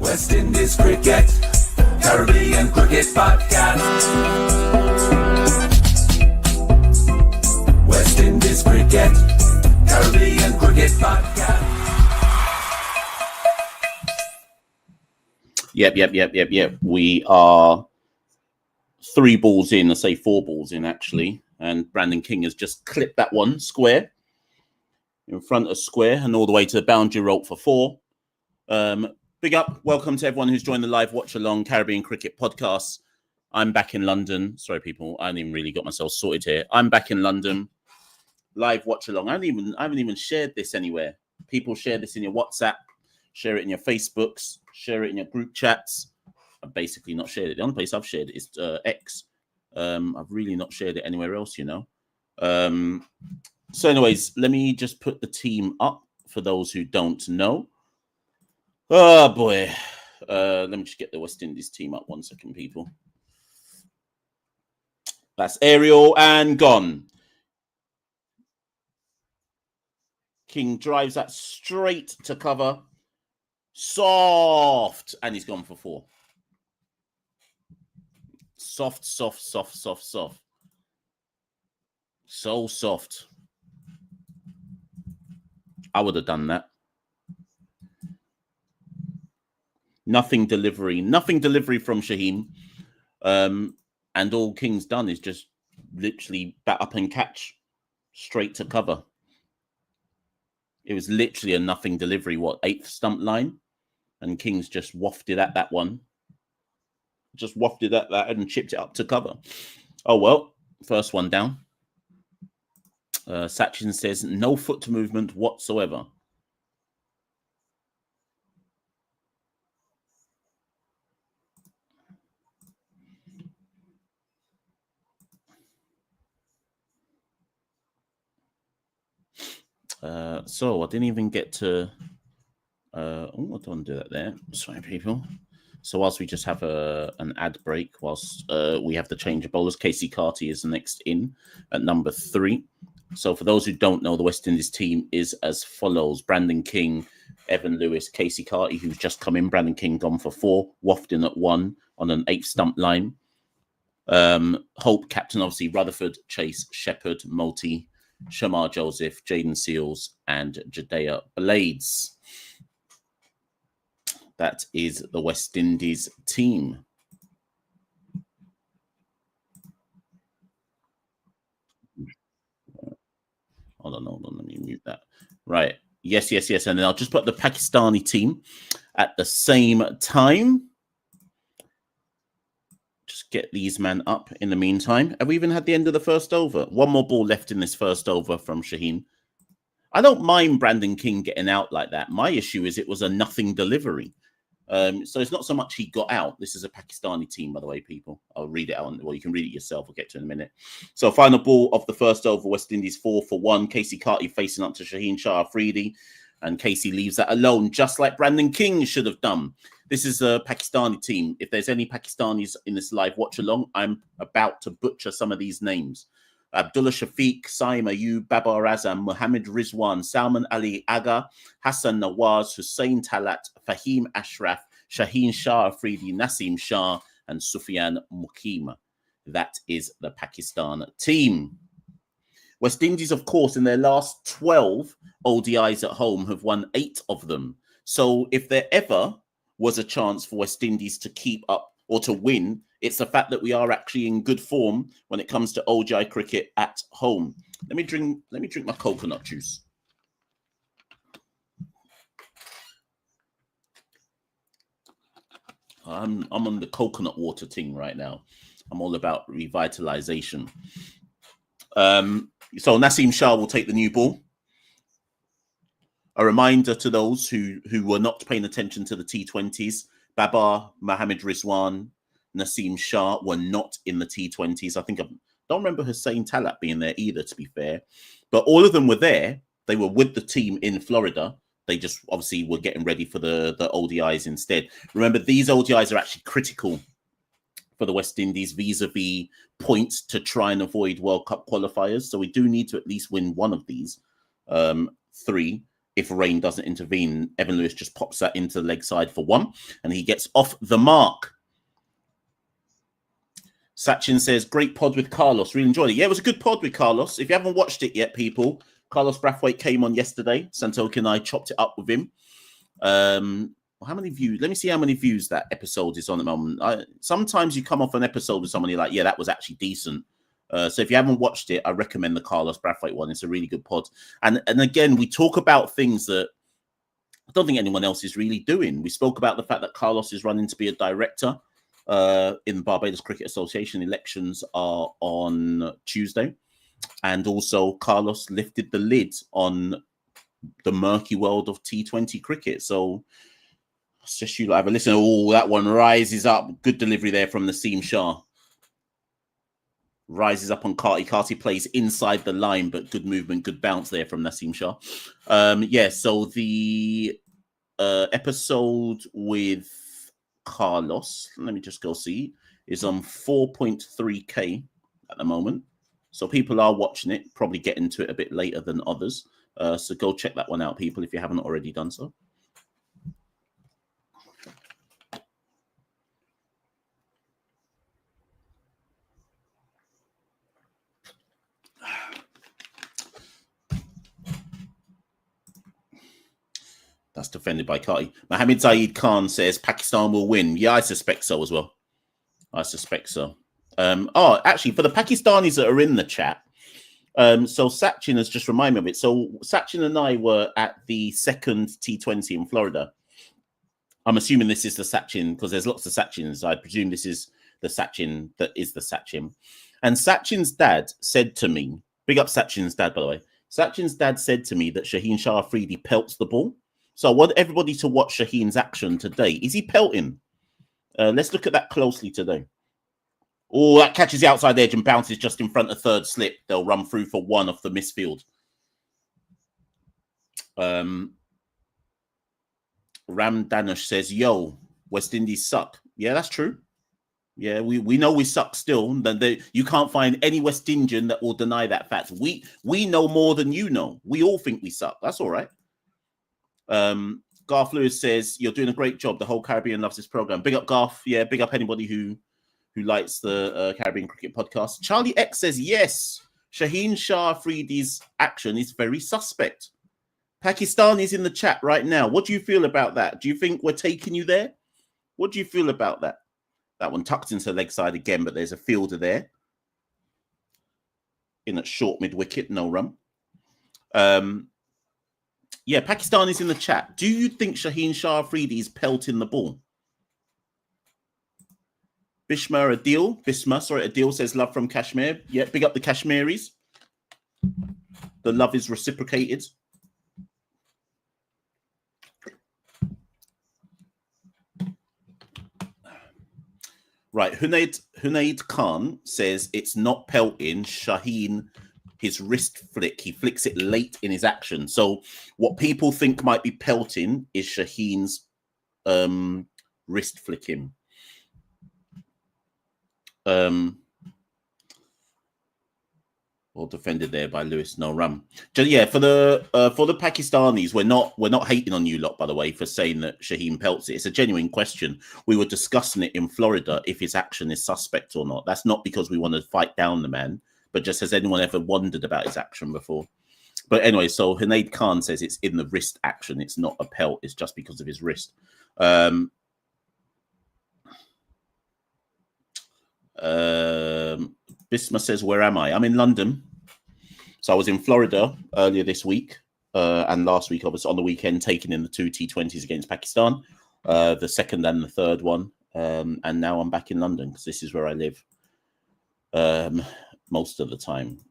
West Indies Cricket, Caribbean Cricket Podcast. West Indies Cricket, Caribbean Cricket Podcast. Yep. We are 3 balls in, I say 4 balls in actually, and Brandon King has just clipped that one square in front of square and all the way to the boundary rope for 4. Big up, welcome to everyone who's joined the live Watchalong Caribbean Cricket Podcast. I'm back in London. Sorry, people, I haven't even really got myself sorted here. I'm back in London, live Watchalong. I haven't even shared this anywhere. People share this in your WhatsApp, share it in your Facebooks, share it in your group chats. I've basically not shared it. The only place I've shared it is X. I've really not shared it anywhere else, you know. So anyways, let me just put the team up for those who don't know. Oh, boy. Let me just get the West Indies team up 1 second, people. That's Ariel and gone. King drives that straight to cover. Soft. And he's gone for 4. Soft. So soft. I would have done that. Nothing delivery from Shaheen. And all King's done is just literally bat up and catch straight to cover. It was literally a nothing delivery, 8th stump line? And King's just wafted at that one. Just wafted at that and chipped it up to cover. Oh, well, first one down. Sachin says, no foot movement whatsoever. So I didn't even get to... I don't want to do that there. Sorry, people. So whilst we just have an ad break, whilst we have the change of bowlers, Carti is next in at number 3. So for those who don't know, the West Indies team is as follows. Brandon King, Evan Lewis, Carti, who's just come in. Brandon King gone for 4, wafting at 1 on an 8th stump line. Hope, captain, obviously, Rutherford, Chase, Shepherd, Multi, Shamar Joseph, Jaden Seals, and Jadea Blades. That is the West Indies team. Hold on, let me mute that. Right. Yes. And then I'll just put the Pakistani team at the same time. Just get these men up in the meantime. Have we even had the end of the first over? 1 more ball left in this first over from Shaheen. I don't mind Brandon King getting out like that. My issue is it was a nothing delivery. So it's not so much he got out. This is a Pakistani team, by the way, people. I'll read it out. Well, you can read it yourself. We'll get to it in a minute. So final ball of the first over, West Indies 4 for 1. Carti facing up to Shaheen Afridi. And Casey leaves that alone, just like Brandon King should have done. This is a Pakistani team. If there's any Pakistanis in this live watch along, I'm about to butcher some of these names. Abdullah Shafiq, Saim Ayub, Babar Azam, Muhammad Rizwan, Salman Ali Aga, Hassan Nawaz, Hussein Talat, Fahim Ashraf, Shaheen Afridi, Nasim Shah, and Sufyan Mukim. That is the Pakistan team. West Indies, of course, in their last 12 ODIs at home have won 8 of them. So if there ever was a chance for West Indies to keep up or to win, it's the fact that we are actually in good form when it comes to ODI cricket at home. Let me drink my coconut juice. I'm on the coconut water thing right now. I'm all about revitalization. So Nasim Shah will take the new ball. A reminder to those who were not paying attention to the T20s, Babar, Mohammad Rizwan, Nasim Shah were not in the T20s. I don't remember Hussein Talat being there either, to be fair. But all of them were there. They were with the team in Florida. They just obviously were getting ready for the ODIs instead. Remember, these ODIs are actually critical for the West Indies vis-a-vis points to try and avoid World Cup qualifiers. So we do need to at least win one of these 3 if rain doesn't intervene. Evan Lewis just pops that into the leg side for 1, and he gets off the mark. Sachin says, great pod with Carlos. Really enjoyed it. Yeah, it was a good pod with Carlos. If you haven't watched it yet, people, Carlos Brathwaite came on yesterday. Santoki and I chopped it up with him. How many views? Let me see how many views that episode is on at the moment. Sometimes you come off an episode with somebody like, yeah, that was actually decent. So if you haven't watched it, I recommend the Carlos Brathwaite one. It's a really good pod. And again, we talk about things that I don't think anyone else is really doing. We spoke about the fact that Carlos is running to be a director in Barbados Cricket Association. Elections are on Tuesday. And also Carlos lifted the lid on the murky world of T20 cricket. So I suggest you have a listen. Oh, that one rises up. Good delivery there from Naseem Shah. Rises up on Carti. Carti plays inside the line, but good movement, good bounce there from Naseem Shah. Yeah, so the episode with Carlos, let me just go see, is on 4.3K at the moment. So people are watching it, probably getting to it a bit later than others. So go check that one out, people, if you haven't already done so. That's defended by Carti. Mohammed Zaid Khan says Pakistan will win. Yeah, I suspect so as well. I suspect so. Actually, for the Pakistanis that are in the chat, so Sachin has just reminded me of it. So Sachin and I were at the second T20 in Florida. I'm assuming this is the Sachin because there's lots of Sachins. I presume this is the Sachin that is the Sachin. And Sachin's dad said to me, big up Sachin's dad, by the way. Sachin's dad said to me that Shaheen Afridi pelts the ball. So I want everybody to watch Shaheen's action today. Is he pelting? Let's look at that closely today. Oh, that catches the outside edge and bounces just in front of third slip. They'll run through for 1 off the misfield. Ram Danush says, yo, West Indies suck. Yeah, that's true. Yeah, we know we suck still. You can't find any West Indian that will deny that fact. We know more than you know. We all think we suck. That's all right. Garth Lewis says, you're doing a great job. The whole Caribbean loves this program. Big up, Garth. Yeah, big up anybody who likes the Caribbean Cricket Podcast. Charlie X says, yes, Shaheen Afridi's action is very suspect. Pakistan is in the chat right now. What do you feel about that? Do you think we're taking you there? What do you feel about that? That one tucked into the leg side again, but there's a fielder there. In at short mid-wicket, no run. Yeah, Pakistan is in the chat. Do you think Shaheen Afridi is pelting the ball? Adil says love from Kashmir. Yeah, big up the Kashmiris. The love is reciprocated. Right, Hunaid Khan says it's not pelting. Shaheen, his wrist flick, he flicks it late in his action. So what people think might be pelting is Shaheen's wrist flicking. Well defended there by Lewis, no run. Yeah, for the Pakistanis, we're not hating on you lot, by the way, for saying that Shaheen pelts it. It's a genuine question. We were discussing it in Florida if his action is suspect or not. That's not because we want to fight down the man, but just has anyone ever wondered about his action before? But anyway, so Hunaid Khan says it's in the wrist action. It's not a pelt. It's just because of his wrist. Bisma says, where am I? I'm in London. So I was in Florida earlier this week and last week, obviously on the weekend, taking in the 2 T20s against Pakistan, the second and the third one. And now I'm back in London because this is where I live most of the time.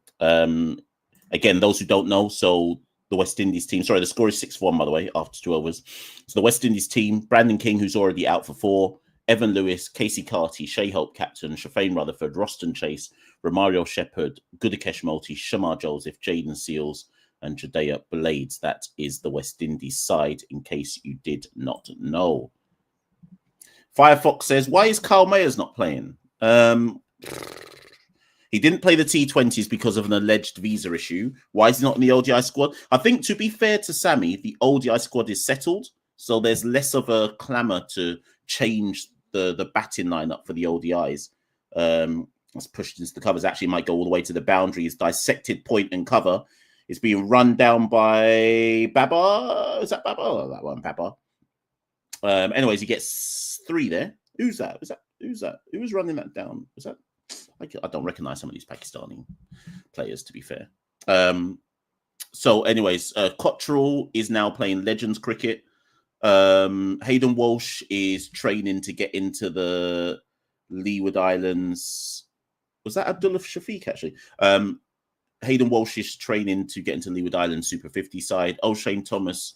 Again, those who don't know, so the West Indies team, sorry, the score is 6-1, by the way, after 2 overs. So the West Indies team, Brandon King, who's already out for 4, Evan Lewis, Casey Carti, Shai Hope, captain, Shafane Rutherford, Roston Chase, Romario Shepherd, Gudakesh Multi, Shamar Joseph, Jaden Seals, and Jadea Blades. That is the West Indies side, in case you did not know. Firefox says, why is Kyle Mayers not playing? He didn't play the T20s because of an alleged visa issue. Why is he not in the ODI squad? I think, to be fair to Sammy, the ODI squad is settled, so there's less of a clamour to change the batting lineup for the ODIs. It's pushed into the covers. Actually, might go all the way to the boundaries. Dissected point and cover. It's being run down by Baba. Is that Baba? Oh, that one, Baba. Anyways, he gets 3 there. Who's that? Who's that? Who was running that down? Was that? I don't recognize some of these Pakistani players, to be fair. So, anyways, Cottrell is now playing Legends cricket. Hayden Walsh is training to get into the Leeward Islands. Was that Abdullah Shafiq, actually? Hayden Walsh is training to get into Leeward Islands Super 50 side. Oshane Thomas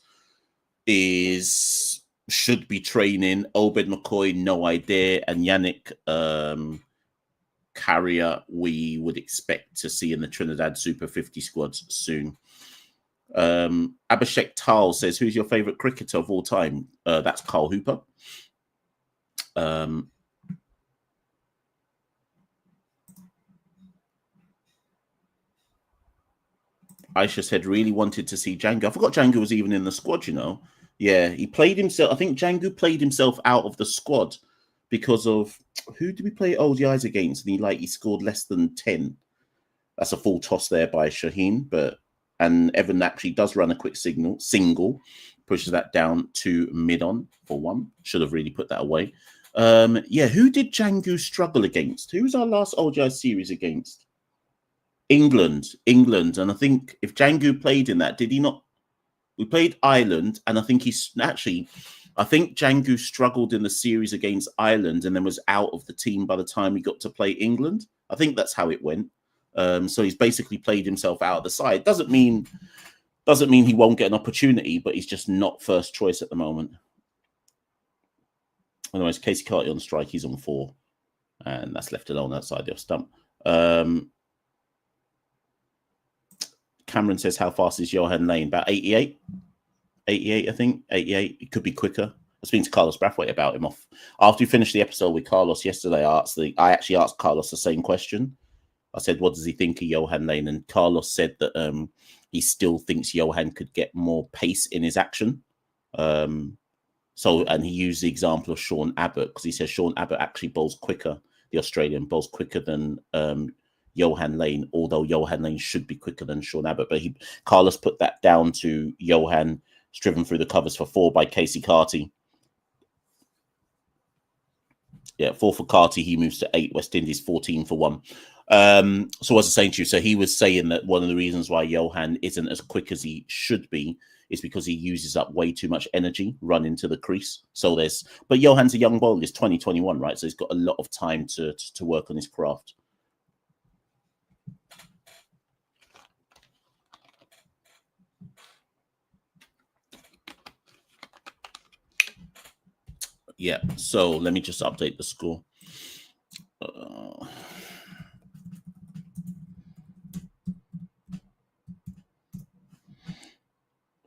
should be training. Obed McCoy, no idea. And Yannick Carrier, we would expect to see in the Trinidad Super 50 squads soon. Abhishek Tal says, who's your favourite cricketer of all time? That's Carl Hooper. Aisha said, really wanted to see Django. I forgot Django was even in the squad, you know. Yeah, he played himself. I think Django played himself out of the squad because of, who did we play ODIs against? And he scored less than 10. That's a full toss there by Shaheen, and Evan actually does run a quick single, pushes that down to mid-on for 1. Should have really put that away. Yeah, who did Django struggle against? Who was our last ODI series against? England. And I think if Django played in that, did he not? We played Ireland, and I think Django struggled in the series against Ireland and then was out of the team by the time he got to play England. I think that's how it went. So he's basically played himself out of the side. Doesn't mean he won't get an opportunity, but he's just not first choice at the moment. Otherwise, Casey Carti on strike, he's on 4, and that's left alone outside the off stump. Cameron says, how fast is Johan Lane? About 88. 88, I think. 88. It could be quicker. I was speaking to Carlos Brathwaite about him after we finished the episode with Carlos yesterday. I actually asked Carlos the same question. I said, what does he think of Johan Lane? And Carlos said that he still thinks Johan could get more pace in his action. And he used the example of Sean Abbott, because he says Sean Abbott actually bowls quicker. The Australian bowls quicker than Johan Lane, although Johan Lane should be quicker than Sean Abbott. But Carlos put that down to Johan driven through the covers for 4 by Casey Carti. Yeah, 4 for Carti. He moves to 8. West Indies 14 for 1. So as I was saying to you, so he was saying that one of the reasons why Johan isn't as quick as he should be is because he uses up way too much energy running to the crease. But Johan's a young bowler. He's 2021, right? So he's got a lot of time to work on his craft. Yeah, so let me just update the score.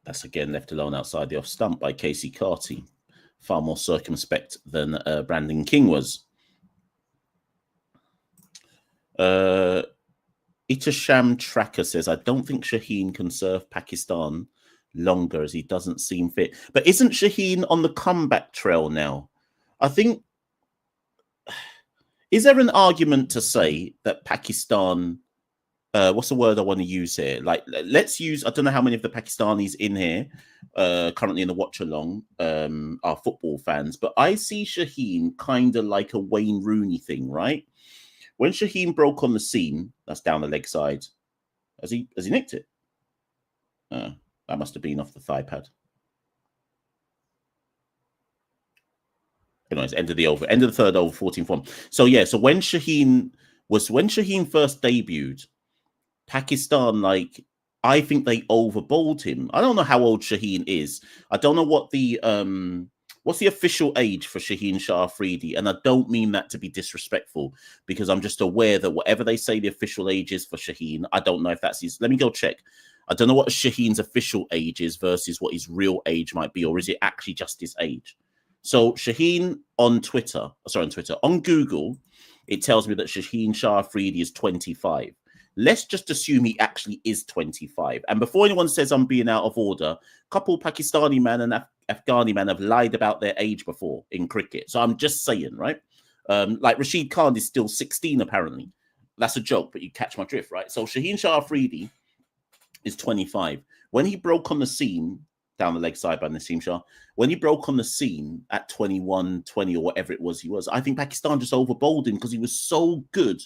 That's again left alone outside the off stump by Casey Carti. Far more circumspect than Brandon King was. Itasham Tracker says, I don't think Shaheen can serve Pakistan longer as he doesn't seem fit. But isn't Shaheen on the comeback trail now? I think, is there an argument to say that Pakistan, what's the word I want to use here? Like, let's use, I don't know how many of the Pakistanis in here currently in the watch-along are football fans, but I see Shaheen kind of like a Wayne Rooney thing, right? When Shaheen broke on the scene, that's down the leg side, has he nicked it? That must have been off the thigh pad. Anyways, end of the third over, 14-1. So yeah, so when Shaheen first debuted, Pakistan, I think they overbowled him. I don't know how old Shaheen is. I don't know what what's the official age for Shaheen Afridi, and I don't mean that to be disrespectful, because I'm just aware that whatever they say the official age is for Shaheen, I don't know if that's his. Let me go check. I don't know what Shaheen's official age is versus what his real age might be, or is it actually just his age? So Shaheen on Google it tells me that Shaheen Afridi is 25. Let's just assume he actually is 25. And before anyone says I'm being out of order, a couple Pakistani man and Afghani man have lied about their age before in cricket. So I'm just saying, right? Like Rashid Khan is still 16, apparently. That's a joke, but you catch my drift, right? So Shaheen Afridi is 25. When he broke on the scene, down the leg side by Naseem Shah, when he broke on the scene at 21, 20, or whatever it was he was, I think Pakistan just over-bowled him because he was so good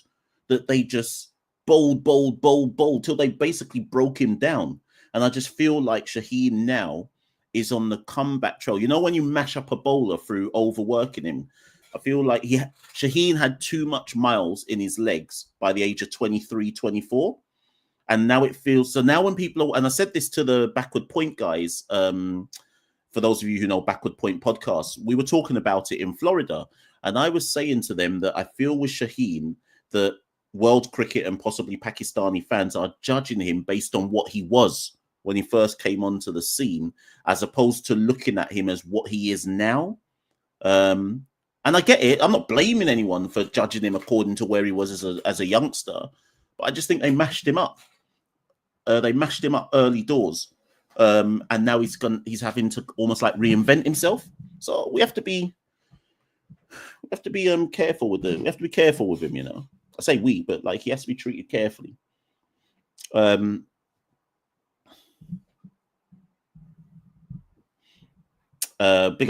that they just bowled till they basically broke him down. And I just feel like Shaheen now is on the comeback trail. You know, when you mash up a bowler through overworking him, I feel like Shaheen had too much miles in his legs by the age of 23, 24. And now it feels, so now when people are, and I said this to the Backward Point guys, for those of you who know Backward Point podcasts, we were talking about it in Florida. And I was saying to them that I feel with Shaheen that world cricket and possibly Pakistani fans are judging him based on what he was when he first came onto the scene, as opposed to looking at him as what he is now. And I get it. I'm not blaming anyone for judging him according to where he was as a youngster, but I just think they mashed him up. They mashed him up early doors, and now he's having to almost like reinvent himself. So we have to be careful with him. We have to be careful with him, you know. I say we, but like he has to be treated carefully. Big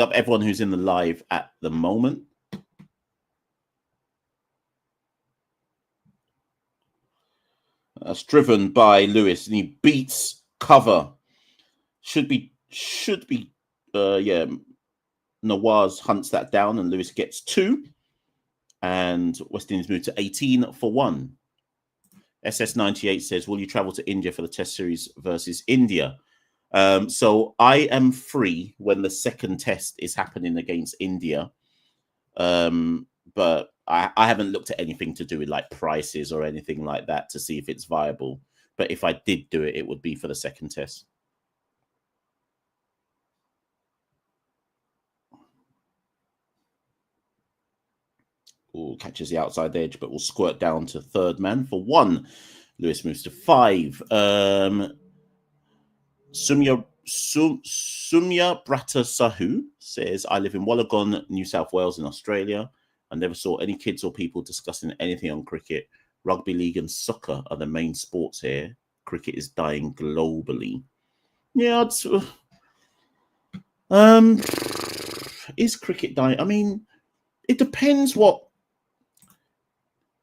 up everyone who's in the live at the moment. That's driven by Lewis, and he beats cover. Should be. Yeah. Nawaz hunts that down, and Lewis gets 2. And West Indies move to 18 for 1. SS98 says, will you travel to India for the Test Series versus India? So I am free when the second test is happening against India. But I haven't looked at anything to do with like prices or anything like that to see if it's viable. But if I did do it, it would be for the second test. Ooh, catches the outside edge, but will squirt down to third man for 1. Lewis moves to 5. Sumya Brata Sahu says, I live in Wollongong, New South Wales in Australia. I never saw any kids or people discussing anything on cricket. Rugby league and soccer are the main sports here. Cricket is dying globally. Yeah, is cricket dying? I mean, it depends what.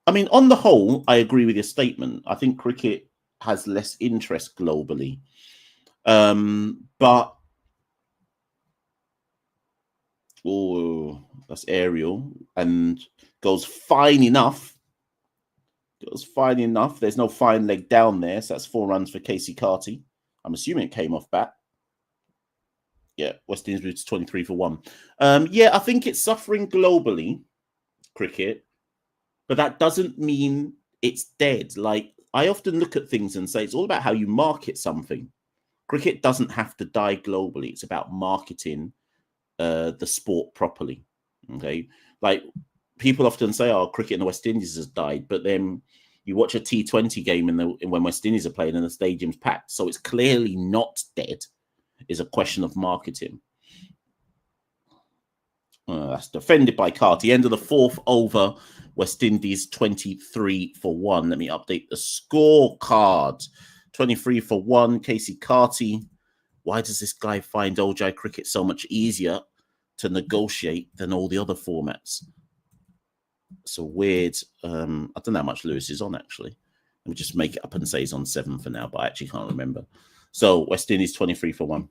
I mean, on the whole, I agree with your statement. I think cricket has less interest globally. But oh, that's aerial and goes fine enough. Goes fine enough. There's no fine leg down there, so that's 4 runs for Casey Carti. I'm assuming it came off bat. Yeah, West Indies moved to 23 for 1. Yeah, I think it's suffering globally, cricket, but that doesn't mean it's dead. Like, I often look at things and say it's all about how you market something. Cricket doesn't have to die globally. It's about marketing the sport properly. Okay, like people often say, "Oh, cricket in the West Indies has died," but then you watch a T20 game when West Indies are playing and the stadium's packed, so it's clearly not dead. It's a question of marketing. That's defended by Carti. End of the 4th over. West Indies 23 for 1. Let me update the scorecard. 23 for 1. Casey Carti. Why does this guy find ODI cricket so much easier to negotiate than all the other formats? So weird. I don't know how much Lewis is on, actually. Let me just make it up and say he's on 7 for now, but I actually can't remember. So West Indies 23 for 1.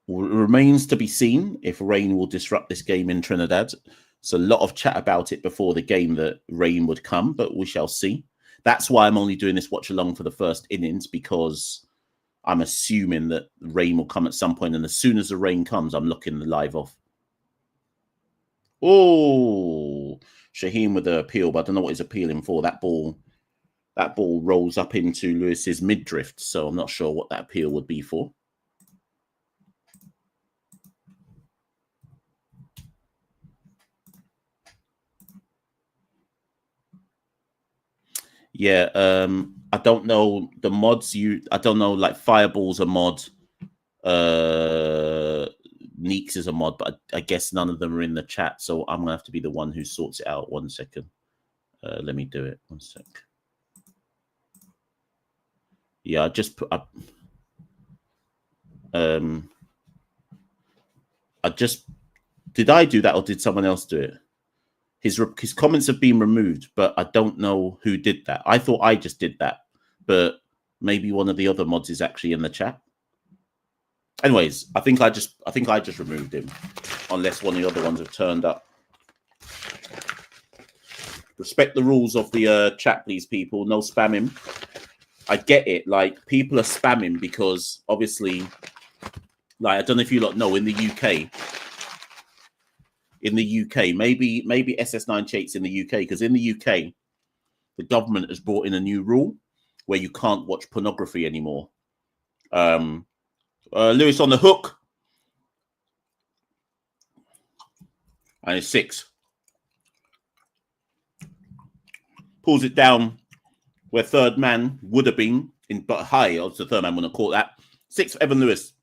Remains to be seen if rain will disrupt this game in Trinidad. So a lot of chat about it before the game that rain would come, but we shall see. That's why I'm only doing this watch along for the first innings, because I'm assuming that rain will come at some point, and as soon as the rain comes, I'm looking the live off. Oh, Shaheen with the appeal, but I don't know what he's appealing for. That ball that ball rolls up into Lewis's mid-drift. So I'm not sure what that appeal would be for. Yeah, I don't know the mods. I don't know, like Fireball's a mod. Neeks is a mod, but I guess none of them are in the chat. So I'm going to have to be the one who sorts it out. 1 second. Let me do it. 1 sec. Yeah, I just put up. Did I do that or did someone else do it? His comments have been removed, but I don't know who did that. I thought I just did that, but maybe one of the other mods is actually in the chat. Anyways, I think I just removed him, unless one of the other ones have turned up. Respect the rules of the chat, please, people. No spamming. I get it. Like, people are spamming because obviously, like, I don't know if you lot know, in the UK, maybe SS98's in the UK, because in the UK, the government has brought in a new rule where you can't watch pornography anymore. Lewis on the hook. And it's 6. Pulls it down where third man would have been, but high. Obviously, the third man wouldn't have caught that. 6 for Evan Lewis.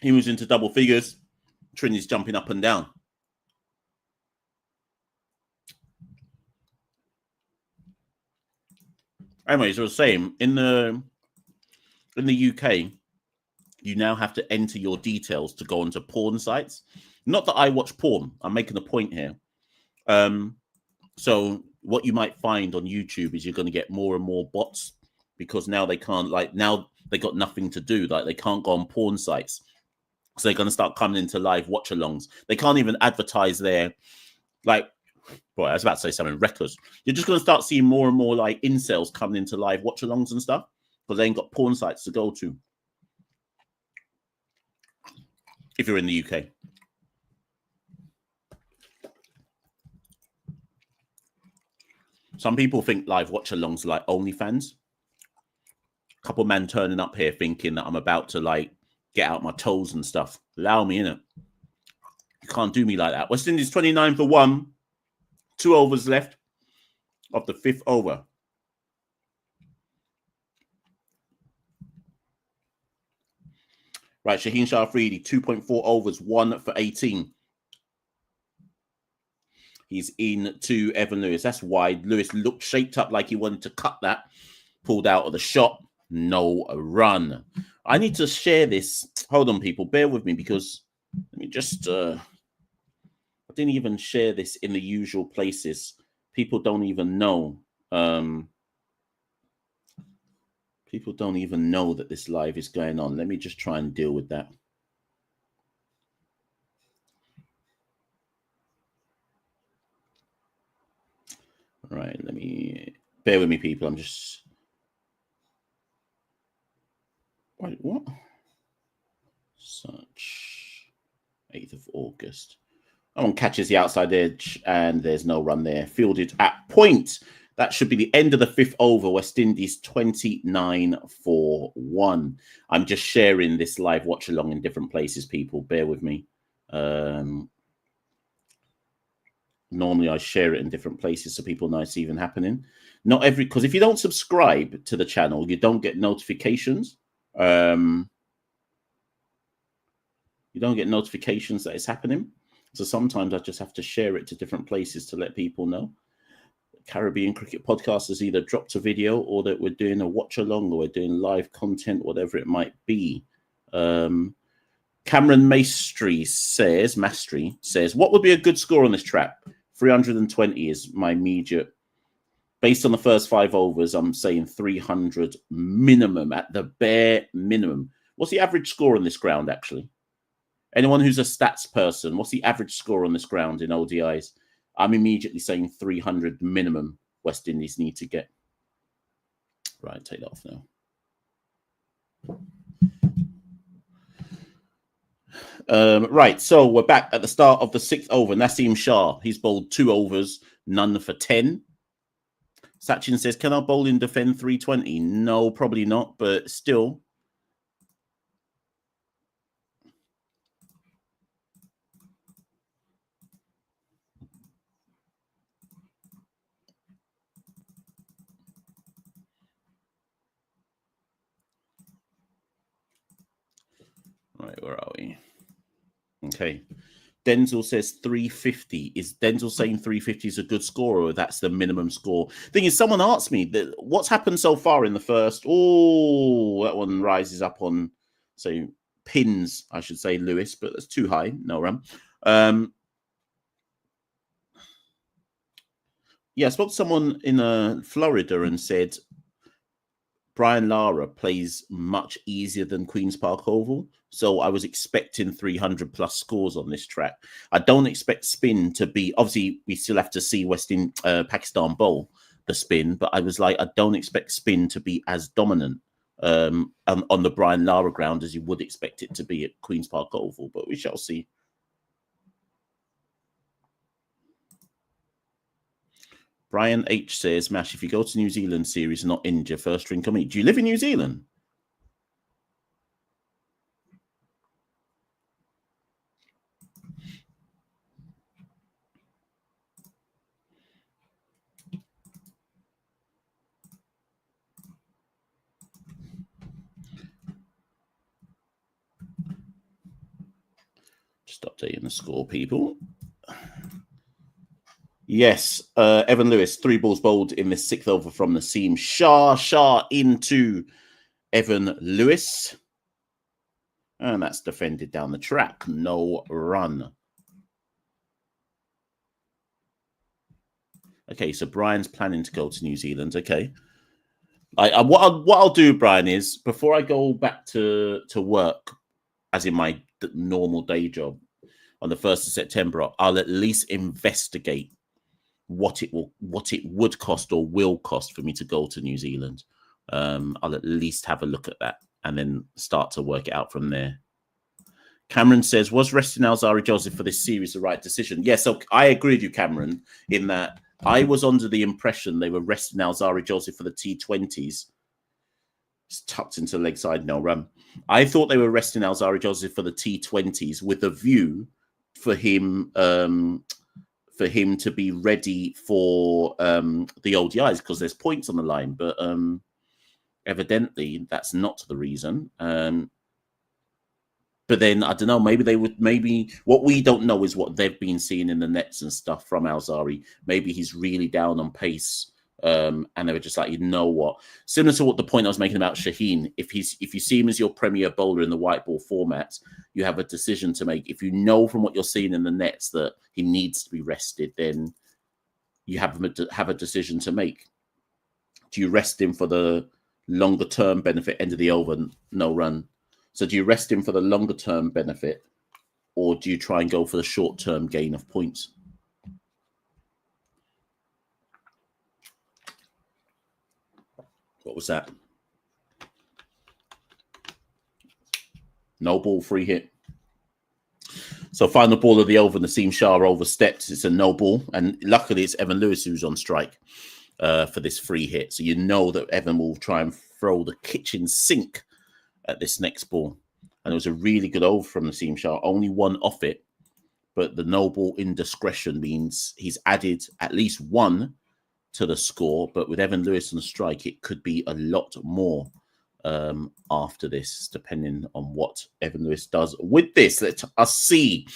He moves into double figures. Trini's jumping up and down. Anyways, I was saying, in the UK, you now have to enter your details to go onto porn sites. Not that I watch porn. I'm making a point here. So what you might find on YouTube is you're going to get more and more bots, because now they can't, like, now they got nothing to do. Like, they can't go on porn sites. So they're going to start coming into live watch-alongs. They can't even advertise their, like, boy, I was about to say something reckless. You're just going to start seeing more and more, like, incels coming into live watch-alongs and stuff, because they ain't got porn sites to go to. If you're in the UK. Some people think live watch-alongs are like OnlyFans. Couple men turning up here thinking that I'm about to, like, get out my toes and stuff. Allow me, innit? You can't do me like that. West Indies 29 for 1. 2 overs left of the 5th over. Right, Shaheen Afridi, 2.4 overs, 1 for 18. He's in to Evan Lewis. That's wide. Lewis looked shaped up like he wanted to cut that. Pulled out of the shot. No run. I need to share this. Hold on, people. Bear with me, because let me just... I didn't even share this in the usual places. People don't even know. People don't even know that this live is going on. Let me just try and deal with that. All right, let me... Bear with me, people. I'm just... Wait, what? Such 8th of August. That one catches the outside edge, and there's no run there. Fielded at point. That should be the end of the 5th over. West Indies 29 for 1. I'm just sharing this live watch along in different places, people. Bear with me. Normally I share it in different places so people know it's even happening. Not every, because if you don't subscribe to the channel, you don't get notifications. You don't get notifications that it's happening. So sometimes I just have to share it to different places to let people know. Caribbean Cricket Podcast has either dropped a video, or that we're doing a watch along, or we're doing live content, whatever it might be. Cameron Mastry says, what would be a good score on this track? 320 is my immediate. Based on the first 5 overs, I'm saying 300 minimum, at the bare minimum. What's the average score on this ground, actually? Anyone who's a stats person, what's the average score on this ground in ODIs? I'm immediately saying 300 minimum West Indies need to get. Right, take that off now. Right, so we're back at the start of the 6th over. Naseem Shah, he's bowled 2 overs, none for 10. Sachin says, can our bowling defend 320? No, probably not, but still. Right, where are we? Okay. Denzel says 350. Is Denzel saying 350 is a good score, or that's the minimum score? Thing is, someone asked me that what's happened so far in the first. Oh, that one rises up on, so pins, I should say, Lewis, but that's too high. No run. Yeah, I spoke to someone in Florida and said Brian Lara plays much easier than Queen's Park Oval. So I was expecting 300 plus scores on this track. I don't expect spin to be, obviously we still have to see Pakistan bowl the spin, but I was like, I don't expect spin to be as dominant on the Brian Lara ground as you would expect it to be at Queen's Park Oval, but we shall see. Brian H says, Mash, if you go to New Zealand series and not India, first string come eat. Do you live in New Zealand? Just updating the score, people. Yes, Evan Lewis, 3 balls bowled in the 6th over from Naseem Shah into Evan Lewis. And that's defended down the track. No run. Okay, so Brian's planning to go to New Zealand. Okay. What I'll do, Brian, is before I go back to work, as in my normal day job on the 1st of September, I'll at least investigate what it would cost or will cost for me to go to New Zealand. I'll at least have a look at that and then start to work it out from there. Cameron says, was resting Alzari Joseph for this series the right decision? Yeah, so I agree with you, Cameron, in that I was under the impression they were resting Alzari Joseph for the T20s. It's tucked into the leg side, no run. I thought they were resting Alzari Joseph for the T20s with a view for him to be ready for the ODIs because there's points on the line. But evidently that's not the reason. But then I don't know. Maybe what we don't know is what they've been seeing in the nets and stuff from Alzari. Maybe he's really down on pace, and they were just like, you know what? Similar to what the point I was making about Shaheen. If you see him as your premier bowler in the white ball format, you have a decision to make. If you know from what you're seeing in the nets that he needs to be rested, then you have a decision to make. Do you rest him for the longer term benefit, end of the over, no run? So do you rest him for the longer term benefit, or do you try and go for the short term gain of points? What was that? No ball, free hit. So final ball of the over, Naseem Shah oversteps. It's a no ball. And luckily it's Evan Lewis who's on strike for this free hit. So you know that Evan will try and throw the kitchen sink at this next ball. And it was a really good over from Naseem Shah. Only one off it. But the no ball indiscretion means he's added at least one to the score. But with Evan Lewis on strike, it could be a lot more after this, depending on what Evan Lewis does with this. Let us see.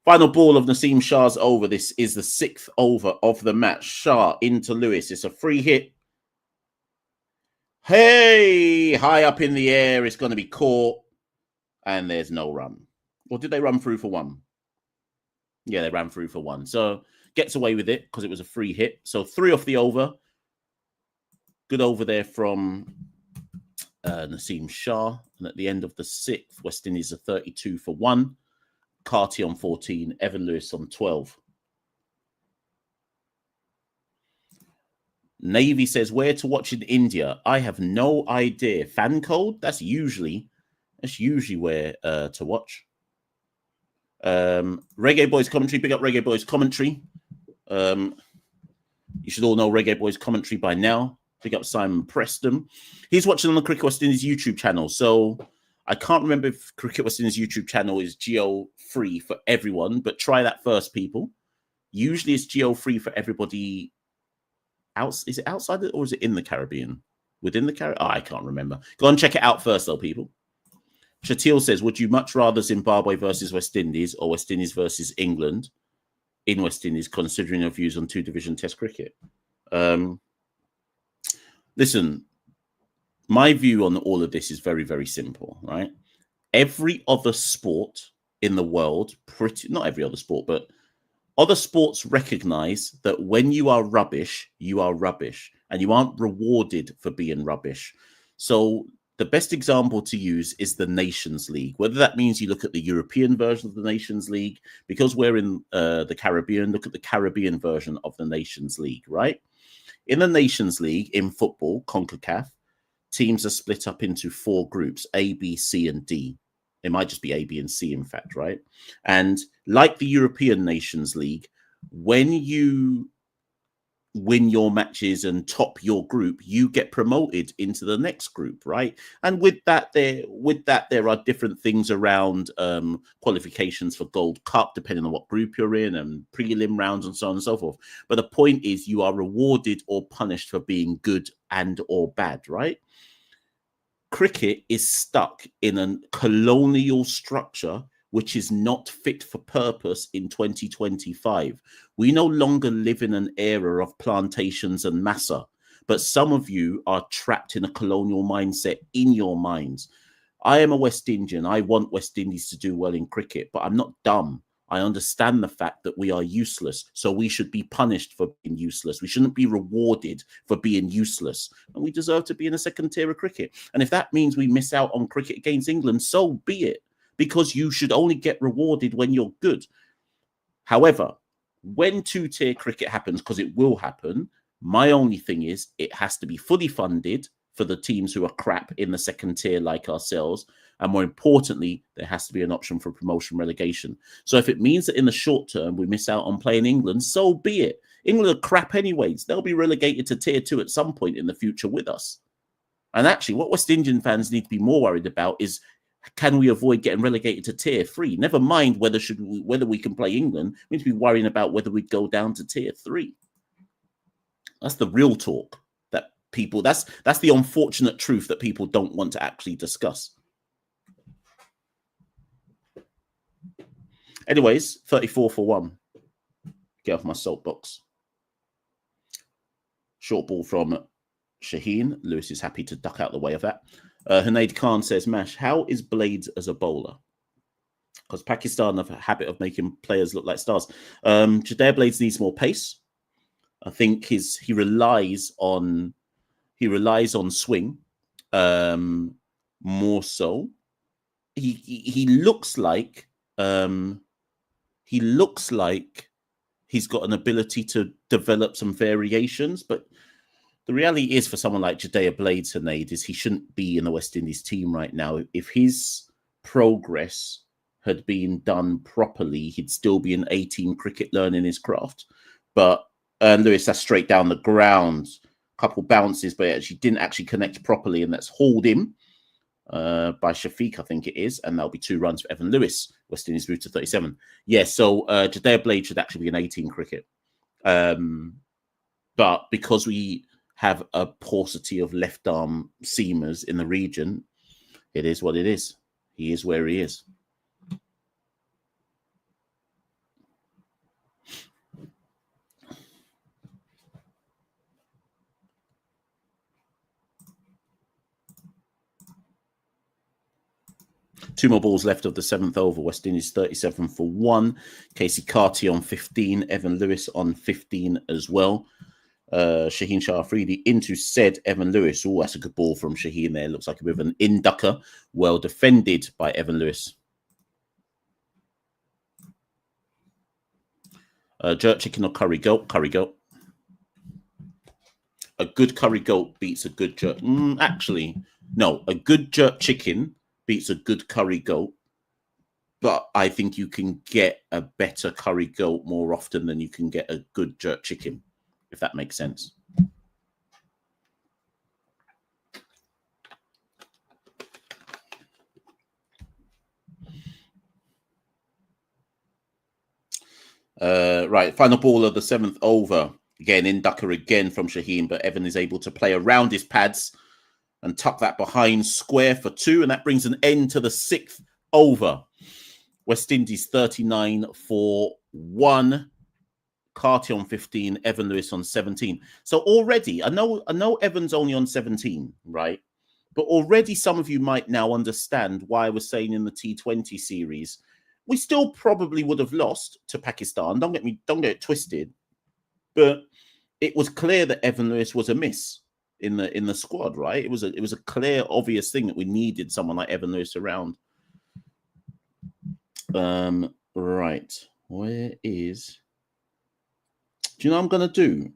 Final ball of Naseem Shah's over. This is the 6th over of the match. Shah into Lewis. It's a free hit. Hey, high up in the air. It's going to be caught. And there's no run. Or did they run through for one? Yeah, they ran through for one. So gets away with it because it was a free hit. So 3 off the over. Good over there from Naseem Shah. And at the end of the 6th, West Indies are 32 for 1. Carti on 14. Evan Lewis on 12. Navy says, where to watch in India? I have no idea. Fan code? That's usually where to watch. Reggae Boys commentary. Big up Reggae Boys commentary. You should all know Reggae Boys commentary by now. Pick up Simon Preston. He's watching on the Cricket West Indies YouTube channel. So I can't remember if Cricket West Indies YouTube channel is geo free for everyone, but try that first, people. Usually it's geo free for everybody. Is it outside it or is it in the Caribbean? Within the Caribbean? Oh, I can't remember. Go and check it out first, though, people. Shatil says, would you much rather Zimbabwe versus West Indies or West Indies versus England in West Indies, considering your views on two-division Test cricket? Listen, my view on all of this is very, very simple, right? Every other sport in the world, not every other sport, but other sports recognize that when you are rubbish, and you aren't rewarded for being rubbish. So the best example to use is the Nations League, whether that means you look at the European version of the Nations League, because we're in the Caribbean, look at the Caribbean version of the Nations League, right? In the Nations League, in football, CONCACAF, teams are split up into 4 groups, A, B, C, and D. It might just be A, B, and C, in fact, right? And like the European Nations League, when you win your matches and top your group, you get promoted into the next group, right? And with that there are different things around qualifications for Gold Cup, depending on what group you're in, and prelim rounds and so on and so forth. But the point is, you are rewarded or punished for being good and or bad, right? Cricket is stuck in a colonial structure which is not fit for purpose in 2025. We no longer live in an era of plantations and massa, but some of you are trapped in a colonial mindset in your minds. I am a West Indian. I want West Indies to do well in cricket, but I'm not dumb. I understand the fact that we are useless, so we should be punished for being useless. We shouldn't be rewarded for being useless, and we deserve to be in a second tier of cricket. And if that means we miss out on cricket against England, so be it, because you should only get rewarded when you're good. However, when two-tier cricket happens, because it will happen, my only thing is it has to be fully funded for the teams who are crap in the second tier like ourselves. And more importantly, there has to be an option for promotion relegation. So if it means that in the short term we miss out on playing England, so be it. England are crap anyways. They'll be relegated to tier 2 at some point in the future with us. And actually, what West Indian fans need to be more worried about is, can we avoid getting relegated to tier 3? Never mind whether we can play England. We need to be worrying about whether we go down to tier 3. That's the real talk that people, that's the unfortunate truth that people don't want to actually discuss. Anyways, 34 for 1. Get off my soapbox. Short ball from Shaheen. Lewis is happy to duck out the way of that. Hunaid Khan says, Mash, how is Blades as a bowler? Because Pakistan have a habit of making players look like stars. Jadair Blades needs more pace. I think he relies on swing more so. He looks like he's got an ability to develop some variations, but the reality is, for someone like Jadair Blades, Hunaid, is he shouldn't be in the West Indies team right now. If his progress had been done properly, he'd still be in 18 cricket learning his craft. But Lewis, that's straight down the ground. Couple bounces, but actually didn't actually connect properly, and that's hauled in by Shafiq, I think it is, and that'll be 2 runs for Evan Lewis. West Indies moved to 37. Yeah, so Jadair Blades should actually be in 18 cricket. But because we have a paucity of left arm seamers in the region, it is what it is. He is where he is. Two more balls left of the 7th over. West Indies 37 for 1. Casey Carti on 15. Evan Lewis on 15 as well. Shaheen Afridi into said Evan Lewis. Oh, that's a good ball from Shaheen there. Looks like a bit of an inducker. Well defended by Evan Lewis. Jerk chicken or curry goat? Curry goat. A good curry goat beats a good jerk. Actually, no. A good jerk chicken beats a good curry goat. But I think you can get a better curry goat more often than you can get a good jerk chicken. if that makes sense. Right, final ball of the 7th over. Again, in ducker again from Shaheen, but Evan is able to play around his pads and tuck that behind square for 2, and that brings an end to the 6th over. West Indies 39 for 1. Carti on 15, Evan Lewis on 17. So already, I know Evan's only on 17, right? But already some of you might now understand why I was saying in the T20 series, we still probably would have lost to Pakistan. Don't get it twisted. But it was clear that Evan Lewis was a miss in the squad, right? It was a clear, obvious thing that we needed someone like Evan Lewis around. Right. Where is... Do you know what I'm going to do?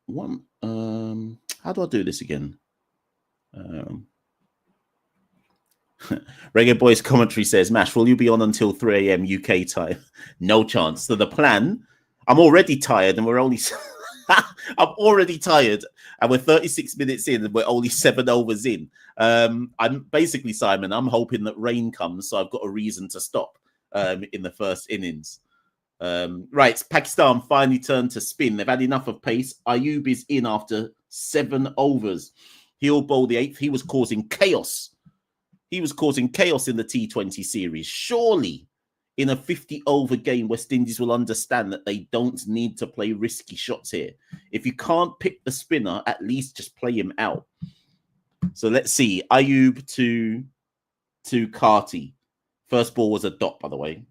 One. How do I do this again? Reggae Boys commentary says, Mash, will you be on until 3 a.m. UK time? No chance. So the plan, I'm already tired and we're only... I'm already tired and we're 36 minutes in and we're only 7 overs in. I'm basically, Simon, I'm hoping that rain comes so I've got a reason to stop in the first innings. Right, Pakistan finally turned to spin. They've had enough of pace. Ayub is in after 7 overs. He'll bowl the 8th. He was causing chaos. He was causing chaos in the T20 series. Surely, in a 50-over game, West Indies will understand that they don't need to play risky shots here. If you can't pick the spinner, at least just play him out. So let's see. Ayub to Carti. First ball was a dot, by the way.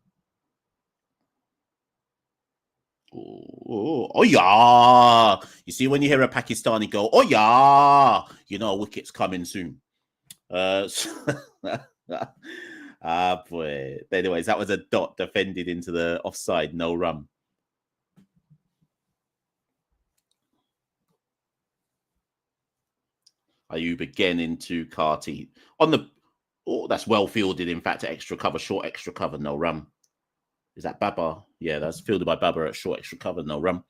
Oh yeah. You see when you hear a Pakistani go, oh yeah, you know a wicket's coming soon. Boy. Anyways, that was a dot defended into the offside, no run. Ayub again into Carti. On the... Oh, that's well fielded, in fact, extra cover, short extra cover, no run. Is that Baba? Yeah, that's fielded by Baba at short extra cover, no run.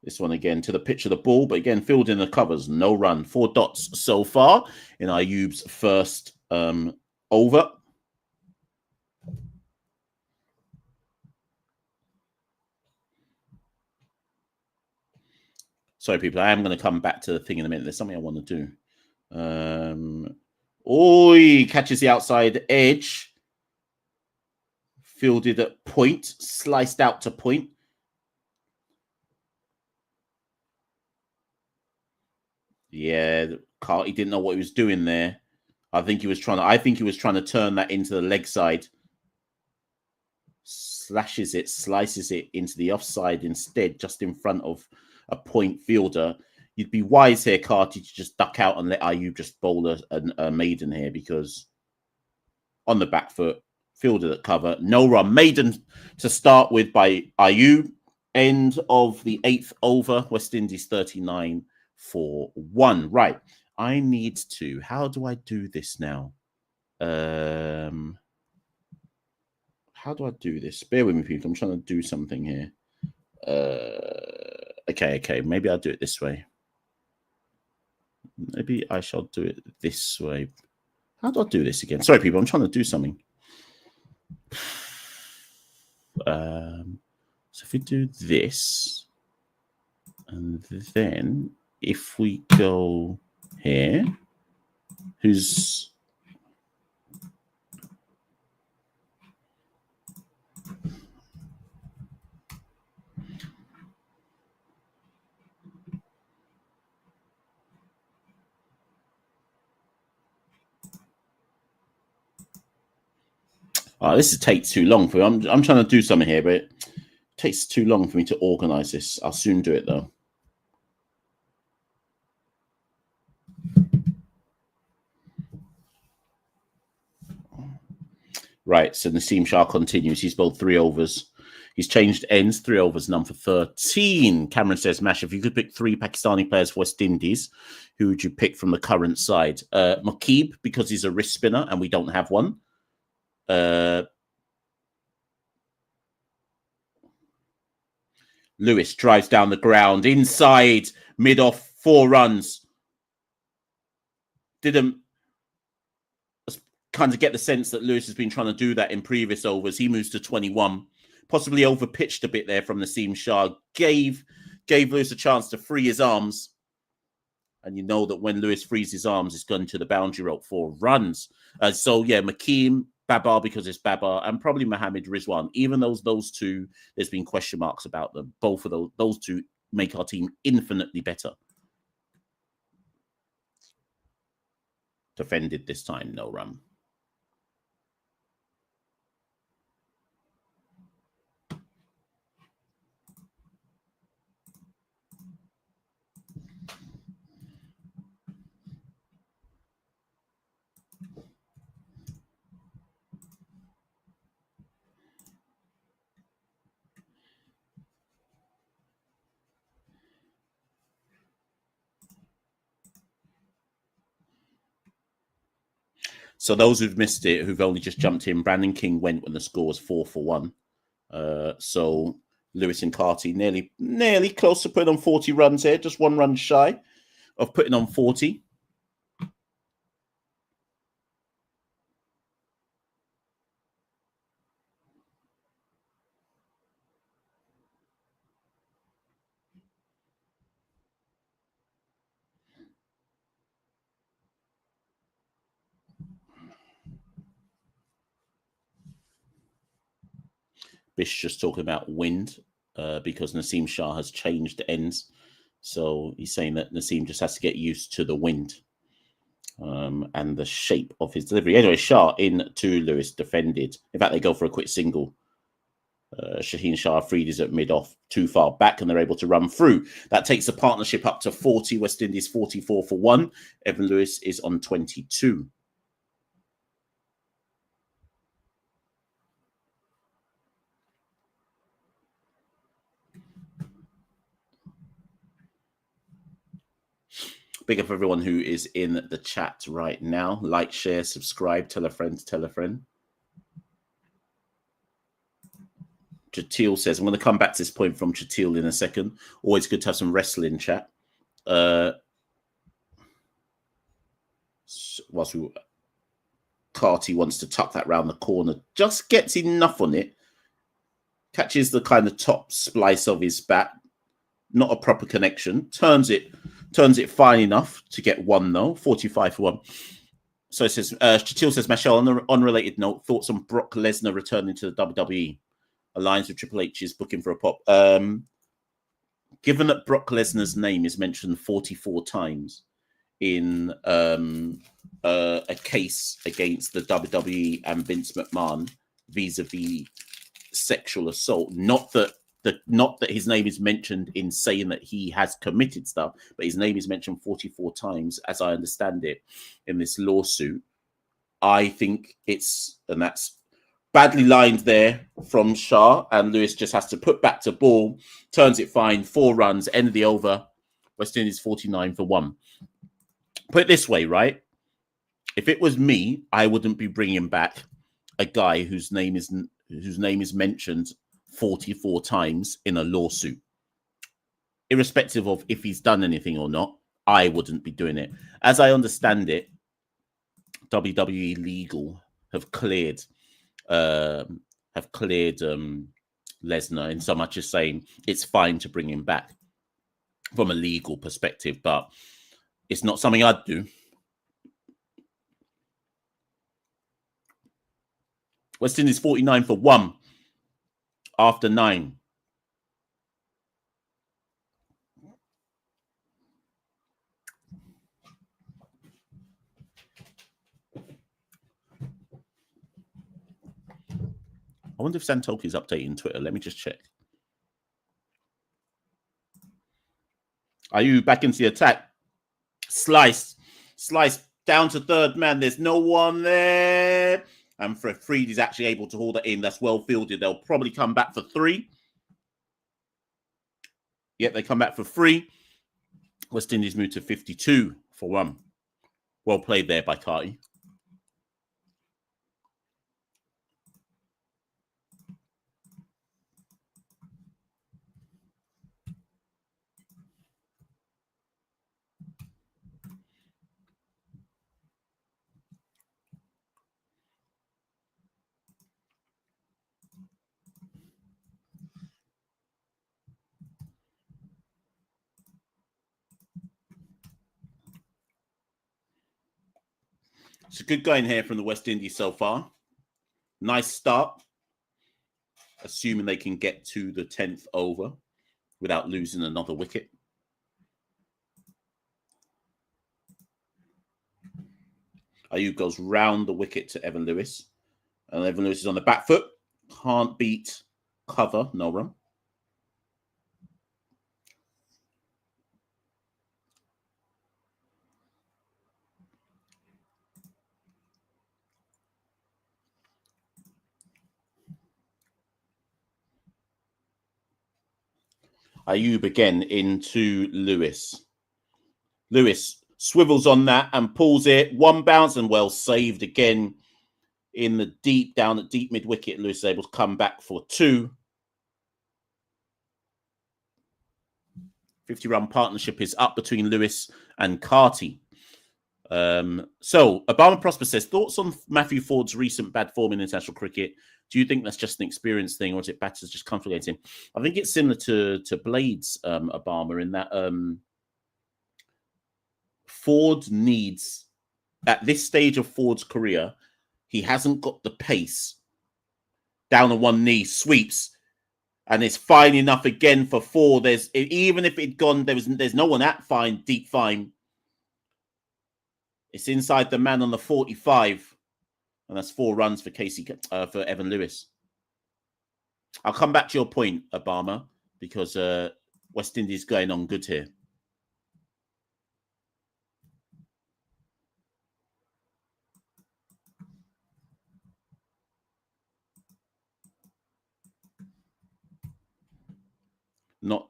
This one again to the pitch of the ball, but again, filled in the covers, no run. 4 dots so far in Ayub's first over. Sorry, people, I am going to come back to the thing in a minute. There's something I want to do. Oi, catches the outside edge. Fielded at point, sliced out to point. Yeah, Carti didn't know what he was doing there. I think he was trying to turn that into the leg side. Slashes it, slices it into the offside instead, just in front of a point fielder. You'd be wise here, Carti, to just duck out and let Ayub just bowl a maiden here, because on the back foot, fielded at cover, no run. Maiden to start with by Ayub. End of the 8th over. West Indies 39 for 1. Right. I need to... How do I do this now? How do I do this? Bear with me, people. I'm trying to do something here. Okay. Maybe I'll do it this way. Maybe I shall do it this way. How do I do this again? Sorry, people. I'm trying to do something. So if we do this, and then if we go here, who's... Oh, this takes too long for me. I'm trying to do something here, but it takes too long for me to organize this. I'll soon do it, though. Right, so Naseem Shah continues. He's bowled 3 overs. He's changed ends, 3 overs, none for 13. Cameron says, Mash, if you could pick 3 Pakistani players for West Indies, who would you pick from the current side? Machel, because he's a wrist spinner and we don't have one. Lewis drives down the ground, inside, mid-off, 4 runs. Didn't kind of get the sense that Lewis has been trying to do that in previous overs. He moves to 21. Possibly over-pitched a bit there from Naseem Shah. Gave Lewis a chance to free his arms. And you know that when Lewis frees his arms, it's gone to the boundary rope for runs. So, yeah, Makeem, Babar because it's Babar, and probably Mohammed Rizwan. Even those two, there's been question marks about them. Both of those two make our team infinitely better. Defended this time, no run. So those who've missed it, who've only just jumped in, Brandon King went when the score was 4 for 1. So Lewis and Carti nearly close to putting on 40 runs here, just 1 run shy of putting on 40. Bish just talking about wind because Naseem Shah has changed ends. So he's saying that Naseem just has to get used to the wind and the shape of his delivery. Anyway, Shah into Lewis, defended. In fact, they go for a quick single. Shaheen Afridi is at mid-off, too far back, and they're able to run through. That takes the partnership up to 40. West Indies 44 for 1. Evan Lewis is on 22. Big up everyone who is in the chat right now. Like, share, subscribe, tell a friend, tell a friend. Jatil says, I'm going to come back to this point from Jatil in a second. Always good to have some wrestling chat. Whilst Carti wants to tuck that round the corner, just gets enough on it. Catches the kind of top splice of his bat. Not a proper connection. Turns it fine enough to get 1 though. 45 for 1. So it says, Chatil says, Machel, on an unrelated note, thoughts on Brock Lesnar returning to the WWE? Aligns with Triple H's booking for a pop. Given that Brock Lesnar's name is mentioned 44 times in a case against the WWE and Vince McMahon vis-a-vis sexual assault, not that his name is mentioned in saying that he has committed stuff, but his name is mentioned 44 times, as I understand it, in this lawsuit. I think that's badly lined there from Shah, and Lewis just has to put back to ball, turns it fine, 4 runs, end of the over. West Indies 49 for 1. Put it this way, right? If it was me, I wouldn't be bringing back a guy whose name is mentioned 44 times in a lawsuit. Irrespective of if he's done anything or not, I wouldn't be doing it. As I understand it, WWE legal have cleared Lesnar in so much as saying it's fine to bring him back from a legal perspective, but it's not something I'd do. West Indies 49 for 1 after 9. I wonder if Santoki's updating Twitter. Let me just check. Are you back into the attack? Slice down to third man. There's no one there. And for Freed is actually able to hold that in. That's well fielded. They'll probably come back for 3. Yep, they come back for 3. West Indies move to 52 for 1. Well played there by Carti. It's a good going here from the West Indies so far. Nice start. Assuming they can get to the 10th over without losing another wicket. Ayub goes round the wicket to Evan Lewis. And Evan Lewis is on the back foot. Can't beat cover. No run. Ayub again into Lewis. Lewis swivels on that and pulls it. 1 bounce and well saved again in the deep, down at deep mid wicket. Lewis is able to come back for 2. 50-run partnership is up between Lewis and Carti. So Obama Prosper says, thoughts on Matthew Forde's recent bad form in international cricket? Do you think that's just an experience thing, or is it batters just comfortably getting? I think it's similar to Blades, Obama, in that Forde needs, at this stage of Forde's career, he hasn't got the pace. Down on one knee, sweeps, and it's fine enough again for Forde. Even if it'd gone, there's no one at fine, deep fine. It's inside the man on the 45. And that's 4 runs for for Evan Lewis. I'll come back to your point, Obama, because West Indies going on good here.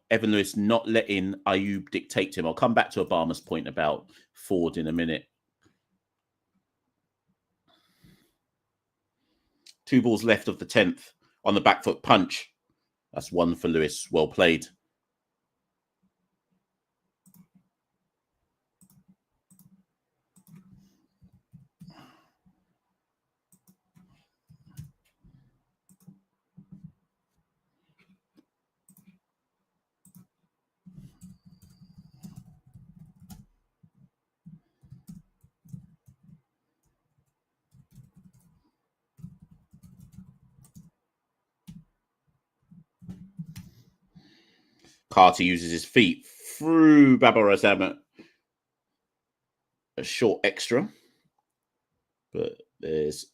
Evan Lewis not letting Ayub dictate to him. I'll come back to Obama's point about Forde in a minute. 2 balls left of the 10th on the back foot punch. That's 1 for Lewis. Well played. Carti uses his feet through Babar Azam. A short extra. But there's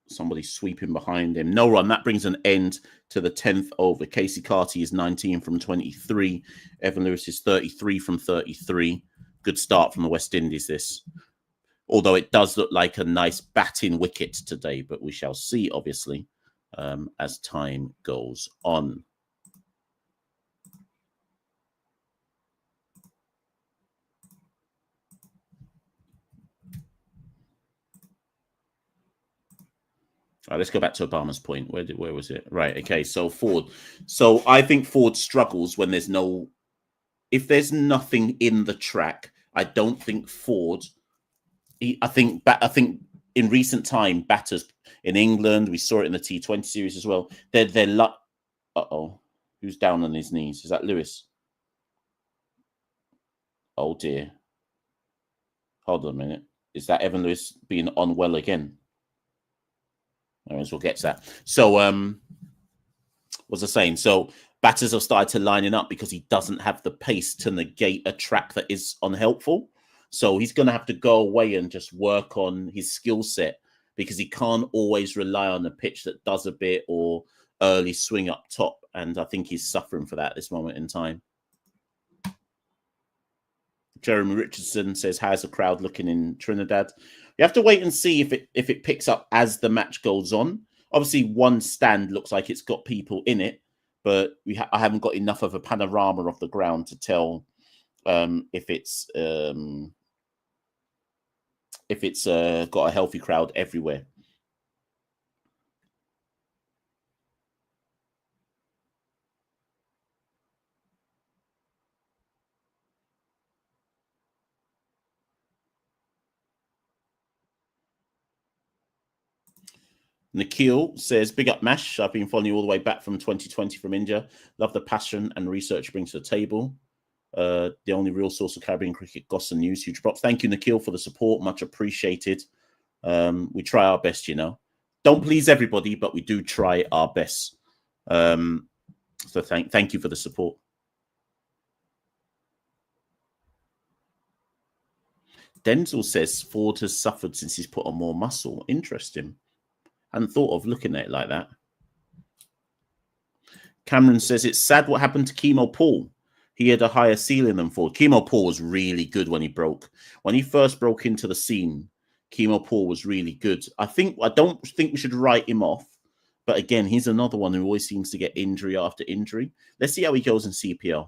somebody sweeping behind him. No run. That brings an end to the 10th over. Casey Carti is 19 from 23. Evan Lewis is 33 from 33. Good start from the West Indies, this. Although it does look like a nice batting wicket today, but we shall see, obviously, as time goes on. All right, let's go back to Obama's point. Where was it? Right. Okay. So Forde. So I think Forde struggles when there's if there's nothing in the track. I don't think Forde. I think in recent time, batters in England, we saw it in the T20 series as well. They're like, who's down on his knees? Is that Lewis? Oh dear. Hold on a minute. Is that Evan Lewis being unwell again? Anyways, we'll get to that. So, what's I saying? So, batters have started to lining up because he doesn't have the pace to negate a track that is unhelpful. So, he's going to have to go away and just work on his skill set because he can't always rely on a pitch that does a bit or early swing up top. And I think he's suffering for that at this moment in time. Jeremy Richardson says, how's the crowd looking in Trinidad? You have to wait and see if it picks up as the match goes on. Obviously, one stand looks like it's got people in it, but I haven't got enough of a panorama of the ground to tell if it's got a healthy crowd everywhere. Nikhil says, big up Mash. I've been following you all the way back from 2020 from India. Love the passion and research you bring to the table. The only real source of Caribbean cricket gossip and news. Huge props. Thank you, Nikhil, for the support. Much appreciated. We try our best, you know. Don't please everybody, but we do try our best. So thank you for the support. Denzel says Forde has suffered since he's put on more muscle. Interesting. Hadn't thought of looking at it like that. Cameron says it's sad what happened to Kimo Paul. He had a higher ceiling than Forde. Kimo Paul was really good when he broke. When he first broke into the scene, Kimo Paul was really good. I don't think we should write him off. But again, he's another one who always seems to get injury after injury. Let's see how he goes in CPL.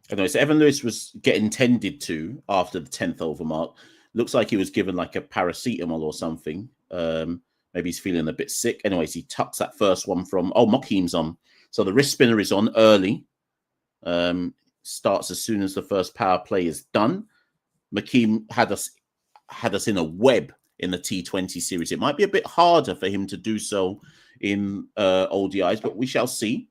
Anyway, so Evan Lewis was getting tended to after the 10th over mark. Looks like he was given like a paracetamol or something. Maybe he's feeling a bit sick. Anyways, he tucks that first one from... Oh, Makim's on. So the wrist spinner is on early. Starts as soon as the first power play is done. Makim had us in a web in the T20 series. It might be a bit harder for him to do so in ODIs, but we shall see.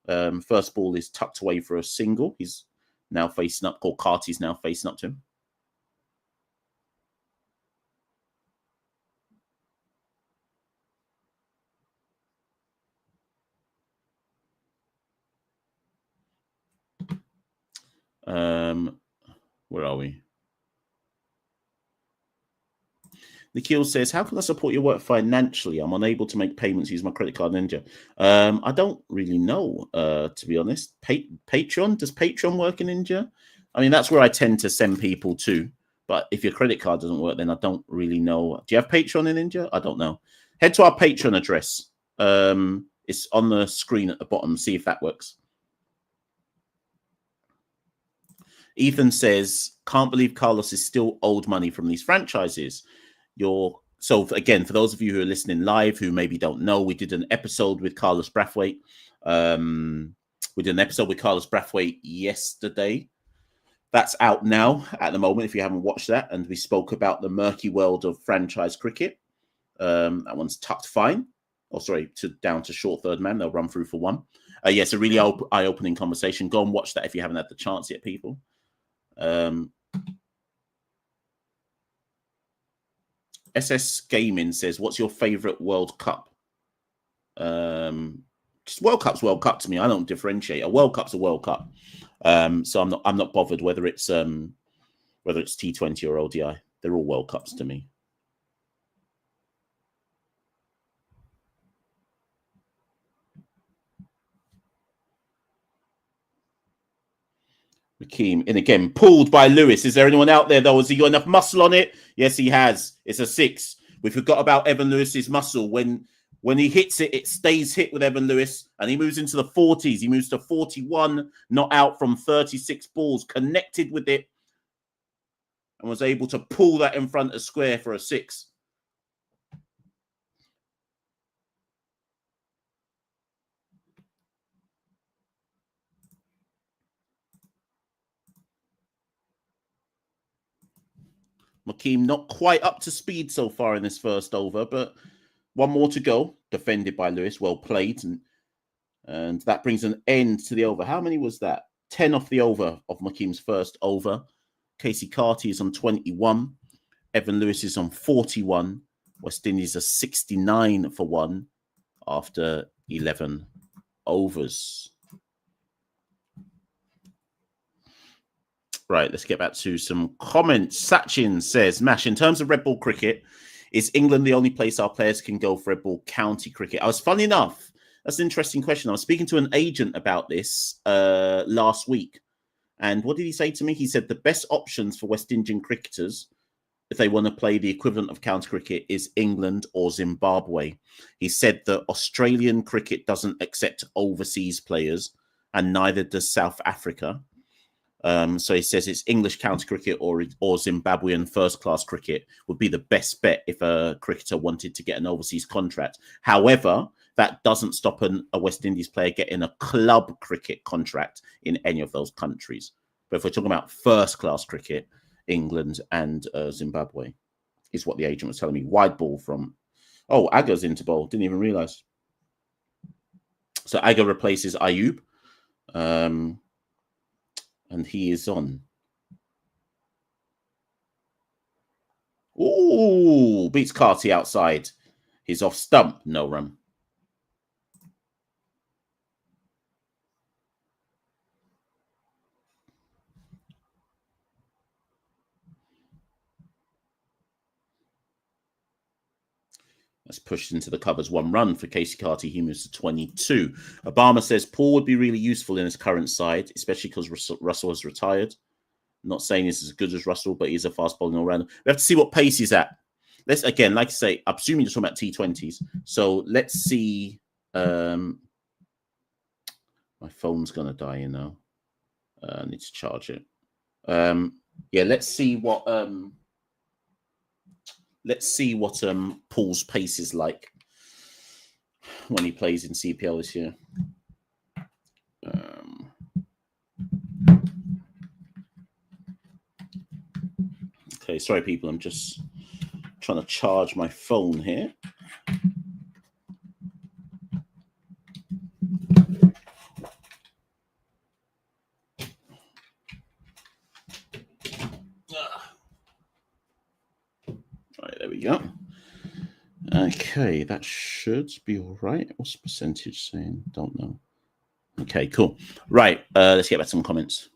First ball is tucked away for a single. He's now facing up. Carti's now facing up to him. Where are we? Nikhil says, how can I support your work financially? I'm unable to make payments using my credit card in India. I don't really know, to be honest. Patreon? Does Patreon work in India? I mean, that's where I tend to send people to. But if your credit card doesn't work, then I don't really know. Do you have Patreon in India? I don't know. Head to our Patreon address. It's on the screen at the bottom. See if that works. Ethan says, can't believe Carlos is still owed money from these franchises. So again, for those of you who are listening live, who maybe don't know, we did an episode with Carlos Brathwaite. We did an episode with Carlos Brathwaite yesterday. That's out now at the moment, if you haven't watched that. And we spoke about the murky world of franchise cricket. That one's tucked fine. Oh, sorry, down to short third man. They'll run through for one. Yes, a really eye-opening conversation. Go and watch that if you haven't had the chance yet, people. SS Gaming says, what's your favorite World Cup? Just World Cup's World Cup to me. I don't differentiate. A World Cup's a World Cup. So I'm not bothered whether it's T20 or ODI. They're all World Cups to me. Makim, and again, pulled by Lewis. Is there anyone out there, though? Has he got enough muscle on it? Yes, he has. It's a 6. We forgot about Evan Lewis's muscle. When he hits it, it stays hit with Evan Lewis, and he moves into the 40s. He moves to 41, not out from 36 balls, connected with it, and was able to pull that in front of square for a 6. Makim not quite up to speed so far in this first over, but one more to go. Defended by Lewis, well played, and that brings an end to the over. How many was that? 10 off the over of Makim's first over. Casey Carti is on 21. Evan Lewis is on 41. West Indies are 69 for 1 after 11 overs. Right, let's get back to some comments. Sachin says, Mash, in terms of red ball cricket, is England the only place our players can go for red ball county cricket? Funny enough, that's an interesting question. I was speaking to an agent about this last week. And what did he say to me? He said the best options for West Indian cricketers, if they want to play the equivalent of county cricket, is England or Zimbabwe. He said that Australian cricket doesn't accept overseas players, and neither does South Africa. So he says it's English county cricket or Zimbabwean first-class cricket would be the best bet if a cricketer wanted to get an overseas contract. However, that doesn't stop a West Indies player getting a club cricket contract in any of those countries. But if we're talking about first-class cricket, England and Zimbabwe is what the agent was telling me. Wide ball from... Oh, Aga's into bowl. Didn't even realise. So Aga replaces Ayub. And he is on. Ooh, beats Carti outside. He's off stump. No run. That's pushed into the covers. 1 run for Casey Carti. He moves to 22. Obama says Paul would be really useful in his current side, especially because Russell has retired. Not saying he's as good as Russell, but he's a fast bowling all-rounder. We have to see what pace he's at. Let's, again, like I say, I'm assuming you're talking about T20s. So let's see. My phone's going to die, you know. I need to charge it. Yeah, let's see what Paul's pace is like when he plays in CPL this year. Okay, sorry, people. I'm just trying to charge my phone here. Right, there we go. Okay, that should be all right. What's the percentage saying? Don't know. Okay, cool. Right, let's get back to some comments.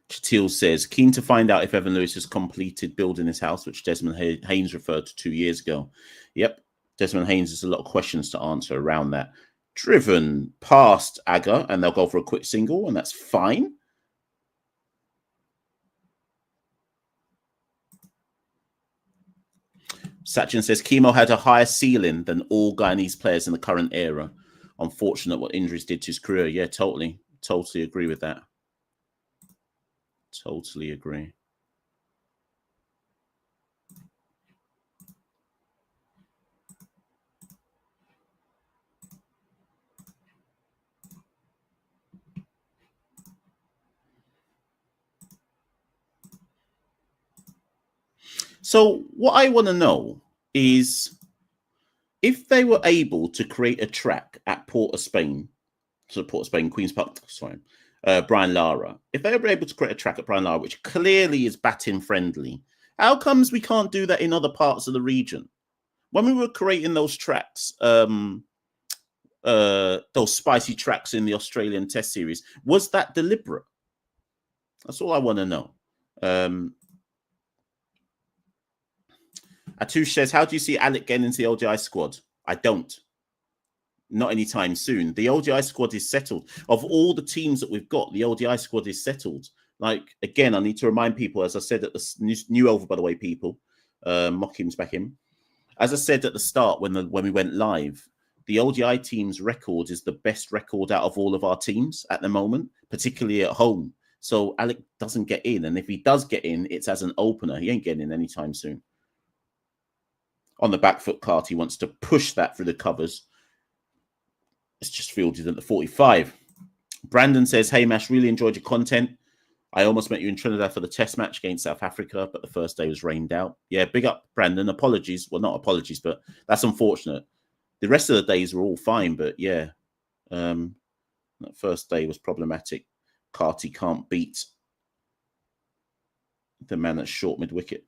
Chatil says, keen to find out if Evan Lewis has completed building his house, which Desmond Haynes referred to 2 years ago. Yep, Desmond Haynes has a lot of questions to answer around that. Driven past Aga, and they'll go for a quick single, and that's fine. Sachin says, Kimo had a higher ceiling than all Guyanese players in the current era. Unfortunate what injuries did to his career. Yeah, totally agree with that. Totally agree. So what I want to know is if they were able to create a track at Port of Spain, Queen's Park, Brian Lara, if they were able to create a track at Brian Lara, which clearly is batting friendly, how comes we can't do that in other parts of the region? When we were creating those tracks, those spicy tracks in the Australian Test Series, was that deliberate? That's all I want to know. Atush says, how do you see Alec getting into the ODI squad? I don't. Not anytime soon. The ODI squad is settled. Of all the teams that we've got, the ODI squad is settled. Like, again, I need to remind people, as I said at the new over, by the way, people, Mockim's back in. As I said at the start when we went live, the ODI team's record is the best record out of all of our teams at the moment, particularly at home. So Alec doesn't get in. And if he does get in, it's as an opener. He ain't getting in anytime soon. On the back foot, Carti wants to push that through the covers. It's just fielded at the 45. Brandon says, hey, Mash, really enjoyed your content. I almost met you in Trinidad for the test match against South Africa, but the first day was rained out. Yeah, big up, Brandon. Apologies. Well, not apologies, but that's unfortunate. The rest of the days were all fine, but yeah, that first day was problematic. Carti can't beat the man that's short mid-wicket.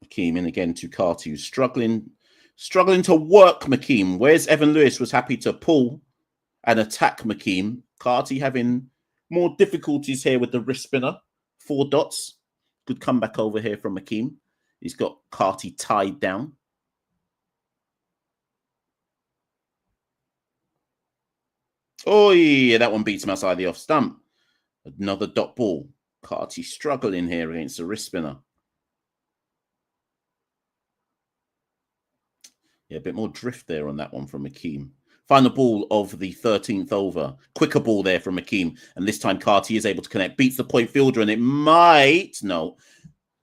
Makeem in again to Carti, who's struggling to work Makeem. Where's Evan Lewis was happy to pull and attack Makeem. Carti having more difficulties here with the wrist spinner. 4 dots. Good comeback over here from Makeem. He's got Carti tied down. Oh, yeah, that one beats him outside the off stump. Another dot ball. Carti struggling here against the wrist spinner. Yeah, a bit more drift there on that one from Makeem. Final ball of the 13th over. Quicker ball there from Makeem. And this time Carti is able to connect. Beats the point fielder and it might... No.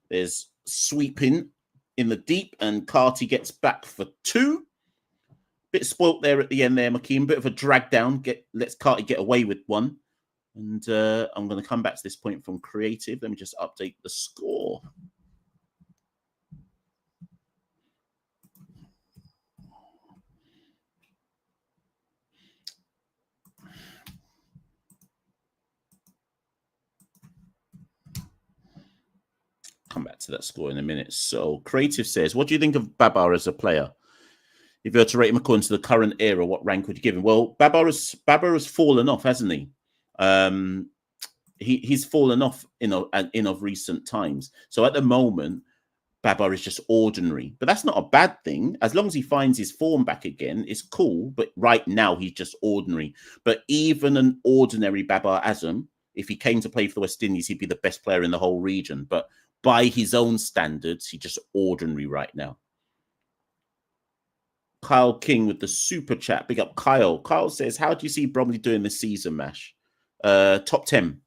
There's sweeping in the deep and Carti gets back for 2. Bit spoilt there at the end there, Makeem. Bit of a drag down. Lets Carti get away with 1. And I'm going to come back to this point from creative. Let me just update the score. Come back to that score in a minute. So creative says, what do you think of Babar as a player? If you were to rate him according to the current era, what rank would you give him? Well, Babar has fallen off, hasn't he? He's fallen off in of recent times. So at the moment, Babar is just ordinary. But that's not a bad thing. As long as he finds his form back again, it's cool. But right now, he's just ordinary. But even an ordinary Babar Azam, if he came to play for the West Indies, he'd be the best player in the whole region. But by his own standards, he's just ordinary right now. Kyle King with the super chat. Big up Kyle. Kyle says, how do you see Bromley doing this season, Mash? Top 10.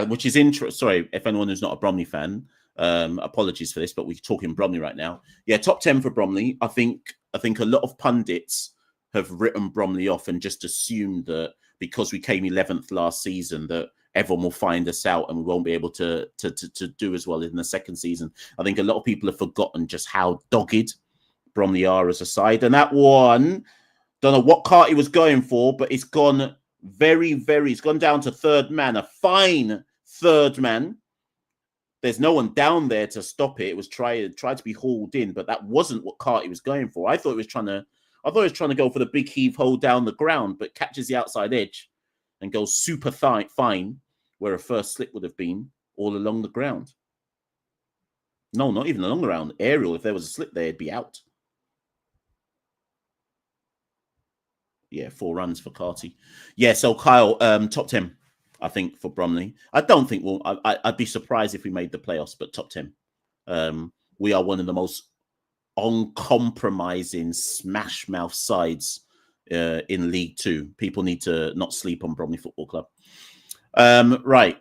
Which is interesting. Sorry, if anyone who's not a Bromley fan, apologies for this, but we're talking Bromley right now. Yeah, top 10 for Bromley. I think a lot of pundits have written Bromley off and just assumed that because we came 11th last season that everyone will find us out and we won't be able to do as well in the second season. I think a lot of people have forgotten just how dogged Bromley are as a side. And that one, don't know what Carti was going for, but it's gone it's gone down to third man, a fine third man. There's no one down there to stop it. It was tried to be hauled in, but that wasn't what Carti was going for. I thought he was trying to go for the big heave hold down the ground, but catches the outside edge and goes super fine where a first slip would have been all along the ground. No, not even along the ground. Aerial, if there was a slip there, it'd be out. Yeah, 4 runs for Carti. Yeah, so Kyle, top 10, I think, for Bromley. I don't think I'd be surprised if we made the playoffs, but top 10. We are one of the most uncompromising smash mouth sides in League 2. People need to not sleep on Bromley Football Club. Right.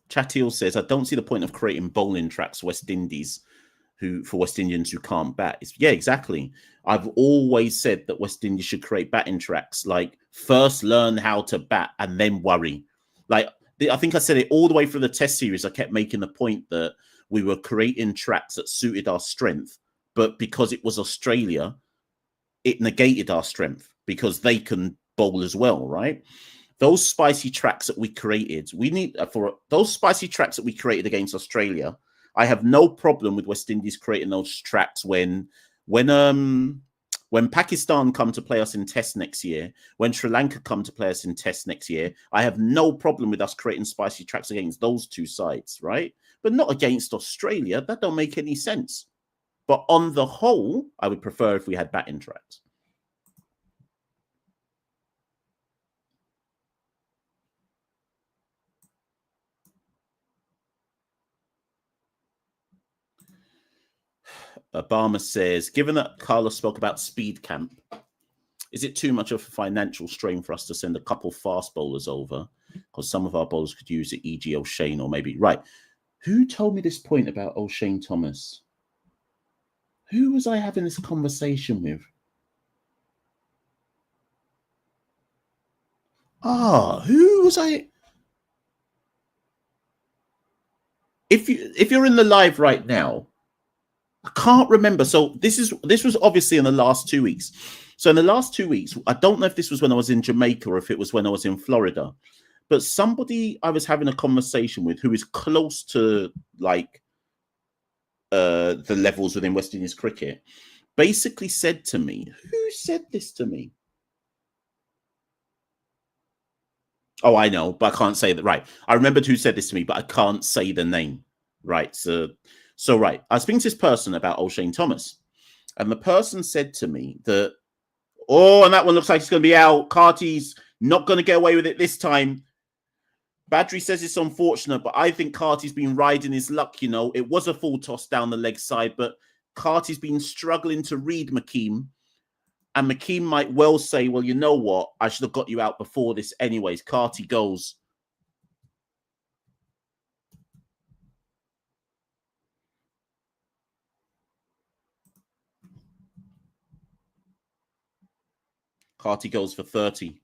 Chatiel says, I don't see the point of creating bowling tracks for West Indians who can't bat. Yeah, exactly. I've always said that West Indies should create batting tracks. Like, first learn how to bat and then worry. Like, I think I said it all the way through the test series. I kept making the point that we were creating tracks that suited our strength. But because it was Australia, it negated our strength because they can bowl as well, right? Those spicy tracks that we created, those spicy tracks that we created against Australia. I have no problem with West Indies creating those tracks when Pakistan come to play us in Test next year, when Sri Lanka come to play us in Test next year. I have no problem with us creating spicy tracks against those two sides, right? But not against Australia. That don't make any sense. But on the whole, I would prefer if we had batting tracks. Obama says, given that Carlos spoke about speed camp, is it too much of a financial strain for us to send a couple fast bowlers over? Because some of our bowlers could use it, e.g. Oshane or maybe... Right. Who told me this point about Oshane Thomas? Who was I having this conversation with? Who was I... If you're in the live right now, I can't remember. So this was obviously in the last 2 weeks. So in the last 2 weeks, I don't know if this was when I was in Jamaica or if it was when I was in Florida, but somebody I was having a conversation with who is close to like the levels within West Indies cricket basically said to me, who said this to me? Oh, I know, but I can't say that. Right. I remembered who said this to me, but I can't say the name. Right. So right. I was speaking to this person about Oshane Thomas, and the person said to me that, oh, and that one looks like it's going to be out. Carti's not going to get away with it this time. Badri says it's unfortunate, but I think Carti's been riding his luck. You know, it was a full toss down the leg side, but Carti's been struggling to read Makeem. And Makeem might well say, well, you know what? I should have got you out before this anyways. Carti goes. Carti goes for 30.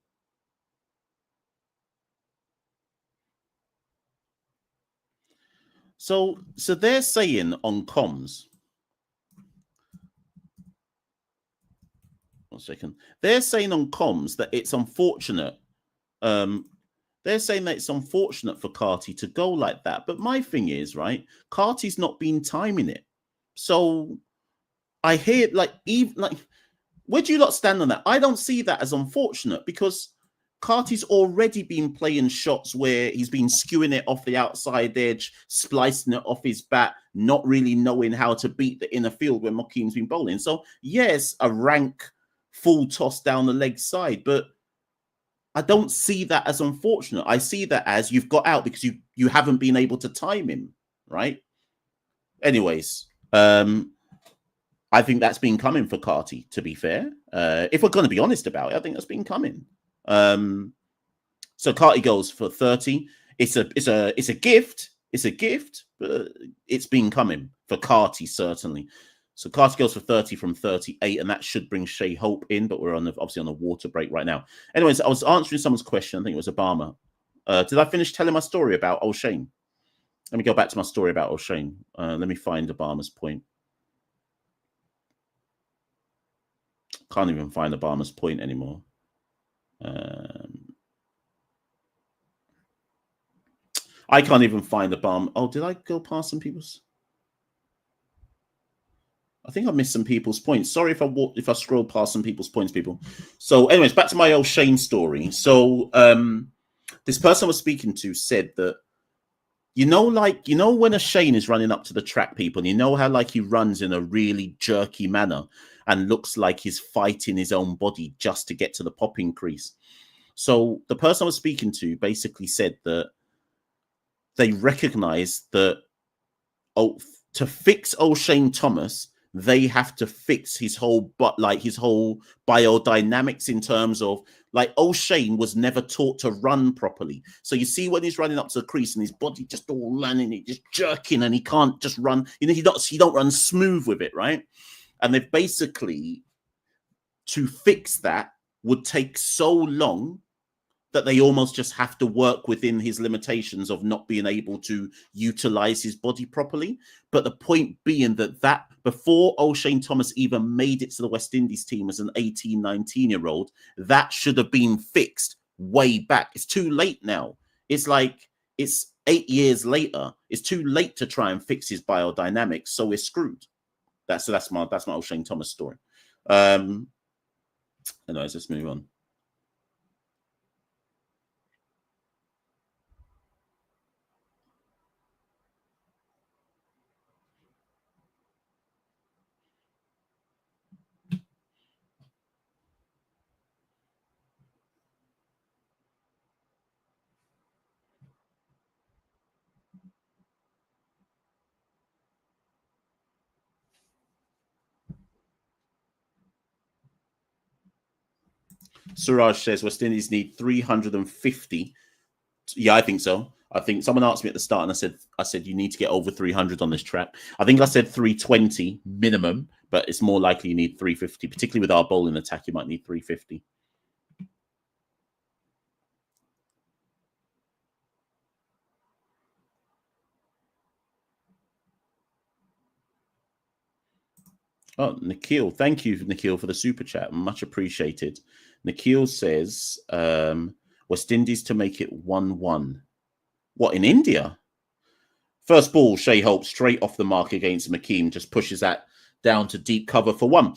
So they're saying on comms. 1 second. They're saying on comms that it's unfortunate. They're saying that it's unfortunate for Carti to go like that. But my thing is, right, Carti's not been timing it. So I hear where do you lot stand on that? I don't see that as unfortunate because Carti's already been playing shots where he's been skewing it off the outside edge, splicing it off his bat, not really knowing how to beat the inner field when Makeem's been bowling. So, yes, a rank full toss down the leg side, but I don't see that as unfortunate. I see that as you've got out because you haven't been able to time him, right? Anyways, I think that's been coming for Carti, to be fair. If we're going to be honest about it, I think that's been coming. So Carti goes for 30. It's a gift. It's a gift, but it's been coming for Carti, certainly. So Carti goes for 30 from 38, and that should bring Shai Hope in, but we're obviously on a water break right now. Anyways, I was answering someone's question. I think it was Obama. Did I finish telling my story about Oshane? Let me go back to my story about Oshane. Let me find Obama's point. Can't even find Obama's point anymore. I can't even find Obama. Oh, did I go past some people's? I think I missed some people's points. Sorry if I scroll past some people's points, people. So, anyways, back to my Oshane story. So, this person I was speaking to said that when Oshane is running up to the track, people, and you know how like he runs in a really jerky manner and looks like he's fighting his own body just to get to the popping crease. So the person I was speaking to basically said that they recognize that to fix Oshane Thomas, they have to fix his whole biodynamics in terms of like Oshane was never taught to run properly. So you see when he's running up to the crease and his body just all landing, just jerking, and he can't just run. You know, he don't run smooth with it, right? And they've basically, to fix that would take so long that they almost just have to work within his limitations of not being able to utilize his body properly. But the point being that before Oshane Thomas even made it to the West Indies team as an 18, 19-year-old, that should have been fixed way back. It's too late now. It's like it's 8 years later. It's too late to try and fix his biodynamics, so we're screwed. That's my Oshane Thomas story. Anyways, let's move on. Suraj says West Indies need 350. Yeah, I think so. I think someone asked me at the start, and I said you need to get over 300 on this track. I think I said 320 minimum, but it's more likely you need 350. Particularly with our bowling attack, you might need 350. Oh, Nikhil, thank you, Nikhil, for the super chat. Much appreciated. Nikhil says West Indies to make it 1-1. What, in India? First ball, Shai Hope straight off the mark against McKean, just pushes that down to deep cover for 1.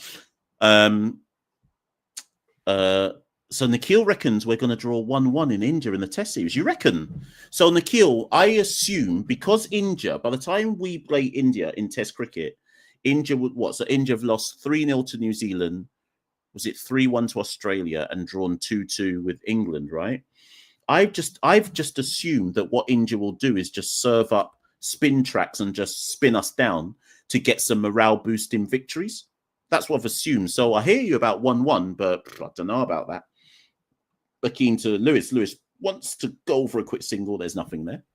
So Nikhil reckons we're going to draw 1-1 in India in the Test series. You reckon? So Nikhil, I assume because India, by the time we play India in Test cricket, India would what? So India have lost 3-0 to New Zealand. Was it 3-1 to Australia and drawn 2-2 with England? Right. I've just assumed that what India will do is just serve up spin tracks and just spin us down to get some morale boosting victories. That's what I've assumed. So I hear you about 1-1, but I don't know about that. Keen to Lewis. Lewis wants to go for a quick single. There's nothing there.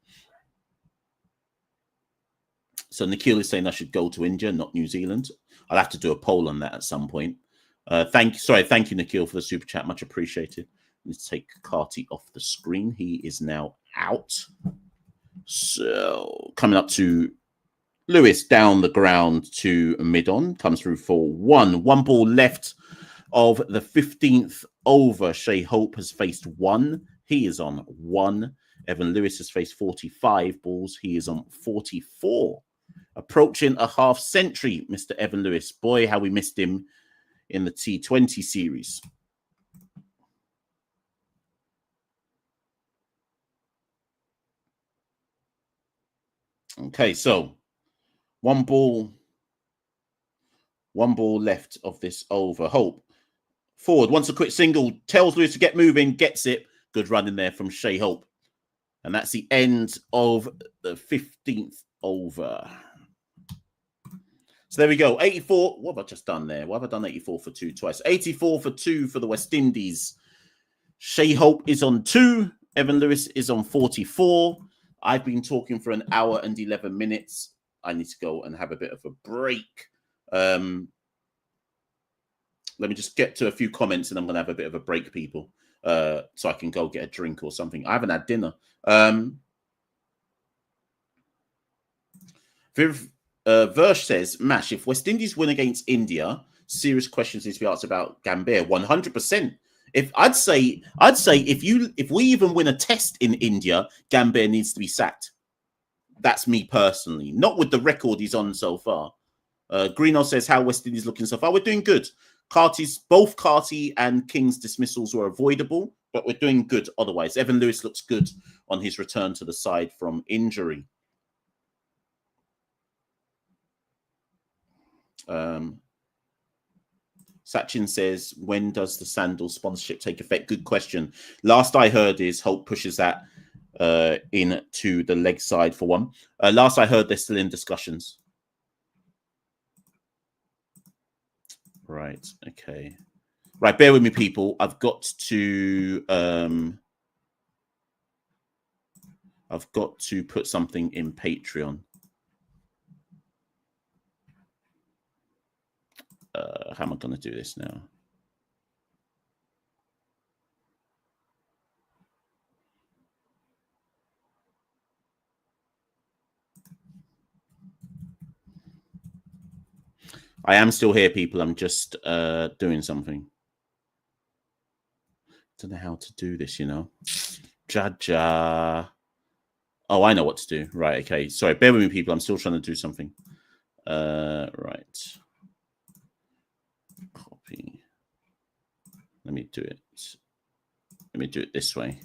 So Nikhil is saying I should go to India, not New Zealand. I'll have to do a poll on that at some point. Thank you, Nikhil, for the super chat. Much appreciated. Let's take Carti off the screen. He is now out. So coming up to Lewis down the ground to mid-on. Comes through for 1. 1 ball left of the 15th over. Shai Hope has faced 1. He is on 1. Evan Lewis has faced 45 balls. He is on 44. Approaching a half century, Mr. Evan Lewis. Boy, how we missed him in the T20 series. Okay, so 1 ball left of this over. Hope forward, wants a quick single, tells Lewis to get moving, gets it. Good run in there from Shai Hope. And that's the end of the 15th over. So there we go. 84. What have I just done there? Why have I done 84 for 2 twice? 84 for 2 for the West Indies. Shai Hope is on 2. Evan Lewis is on 44. I've been talking for an hour and 11 minutes. I need to go and have a bit of a break. Let me just get to a few comments and I'm going to have a bit of a break, people, so I can go get a drink or something. I haven't had dinner. Versh says, Mash, if West Indies win against India, serious questions need to be asked about Gambia. 100%. I'd say if we even win a test in India, Gambia needs to be sacked. That's me personally. Not with the record he's on so far. Greeno says, how West Indies looking so far? We're doing good. Both Carti and King's dismissals were avoidable, but we're doing good otherwise. Evan Lewis looks good on his return to the side from injury. Sachin says, when does the sandal sponsorship take effect? Good question. Last I heard is Hope pushes that into the leg side for 1. Last I heard, they're still in discussions. Right. Okay. Right. Bear with me, people. I've got to put something in Patreon. How am I going to do this now? I am still here, people. I'm just doing something. Don't know how to do this, you know. Jaja. Oh, I know what to do. Right. Okay. Sorry. Bear with me, people. I'm still trying to do something. Right. Copy. Let me do it. Let me do it this way.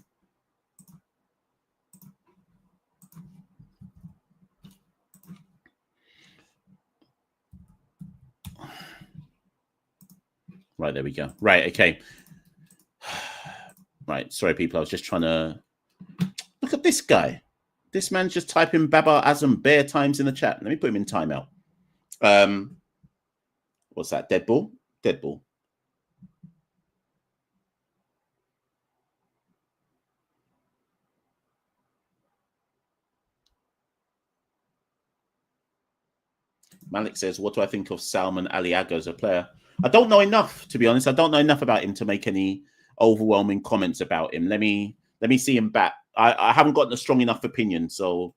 Right, there we go. Right, okay. Right, sorry, people. I was just trying to... Look at this guy. This man's just typing Babar Azam bare times in the chat. Let me put him in timeout. What's that? Dead ball? Dead ball. Malik says, what do I think of Salman Aliaga as a player? I don't know enough, to be honest. I don't know enough about him to make any overwhelming comments about him. Let me see him bat. I haven't gotten a strong enough opinion, so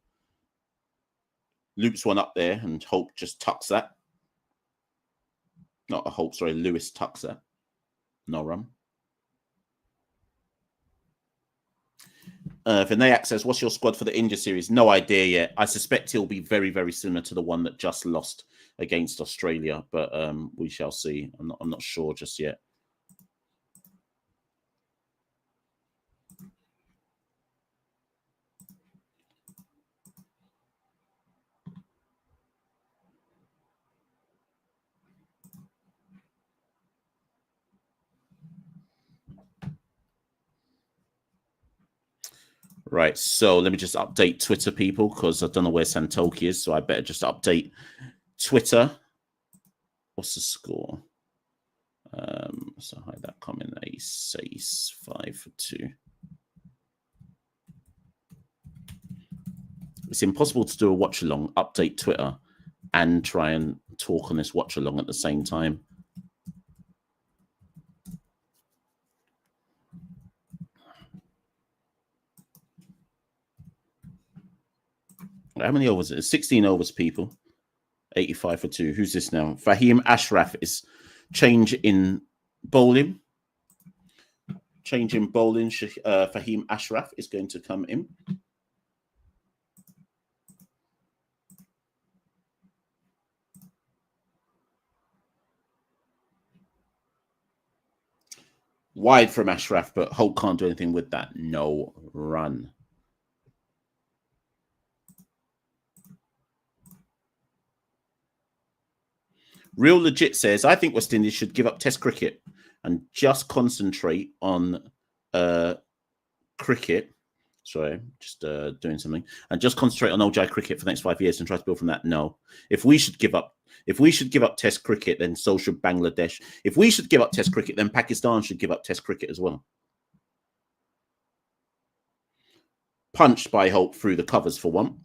loops one up there and Hope just tucks that. Not a Hope, sorry, Lewis tucks that. No run. Vinayak says, what's your squad for the India series? No idea yet. I suspect he'll be very, very similar to the one that just lost against Australia, but we shall see. I'm not sure just yet. Right, so let me just update Twitter, people, because I don't know where Santoki is, so I better just update Twitter. What's the score? So hide that comment. Ace 5-2. It's impossible to do a watch along, update Twitter, and try and talk on this watch along at the same time. How many overs? It's 16 overs, people. 85 for 2. Who's this now? Ashraf is change in bowling. Change in bowling. Ashraf is going to come in. Wide from Ashraf, but Hope can't do anything with that. No run. Real Legit says, I think West Indies should give up Test cricket and just concentrate on cricket. Sorry, just doing something. And just concentrate on ODI cricket for the next 5 years and try to build from that. No. If we should give up Test cricket, then so should Bangladesh. If we should give up Test cricket, then Pakistan should give up Test cricket as well. Punched by Hope through the covers for one.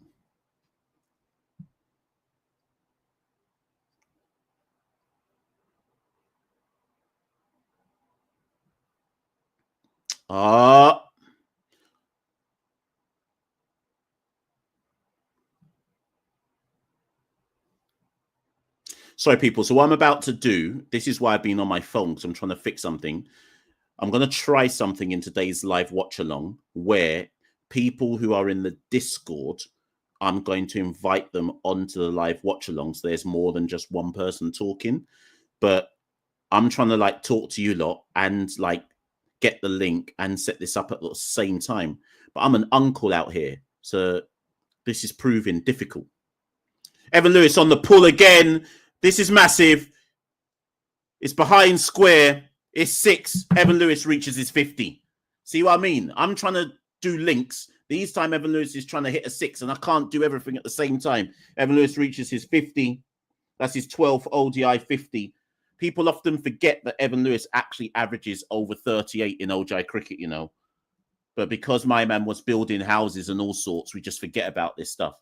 Sorry, people. So what I'm about to do, this is why I've been on my phone, because I'm trying to fix something. I'm going to try something in today's live watch along where people who are in the Discord, I'm going to invite them onto the live watch along. So there's more than just one person talking. But I'm trying to like talk to you lot and like get the link and set this up at the same time. But I'm an uncle out here. So this is proving difficult. Evan Lewis on the pull again. This is massive. It's behind square. It's 6. Evan Lewis reaches his 50. See what I mean? I'm trying to do links. This time Evan Lewis is trying to hit a 6 and I can't do everything at the same time. Evan Lewis reaches his 50. That's his 12th ODI 50. People often forget that Evan Lewis actually averages over 38 in ODI cricket, you know. But because my man was building houses and all sorts, we just forget about this stuff.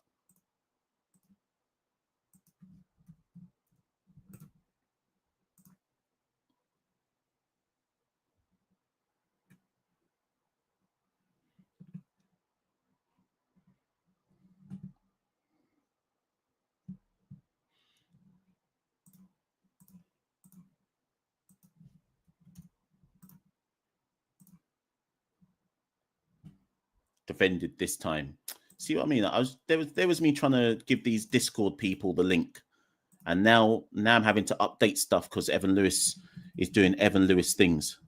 Defended this time. See what I mean? There was me trying to give these Discord people the link, and now I'm having to update stuff because Evan Lewis is doing Evan Lewis things.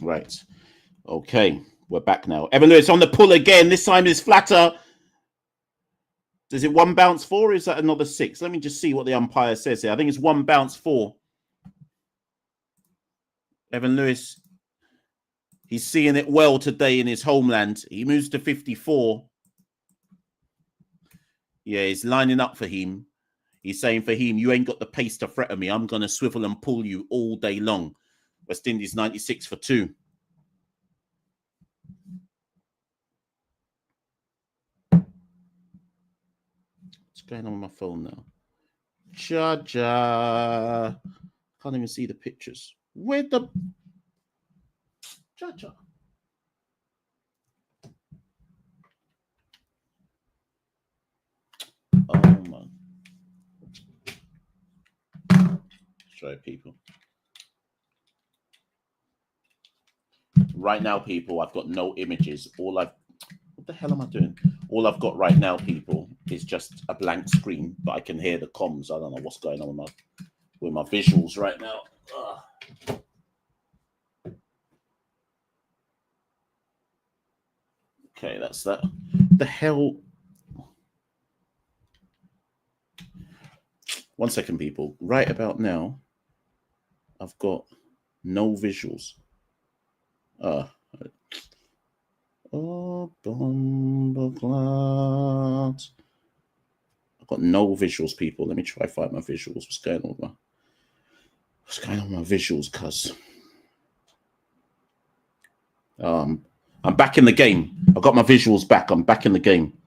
Right. Okay. We're back now. Evan Lewis on the pull again. This time is flatter. Does it 1 bounce 4 or is that another 6? Let me just see what the umpire says here. I think it's 1 bounce 4. Evan Lewis, he's seeing it well today in his homeland. He moves to 54. Yeah, he's lining up for him. He's saying, for him, you ain't got the pace to threaten me. I'm going to swivel and pull you all day long. West Indies 96 for 2. What's going on with my phone now? Jaja. Can't even see the pictures. Where the Jaja? Oh man. Sorry, people. Right now, people, I've got no images. What the hell am I doing? All I've got right now, people, is just a blank screen, but I can hear the comms. I don't know what's going on with my visuals right now. Ugh. Okay, that's that. The hell? One second, people. Right about now, I've got no visuals. Oh, Bomboclat. I've got no visuals, people. Let me try find my visuals. What's going on with my visuals, cuz? I'm back in the game. I've got my visuals back. I'm back in the game.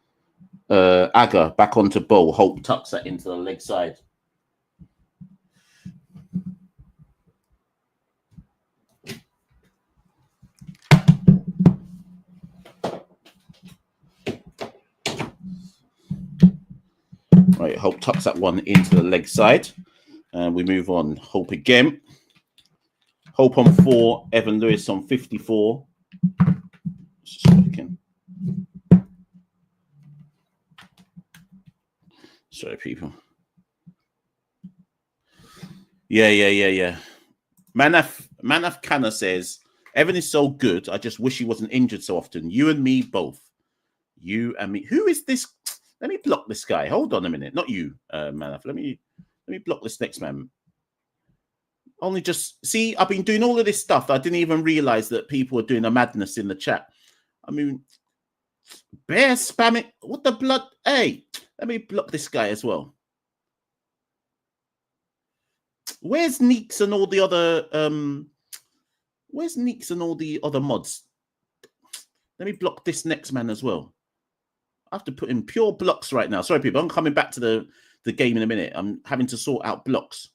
Aga back onto bowl. Hope tucks that into the leg side. Right, Hope tucks that one into the leg side. And we move on. Hope again. Hope on 4. Evan Lewis on 54. Sorry, people. Yeah. Manaf Khanna says, Evan is so good. I just wish he wasn't injured so often. You and me both. You and me. Who is this? Let me block this guy. Hold on a minute. Not you, Manaf. Let me block this next man. Only just see, I've been doing all of this stuff. I didn't even realize that people were doing a madness in the chat. I mean, bear spamming. What the blood? Hey, let me block this guy as well. Where's Neeks and all the other mods? Let me block this next man as well. I have to put in pure blocks right now. Sorry, people. I'm coming back to the game in a minute. I'm having to sort out blocks.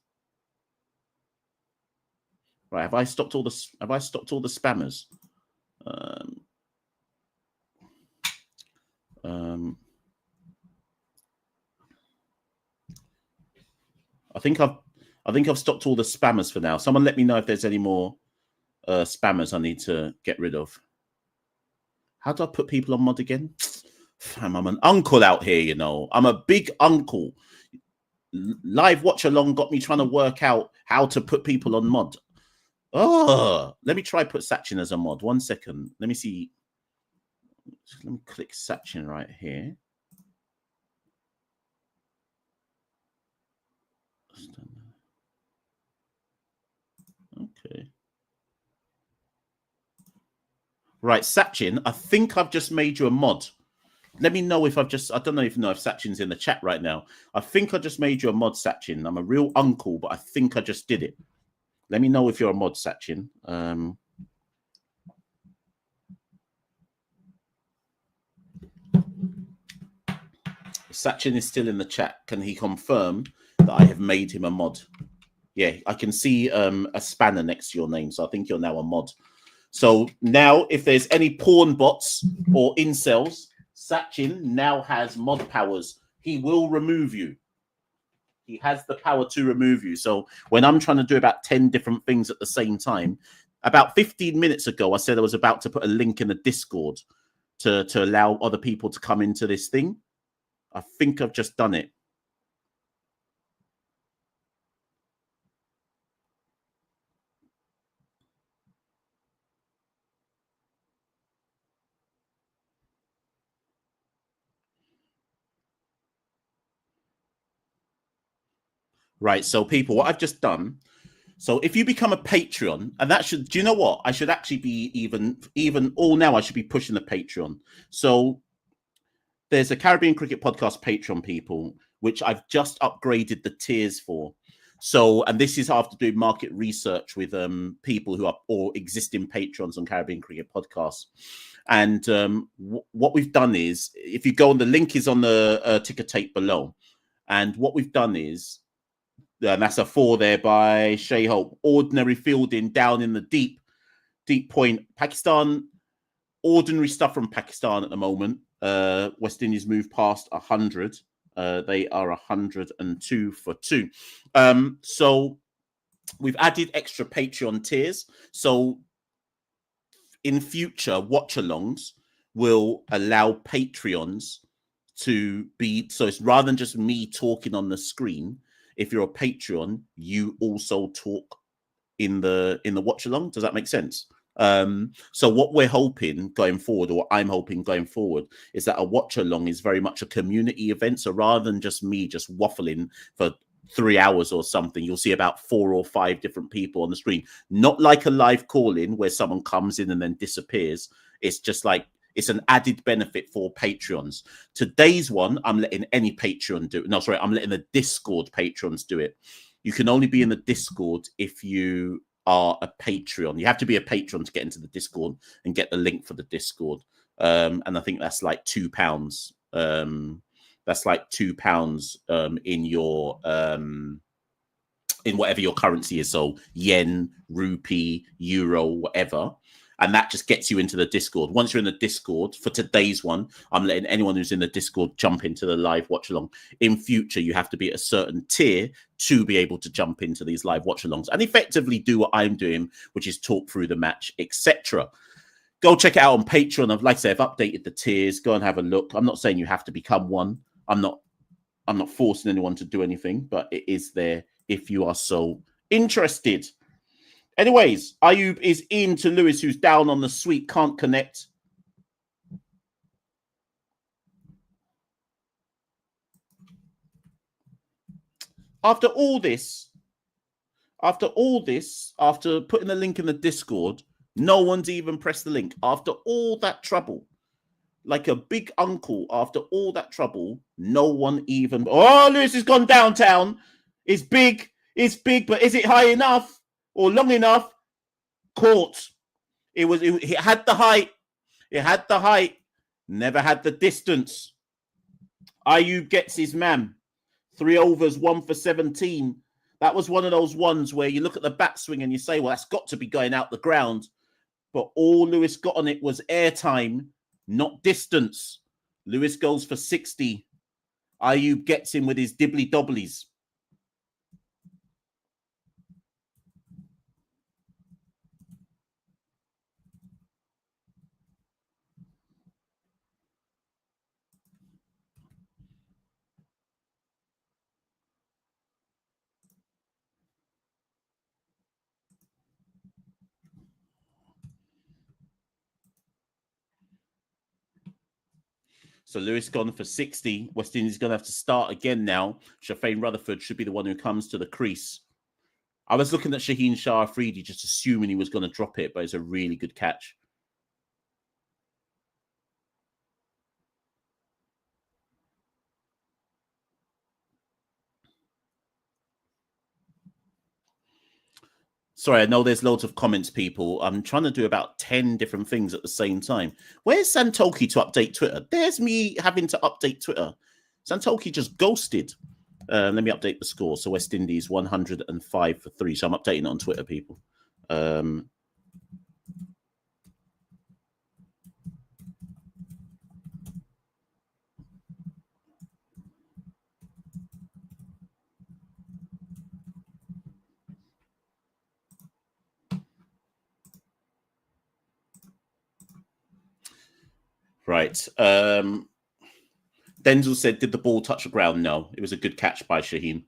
Right, have I stopped all the spammers? I think I've stopped all the spammers for now. Someone let me know if there's any more spammers I need to get rid of. How do I put people on mod again? Fam, I'm an uncle out here, you know. I'm a big uncle. Live watch along got me trying to work out how to put people on mod. Oh, let me try put Sachin as a mod. 1 second. Let me see. Let me click Sachin right here. Okay. Right, Sachin, I think I've just made you a mod. Let me know if I don't know if Sachin's in the chat right now. I think I just made you a mod, Sachin. I'm a real uncle, but I think I just did it. Let me know if you're a mod, Sachin. Sachin is still in the chat. Can he confirm that I have made him a mod? Yeah, I can see a spanner next to your name, so I think you're now a mod. So now, if there's any porn bots or incels, Sachin now has mod powers. He will remove you. He has the power to remove you. So when I'm trying to do about 10 different things at the same time, about 15 minutes ago, I said I was about to put a link in the Discord to allow other people to come into this thing. I think I've just done it. Right. So people, what I've just done. So if you become a Patreon, and that should, do you know what? I should actually be even all now, I should be pushing the Patreon. So there's a Caribbean Cricket Podcast Patreon, people, which I've just upgraded the tiers for. So, and this is after doing market research with people who are all existing patrons on Caribbean Cricket Podcasts. And what we've done is, if you go on, the link is on the ticker tape below. And what we've done is, and that's a 4 there by Shai Hope. Ordinary fielding down in the deep point. Pakistan, ordinary stuff from Pakistan at the moment. West Indies move past 100. They are 102 for 2. So we've added extra Patreon tiers. So in future, watch-alongs will allow Patreons to be, so it's rather than just me talking on the screen. If you're a Patreon, you also talk in the watch-along. Does that make sense? So what we're hoping going forward, or what I'm hoping going forward, is that a watch-along is very much a community event. So rather than just me just waffling for 3 hours or something, you'll see about 4 or 5 different people on the screen. Not like a live call-in where someone comes in and then disappears. It's just like, it's an added benefit for Patreons. Today's one, I'm letting any Patreon do it. No, sorry, I'm letting the Discord Patrons do it. You can only be in the Discord if you are a Patreon. You have to be a patron to get into the Discord and get the link for the Discord. And I think that's like £2. That's like £2 in your in whatever your currency is. So yen, rupee, euro, whatever. And that just gets you into the Discord. Once you're in the Discord, for today's one, I'm letting anyone who's in the Discord jump into the live watch-along. In future, you have to be at a certain tier to be able to jump into these live watch-alongs and effectively do what I'm doing, which is talk through the match, etc. Go check it out on Patreon. Like I said, I've updated the tiers. Go and have a look. I'm not saying you have to become one. I'm not forcing anyone to do anything, but it is there if you are so interested. Anyways, Ayub is in to Lewis, who's down on the sweep, can't connect. After putting the link in the Discord, no one's even pressed the link. After all that trouble, like a big uncle, after all that trouble, no one even... Oh, Lewis has gone downtown. It's big, but is it high enough or long enough? Caught. It had the height. It had the height. Never had the distance. Ayub gets his man. 3 overs, 1 for 17. That was one of those ones where you look at the bat swing and you say, well, that's got to be going out the ground. But all Lewis got on it was airtime, not distance. Lewis goes for 60. Ayub gets him with his dibbly-dobblies. So Lewis gone for 60. West Indies going to have to start again now. Shaheen Rutherford should be the one who comes to the crease. I was looking at Shaheen Afridi, just assuming he was going to drop it, but it's a really good catch. Sorry, I know there's loads of comments, people. I'm trying to do about 10 different things at the same time. Where's Santoki to update Twitter? There's me having to update Twitter. Santoki just ghosted. Let me update the score. So West Indies 105 for 3. So I'm updating it on Twitter, people. Right. Denzel said, did the ball touch the ground? No. It was a good catch by Shaheen.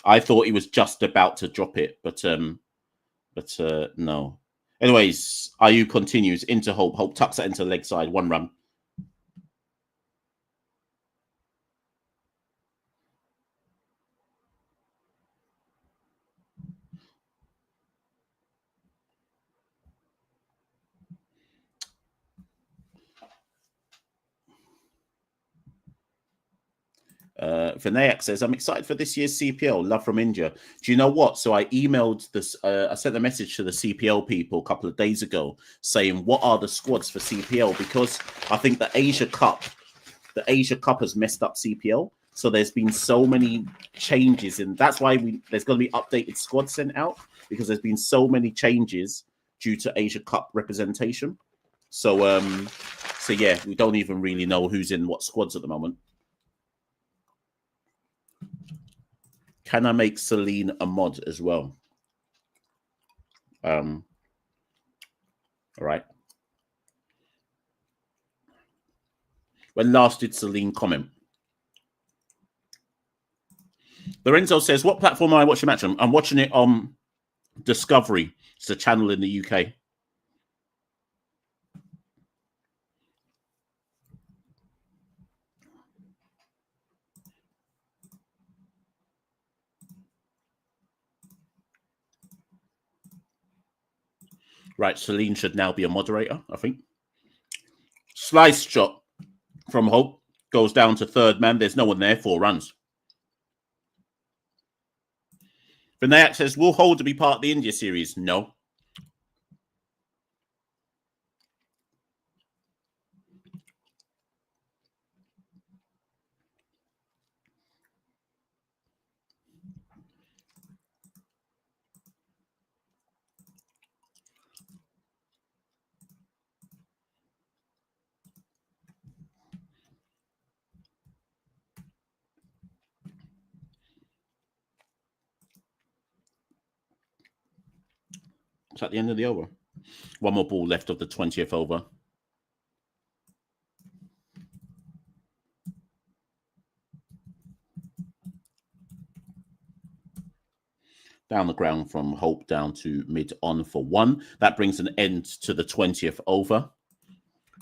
I thought he was just about to drop it, but no. Anyways, Ayub continues into Hope. Hope tucks it into the leg side. 1 run. Vinayak says, I'm excited for this year's CPL. Love from India. Do you know what? So I emailed this, I sent a message to the CPL people a couple of days ago saying, what are the squads for CPL? Because I think the Asia Cup has messed up CPL. So there's been so many changes, and that's why there's going to be updated squads sent out, because there's been so many changes due to Asia Cup representation. So, so yeah, we don't even really know who's in what squads at the moment. Can I make Celine a mod as well? All right. When last did Celine comment? Lorenzo says, what platform am I watching match on? I'm watching it on Discovery. It's a channel in the UK. Right, Celine should now be a moderator, I think. Slice shot from Hope goes down to third man. There's no one there, 4 runs. Vinayak says, will Holder be part of the India series? No. It's at the end of the over. One more ball left of the 20th over. Down the ground from Hope down to mid on for 1. That brings an end to the 20th over.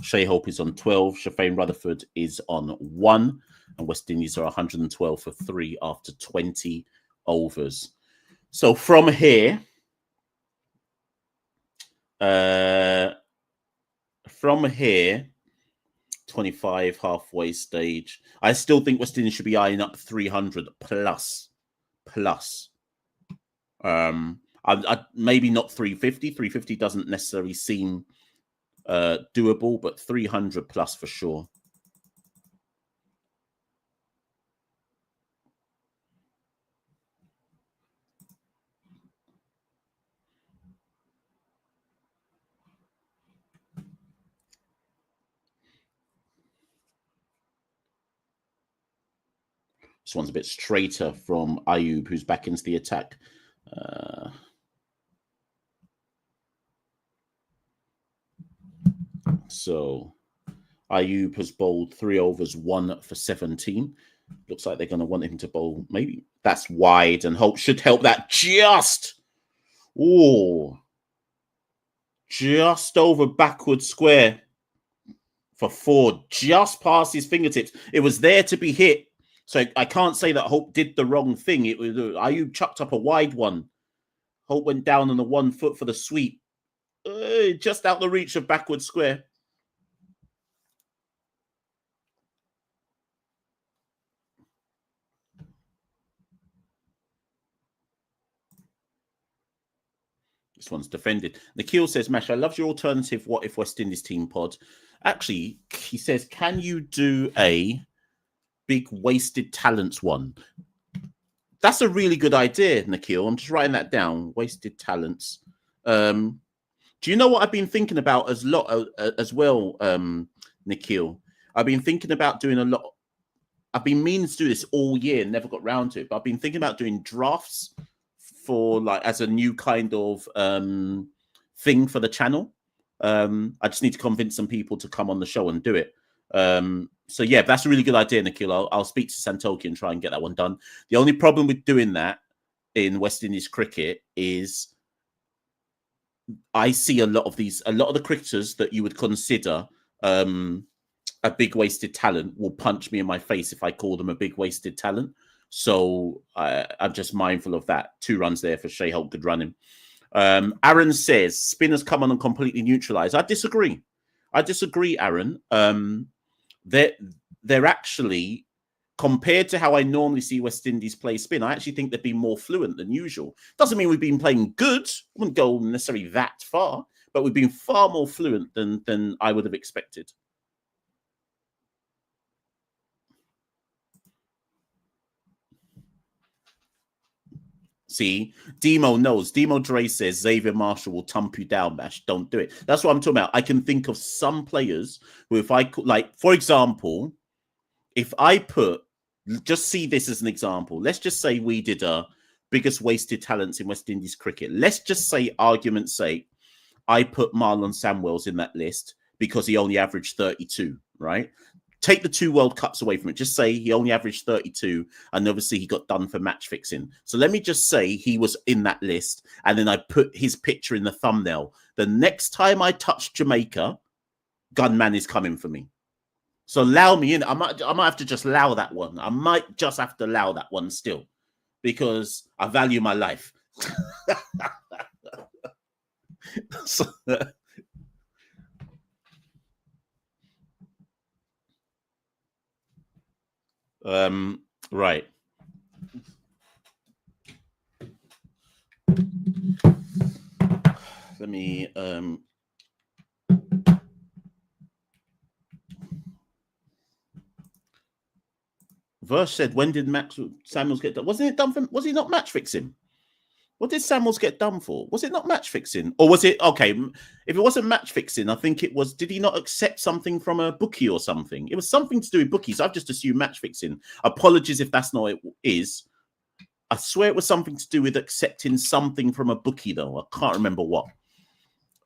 Shai Hope is on 12. Shaheen Rutherford is on 1. And West Indies are 112 for 3 after 20 overs. So from here, 25 halfway stage. I still think West Indies should be eyeing up 300 plus. I maybe not 350. 350 doesn't necessarily seem doable, but 300 plus for sure. This one's a bit straighter from Ayub, who's back into the attack. So Ayub has bowled 3 overs, 1 for 17. Looks like they're going to want him to bowl. Maybe that's wide, and Hope should help that just over backward square for Forde, just past his fingertips. It was there to be hit. So I can't say that Hope did the wrong thing. It was Ayub chucked up a wide one. Hope went down on the 1 foot for the sweep. Just out the reach of backward square. This one's defended. Nikhil says, Machel, I love your alternative what if West Indies team pod. Actually, he says, can you do a big wasted talents one? That's a really good idea, Nikhil. I'm just writing that down. Wasted talents. Do you know what I've been thinking about as well, Nikhil? I've been thinking about doing a lot. I've been meaning to do this all year, never got round to it. But I've been thinking about doing drafts for like as a new kind of thing for the channel. I just need to convince some people to come on the show and do it. So yeah, that's a really good idea, Nikhil. I'll speak to Santoki and try and get that one done. The only problem with doing that in West Indies cricket is I see a lot of the cricketers that you would consider a big wasted talent will punch me in my face if I call them a big wasted talent. So I'm just mindful of that. 2 runs there for Shai Hope, good running. Aaron says spinners come on and completely neutralize. I disagree, Aaron. They're actually compared to how I normally see West Indies play spin, I actually think they've been more fluent than usual. Doesn't mean we've been playing good. I wouldn't go necessarily that far, but we've been far more fluent than I would have expected. See, Demo knows. Demo Dre says Xavier Marshall will thump you down, Mash. Don't do it. That's what I'm talking about. I can think of some players who, if I could, like, for example, if I put, just see this as an example. Let's just say we did a biggest wasted talents in West Indies cricket. Let's just say, argument's sake, I put Marlon Samuels in that list because he only averaged 32, right? Take the 2 World Cups away from it. Just say he only averaged 32, and obviously he got done for match fixing. So let me just say he was in that list, and then I put his picture in the thumbnail. The next time I touch Jamaica, Gunman is coming for me. So allow me in. I might have to just allow that one. I might just have to allow that one still, because I value my life. So, right. Let me Verse said, when did Samuels get done? Wasn't it done for, was he not match fixing? What did Samuels get done for? Was it not match fixing? Or was it, okay, if it wasn't match fixing, I think it was, did he not accept something from a bookie or something? It was something to do with bookies. I've just assumed match fixing. Apologies if that's not what it is. I swear it was something to do with accepting something from a bookie, though. I can't remember what.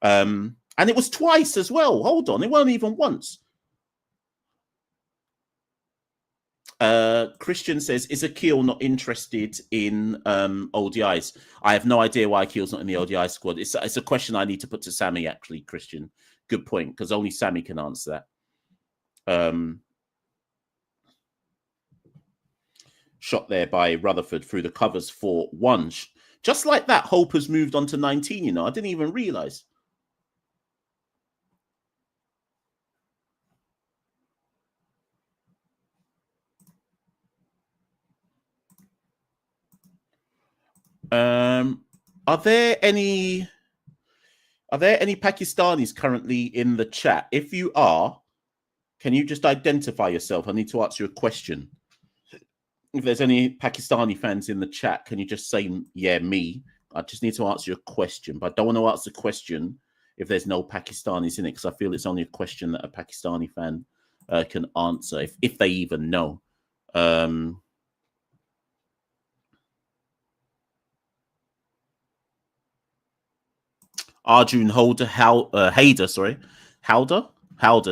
And it was twice as well. Hold on, it wasn't even once. Christian says, is Akil not interested in ODIs? I have no idea why Akil's not in the ODI squad. It's a question I need to put to Sammy, actually, Christian. Good point, because only Sammy can answer that. Shot there by Rutherford through the covers for 1. Just like that, Hope has moved on to 19, you know. I didn't even realise. Are there any Pakistanis currently in the chat? If you are, can you just identify yourself? I need to ask you a question. If there's any Pakistani fans in the chat, can you just say, yeah, me? I just need to ask you a question, but I don't want to ask the question if there's no Pakistanis in it, because I feel it's only a question that a Pakistani fan can answer, if they even know. Arjun Howder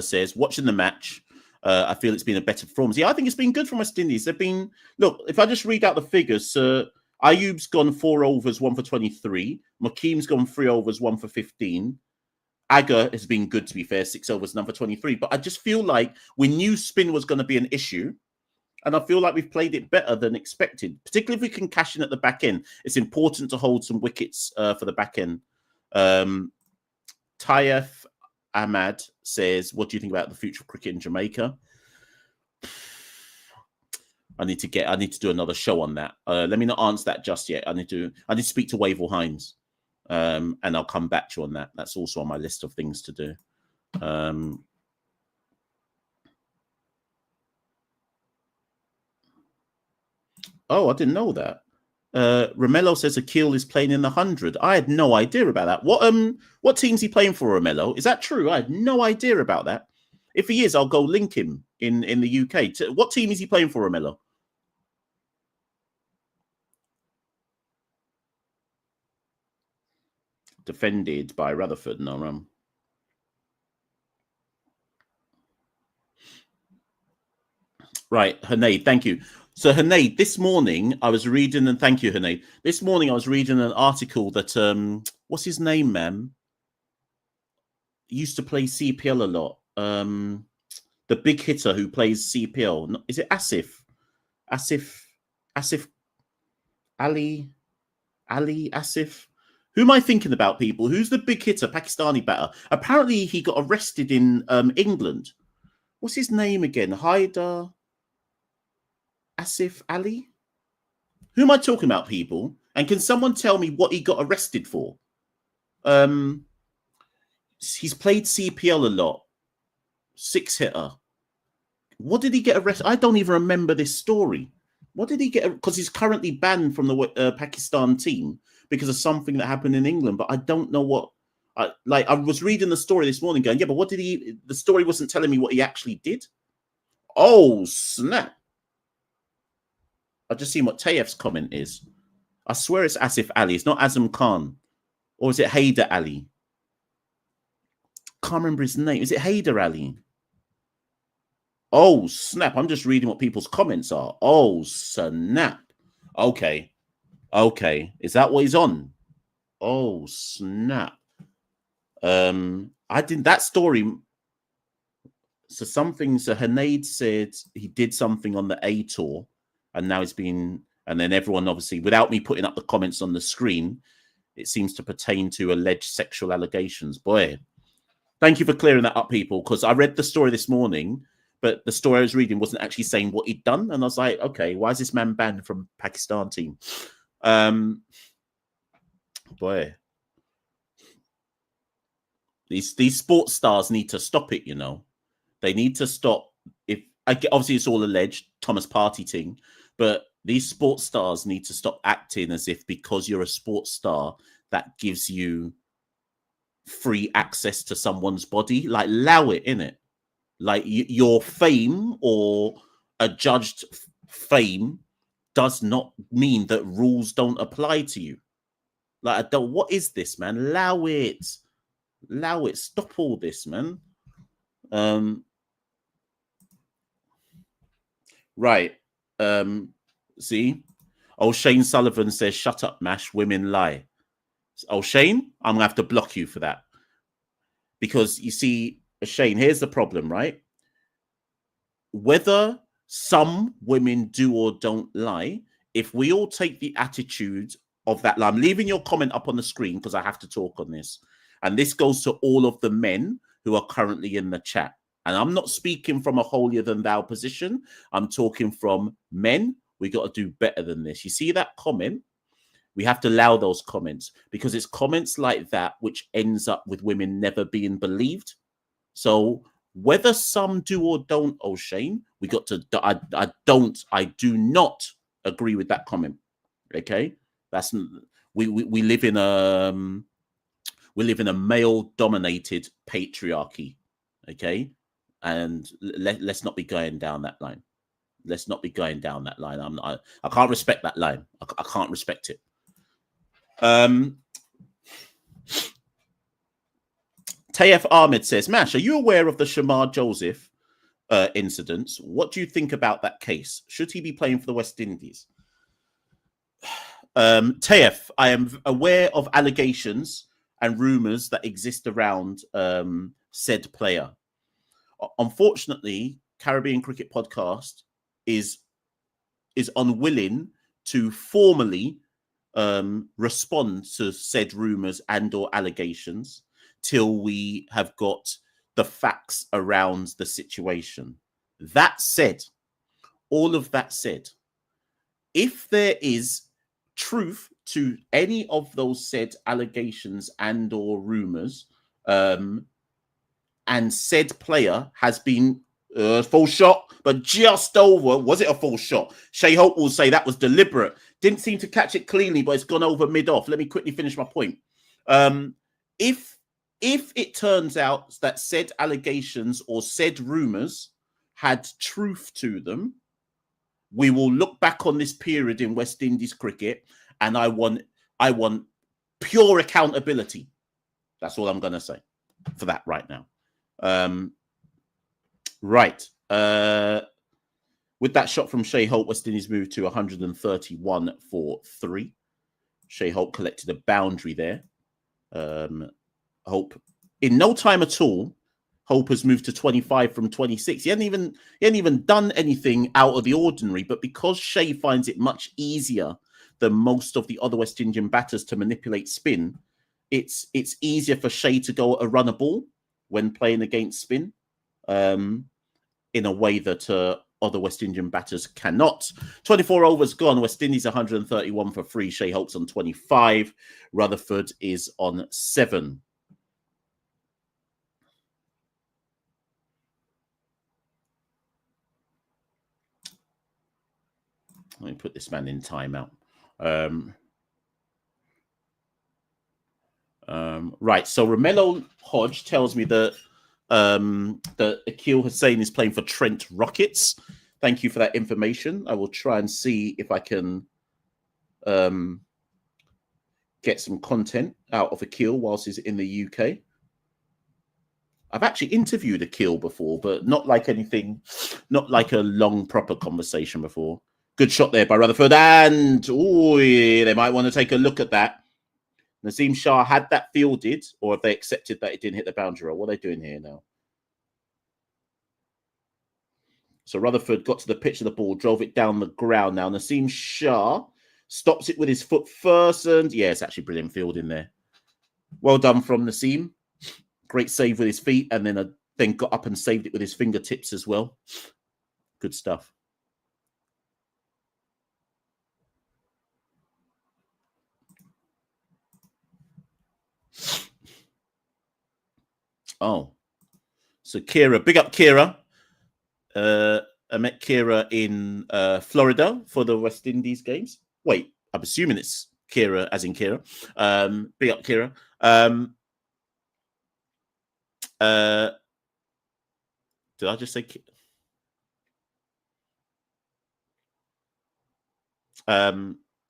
says, watching the match, I feel it's been a better performance. Yeah, I think it's been good from West Indies. They've been, look, if I just read out the figures, Ayub's gone 4 overs, 1 for 23. Makeem's gone 3 overs, 1 for 15. Aga has been good, to be fair, 6 overs, number 23. But I just feel like we knew spin was going to be an issue. And I feel like we've played it better than expected, particularly if we can cash in at the back end. It's important to hold some wickets for the back end. Taif Ahmad says, what do you think about the future of cricket in Jamaica? I need to do another show on that. Let me not answer that just yet. I need to speak to Wavell Hines, and I'll come back to you on that. That's also on my list of things to do. Oh, I didn't know that. Romello says Akil is playing in the 100. I had no idea about that. What team's he playing for, Romello? Is that true? I had no idea about that. If he is, I'll go link him in the UK. What team is he playing for, Romello? Defended by Rutherford. No, right, Haneid, thank you. So, Haneid, this morning I was reading, and thank you, Haneid. This morning I was reading an article that, what's his name, man? He used to play CPL a lot. The big hitter who plays CPL. Is it Asif? Asif Ali Asif? Who am I thinking about, people? Who's the big hitter, Pakistani batter? Apparently he got arrested in England. What's his name again? Haider? Asif Ali? Who am I talking about, people? And can someone tell me what he got arrested for? He's played CPL a lot. 6-hitter. What did he get arrested? I don't even remember this story. What did he get? Because he's currently banned from the Pakistan team because of something that happened in England. But I don't know what. I was reading the story this morning, going, yeah, but what did he? The story wasn't telling me what he actually did. Oh snap! I just seen what Tayef's comment is. I swear it's Asif Ali. It's not Azam Khan, or is it Haider Ali? Can't remember his name. Is it Haider Ali? Oh, snap. I'm just reading what people's comments are. Oh, snap. Okay. Is that what he's on? Oh, snap. I didn't... That story... So Haneid said he did something on the A tour, and now he's been... And then everyone, obviously, without me putting up the comments on the screen, it seems to pertain to alleged sexual allegations. Boy, thank you for clearing that up, people, because I read the story this morning, but the story I was reading wasn't actually saying what he'd done. And I was like, okay, why is this man banned from Pakistan team? Boy. These sports stars need to stop it, you know. They need to stop. Obviously, it's all alleged, Thomas Party thing, but these sports stars need to stop acting as if because you're a sports star, that gives you free access to someone's body. Like, allow it, innit? Like, your fame or a judged fame does not mean that rules don't apply to you. Like, I don't... What is this, man? Allow it. Allow it. Stop all this, man. Right. See? Oshane Sullivan says, shut up, Mash. Women lie. Oshane, I'm going to have to block you for that. Because, you see, Shane, here's the problem, right? Whether some women do or don't lie, if we all take the attitude of that lie... I'm leaving your comment up on the screen because I have to talk on this. And this goes to all of the men who are currently in the chat. And I'm not speaking from a holier-than-thou position. I'm talking from men. We got to do better than this. You see that comment? We have to allow those comments because it's comments like that which ends up with women never being believed. So whether some do or don't, Oshane, we got to... I do not agree with that comment. Okay? That's... We live in a... We live in a male-dominated patriarchy, okay? And let's not be going down that line. Let's not be going down that line. I can't respect that line. I can't respect it. Tayef Ahmed says, Mash, are you aware of the Shamar Joseph incidents? What do you think about that case? Should he be playing for the West Indies? Tayef, I am aware of allegations and rumours that exist around said player. Unfortunately, Caribbean Cricket Podcast is unwilling to formally respond to said rumours and or allegations till we have got the facts around the situation. That said, all of that said, if there is truth to any of those said allegations and or rumours, and said player has been full shot, but just over. Was it a full shot? Shai Hope will say that was deliberate. Didn't seem to catch it cleanly, but it's gone over mid-off. Let me quickly finish my point. If it turns out that said allegations or said rumours had truth to them, we will look back on this period in West Indies cricket, and I want pure accountability. That's all I'm going to say for that right now. Right. With that shot from Shai Hope, West Indies moved to 131 for 3. Shai Hope collected a boundary there. Hope, in no time at all, Hope has moved to 25 from 26. He hadn't even done anything out of the ordinary, but because Shai finds it much easier than most of the other West Indian batters to manipulate spin, it's easier for Shai to go a runner ball when playing against spin, in a way that other West Indian batters cannot. 24 overs gone. West Indies 131 for 3. Shai Hope's on 25. Rutherford is on 7. Let me put this man in timeout. Right, so Romello Hodge tells me that that Akil Hussain is playing for Trent Rockets. Thank you for that information. I will try and see if I can get some content out of Akil whilst he's in the UK. I've actually interviewed Akil before, but not like anything, not like a long, proper conversation before. Good shot there by Rutherford, and they might want to take a look at that. Naseem Shah had that fielded, or have they accepted that it didn't hit the boundary? What are they doing here now? So Rutherford got to the pitch of the ball, drove it down the ground. Now Naseem Shah stops it with his foot first, and yeah, it's actually brilliant fielding there. Well done from Naseem. Great save with his feet, and then got up and saved it with his fingertips as well. Good stuff. Oh, so Kira, big up Kira. I met Kira in Florida for the West Indies games. Wait, I'm assuming it's Kira as in Kira. Big up Kira. Did I just say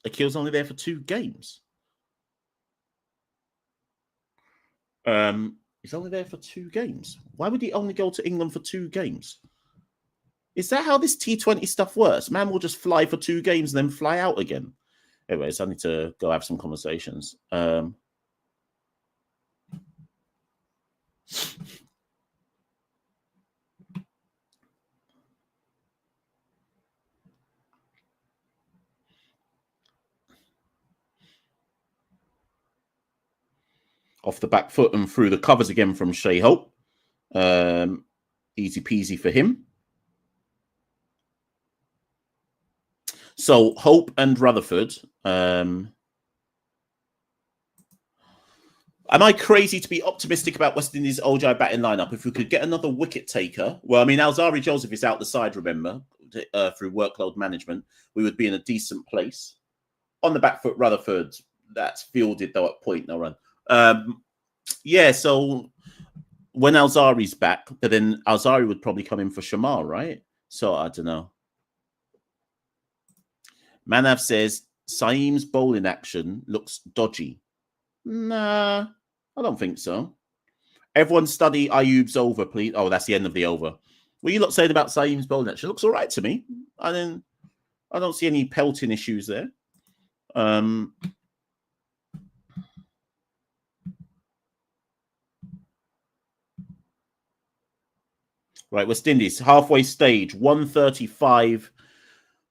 Akil's only there for 2 games? He's only there for 2 games. Why would he only go to England for 2 games? Is that how this T20 stuff works? Man will just fly for 2 games and then fly out again. Anyways, I need to go have some conversations. Off the back foot and through the covers again from Shai Hope. Easy peasy for him. So Hope and Rutherford. Am I crazy to be optimistic about West Indies' ODI batting lineup? If we could get another wicket taker, well, I mean, Alzari Joseph is out the side, remember, through workload management. We would be in a decent place. On the back foot, Rutherford, that's fielded though at point, no run. Yeah, so when Alzari's back, but then Alzari would probably come in for Shamar, right? So I don't know. Manav says Saeem's bowling action looks dodgy. Nah, I don't think so. Everyone study Ayub's over, please. Oh, that's the end of the over. What are you lot saying about Saeem's bowling action? Looks all right to me. I don't see any pelting issues there. Right, West Indies, halfway stage, 135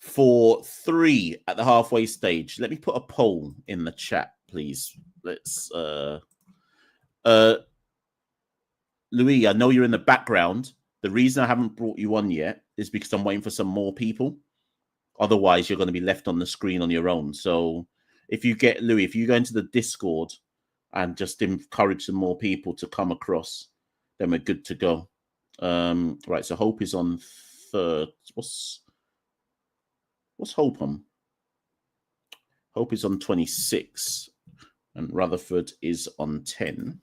for 3 at the halfway stage. Let me put a poll in the chat, please. Let's Louis, I know you're in the background. The reason I haven't brought you on yet is because I'm waiting for some more people. Otherwise, you're going to be left on the screen on your own. So if you get Louis, if you go into the Discord and just encourage some more people to come across, then we're good to go. Right, so Hope is on 3rd. What's Hope on? Hope is on 26, and Rutherford is on 10.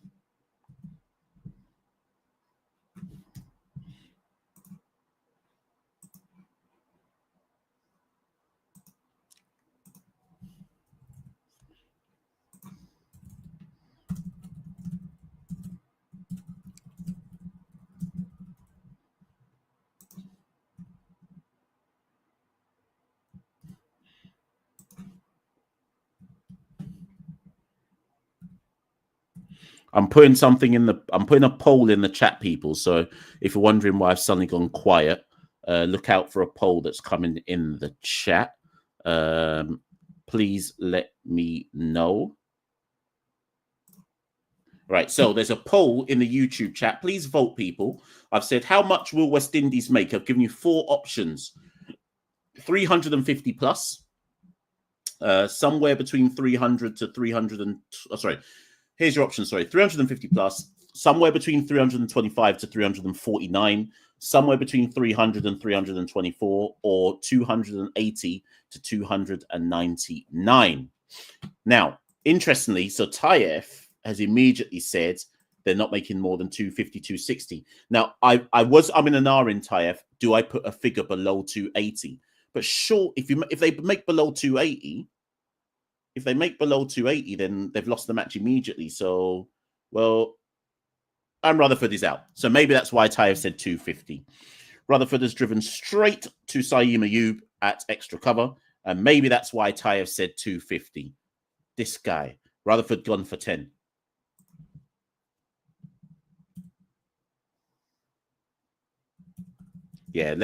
I'm putting a poll in the chat, people. So if you're wondering why I've suddenly gone quiet, look out for a poll that's coming in the chat. Please let me know. Right, so there's a poll in the YouTube chat. Please vote, people. I've said, how much will West Indies make? I've given you 4 options. 350 plus. Somewhere between 300 to 300 and... Oh, sorry. Here's your option, sorry. 350 plus. Somewhere between 325 to 349. Somewhere between 300 and 324. Or 280 to 299. Now, interestingly, so Taif has immediately said they're not making more than 250, 260. Now, I'm in an R in Taif. Do I put a figure below 280? But sure, if they make below 280, then they've lost the match immediately. So, well, and Rutherford is out. So maybe that's why Taif said 250. Rutherford has driven straight to Saeem Ayub at extra cover. And maybe that's why Taif said 250. This guy, Rutherford gone for 10. Yeah,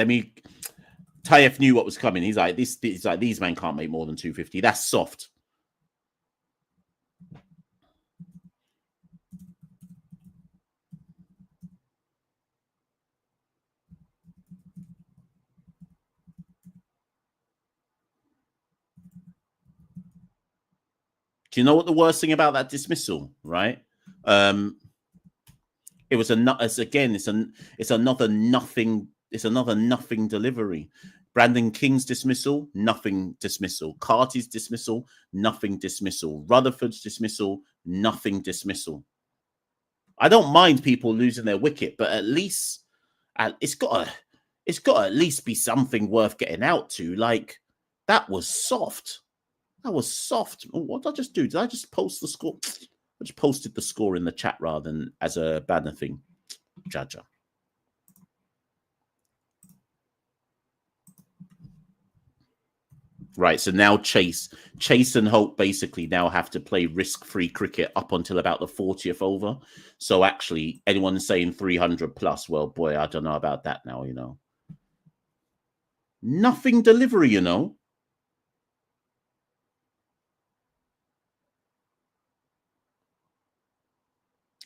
Taif knew what was coming. He's like, these men can't make more than 250. That's soft. Do you know what the worst thing about that dismissal, right? It was it's another nothing delivery. Brandon King's dismissal, nothing dismissal. Carti's dismissal, nothing dismissal. Rutherford's dismissal, nothing dismissal. I don't mind people losing their wicket, but at least it's got to at least be something worth getting out to. Like, that was soft. That was soft. What did I just do? Did I just post the score? I just posted the score in the chat rather than as a banner thing. Jaja. Right, so now Chase and Hope basically now have to play risk-free cricket up until about the 40th over. So actually, anyone saying 300 plus, well, boy, I don't know about that now, you know. Nothing delivery, you know.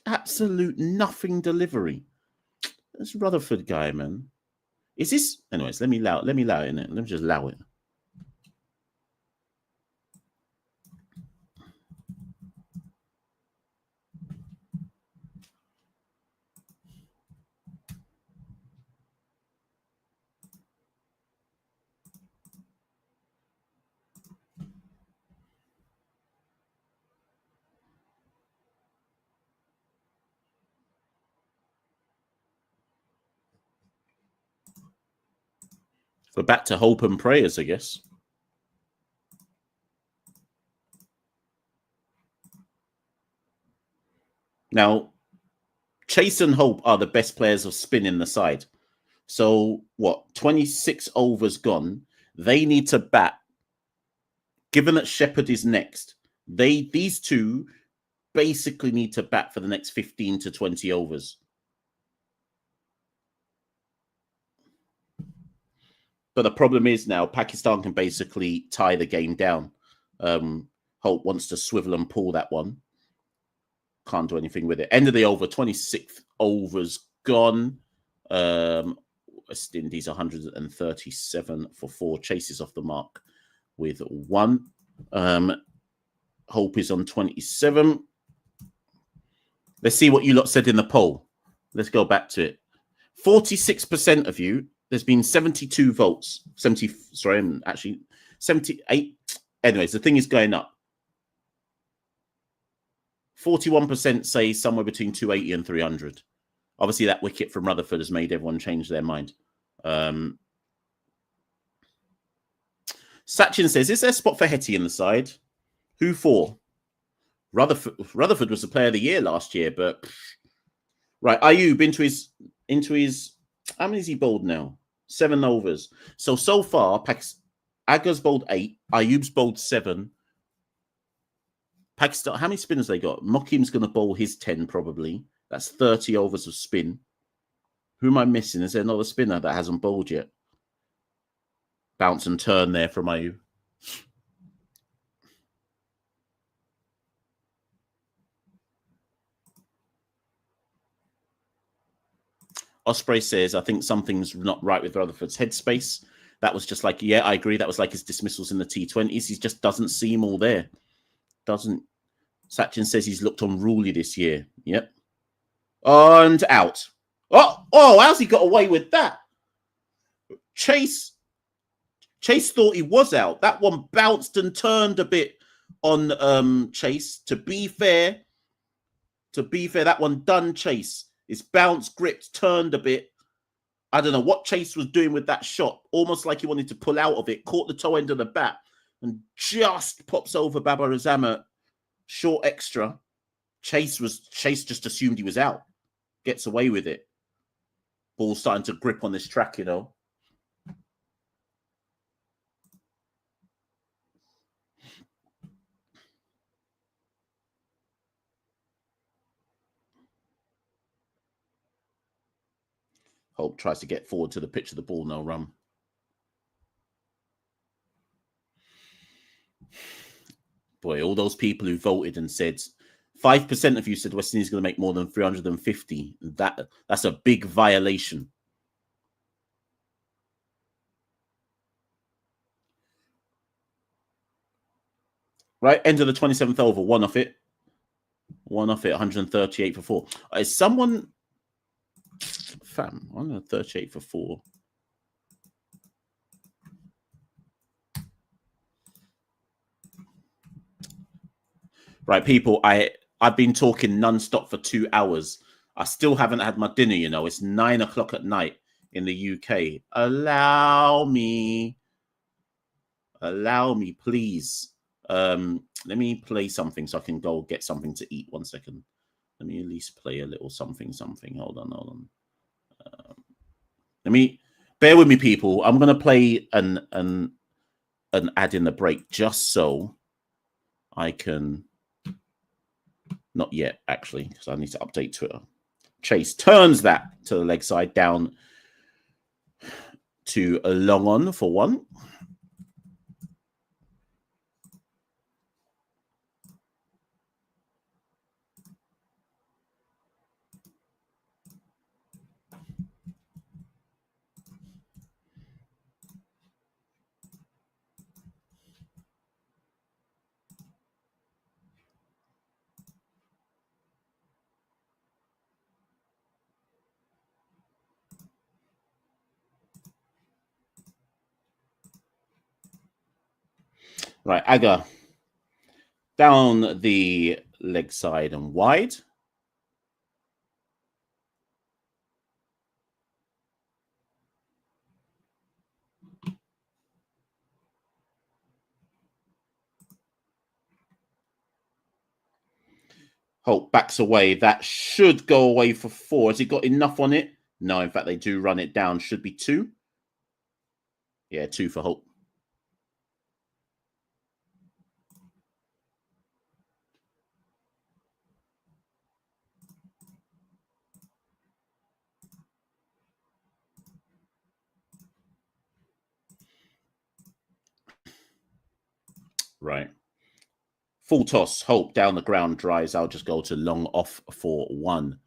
Absolute nothing delivery. This Rutherford guy, man. Is this... Anyways, let me allow it in it. Let me just allow it. We're back to hope and prayers, I guess. Now, Chase and Hope are the best players of spin in the side. So, what? 26 overs gone. They need to bat. Given that Shepherd is next, these two basically need to bat for the next 15 to 20 overs. But the problem is now Pakistan can basically tie the game down. Hope wants to swivel and pull that one. Can't do anything with it. End of the over, 26th overs gone. West Indies 137 for 4. Chases off the mark with 1. Hope is on 27. Let's see what you lot said in the poll. Let's go back to it. 46% of you. There's been 72 votes. 78. Anyways, the thing is going up. 41% say somewhere between 280 and 300. Obviously, that wicket from Rutherford has made everyone change their mind. Sachin says, is there a spot for Hetty in the side? Who for? Rutherford was the player of the year last year, but... Right, Ayub into his... How many is he bowled now? 7 overs. So far, Aggar's bowled 8. Ayub's bowled 7. Pakistan, how many spinners they got? Mokim's going to bowl his 10 probably. That's 30 overs of spin. Who am I missing? Is there another spinner that hasn't bowled yet? Bounce and turn there from Ayub. Osprey says, I think something's not right with Rutherford's headspace. That was just like, yeah, I agree. That was like his dismissals in the T20s. He just doesn't seem all there. Doesn't. Sachin says he's looked unruly this year. Yep. And out. Oh, how's he got away with that? Chase thought he was out. That one bounced and turned a bit on Chase. To be fair, that one done Chase. It's bounced, gripped, turned a bit. I don't know what Chase was doing with that shot. Almost like he wanted to pull out of it. Caught the toe end of the bat and just pops over Babar Azam. Short extra. Chase just assumed he was out. Gets away with it. Ball's starting to grip on this track, you know. Hope tries to get forward to the pitch of the ball, no run. Boy, all those people who voted and said 5% of you said West Indies is going to make more than 350. That's a big violation. Right, end of the 27th over, one off it, 138 for 4. Is someone, fam, 138 for 4. Right, people, I've been talking non-stop for 2 hours. I still haven't had my dinner, you know. It's 9 o'clock at night in the UK. Allow me, please. Let me play something so I can go get something to eat. 1 second. Let me at least play a little something. Hold on. Let me bear with me, people. I'm gonna play an ad in the break just so I can. Not yet, actually, because I need to update Twitter. Chase turns that to the leg side down to a long on for 1. Right, Aga down the leg side and wide. Hope backs away. That should go away for 4. Has he got enough on it? No, in fact, they do run it down. Should be 2. Yeah, 2 for Hope. Right. Full toss. Hope down the ground dries. I'll just go to long off for 1.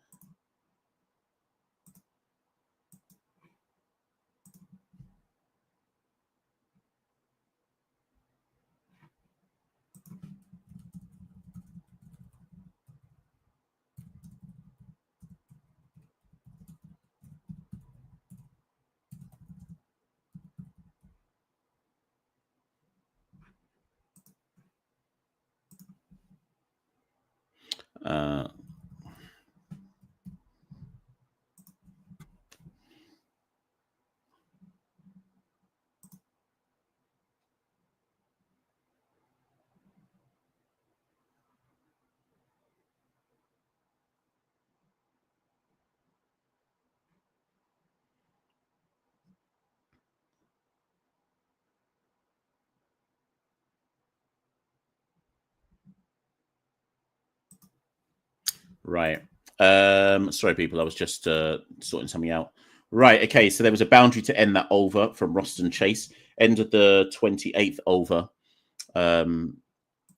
Right. Sorry, people. I was just sorting something out. Right. Okay. So there was a boundary to end that over from Roston Chase. End of the 28th over.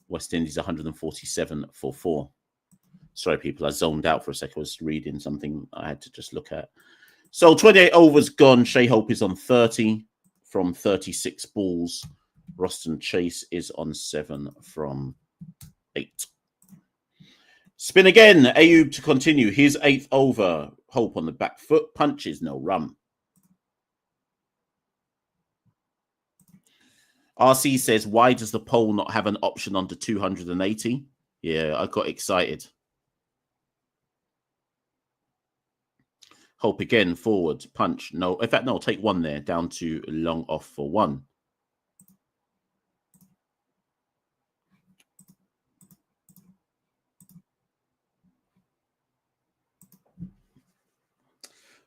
West Indies 147 for 4. Sorry, people. I zoned out for a second. I was reading something I had to just look at. So 28 overs gone. Shai Hope is on 30 from 36 balls. Roston Chase is on 7 from 8. Spin again. Ayub to continue. His 8th over. Hope on the back foot. Punches, no run. RC says, why does the poll not have an option under 280? Yeah, I got excited. Hope again, forward, punch. No, in fact, no, take one there, down to long off for 1.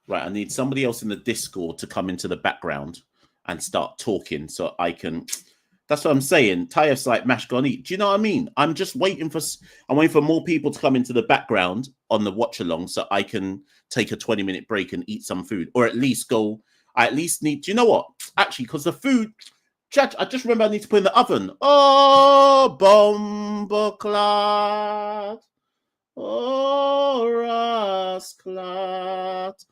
Right, I need somebody else in the Discord to come into the background and start talking so I can... That's what I'm saying. Tayyip's like, Mash, go and eat. Do you know what I mean? I'm just waiting for... I'm waiting for more people to come into the background on the watch-along so I can take a 20-minute break and eat some food. Or at least go... I at least need... Do you know what? Actually, because the food... I just remember I need to put in the oven. Oh, bomboclat. Oh, rasclat.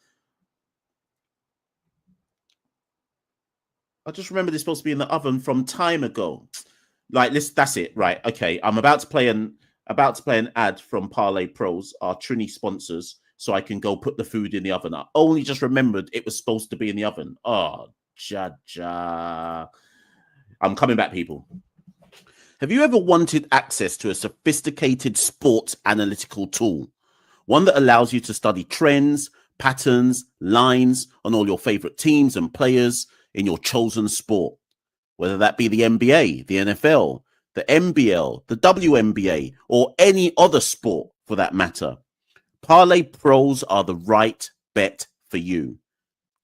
I just remember this supposed to be in the oven from time ago. Like this, that's it, right? Okay, I'm about to play an ad from Parlay Pros, our Trini sponsors, so I can go put the food in the oven. I only just remembered it was supposed to be in the oven. Oh, ja. I'm coming back, people. Have you ever wanted access to a sophisticated sports analytical tool? One that allows you to study trends, patterns, lines on all your favorite teams and players in your chosen sport, whether that be the NBA, the NFL, the NBL, the WNBA, or any other sport for that matter. Parlay Pros are the right bet for you.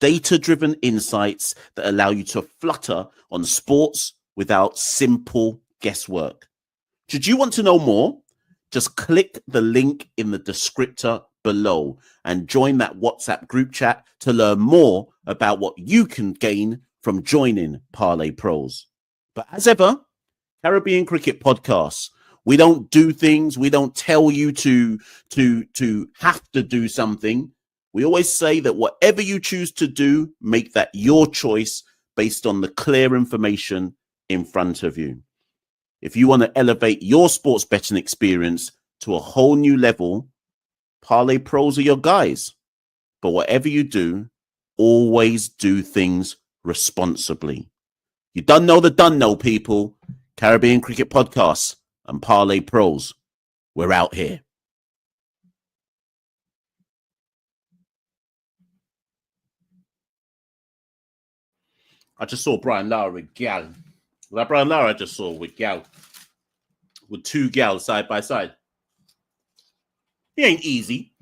Data-driven insights that allow you to flutter on sports without simple guesswork. Should you want to know more? Just click the link in the descriptor below and join that WhatsApp group chat to learn more about what you can gain from joining Parlay Pros. But as ever, Caribbean Cricket Podcasts, we don't do things, we don't tell you to have to do something. We always say that whatever you choose to do, make that your choice based on the clear information in front of you. If you want to elevate your sports betting experience to a whole new level, Parlay Pros are your guys. But whatever you do, always do things responsibly. You don't know, people. Caribbean Cricket Podcasts and Parlay Pros. We're out here. I just saw Brian Lara with Gal. That Brian Lara I just saw with Gal. With 2 gals side by side. It ain't easy.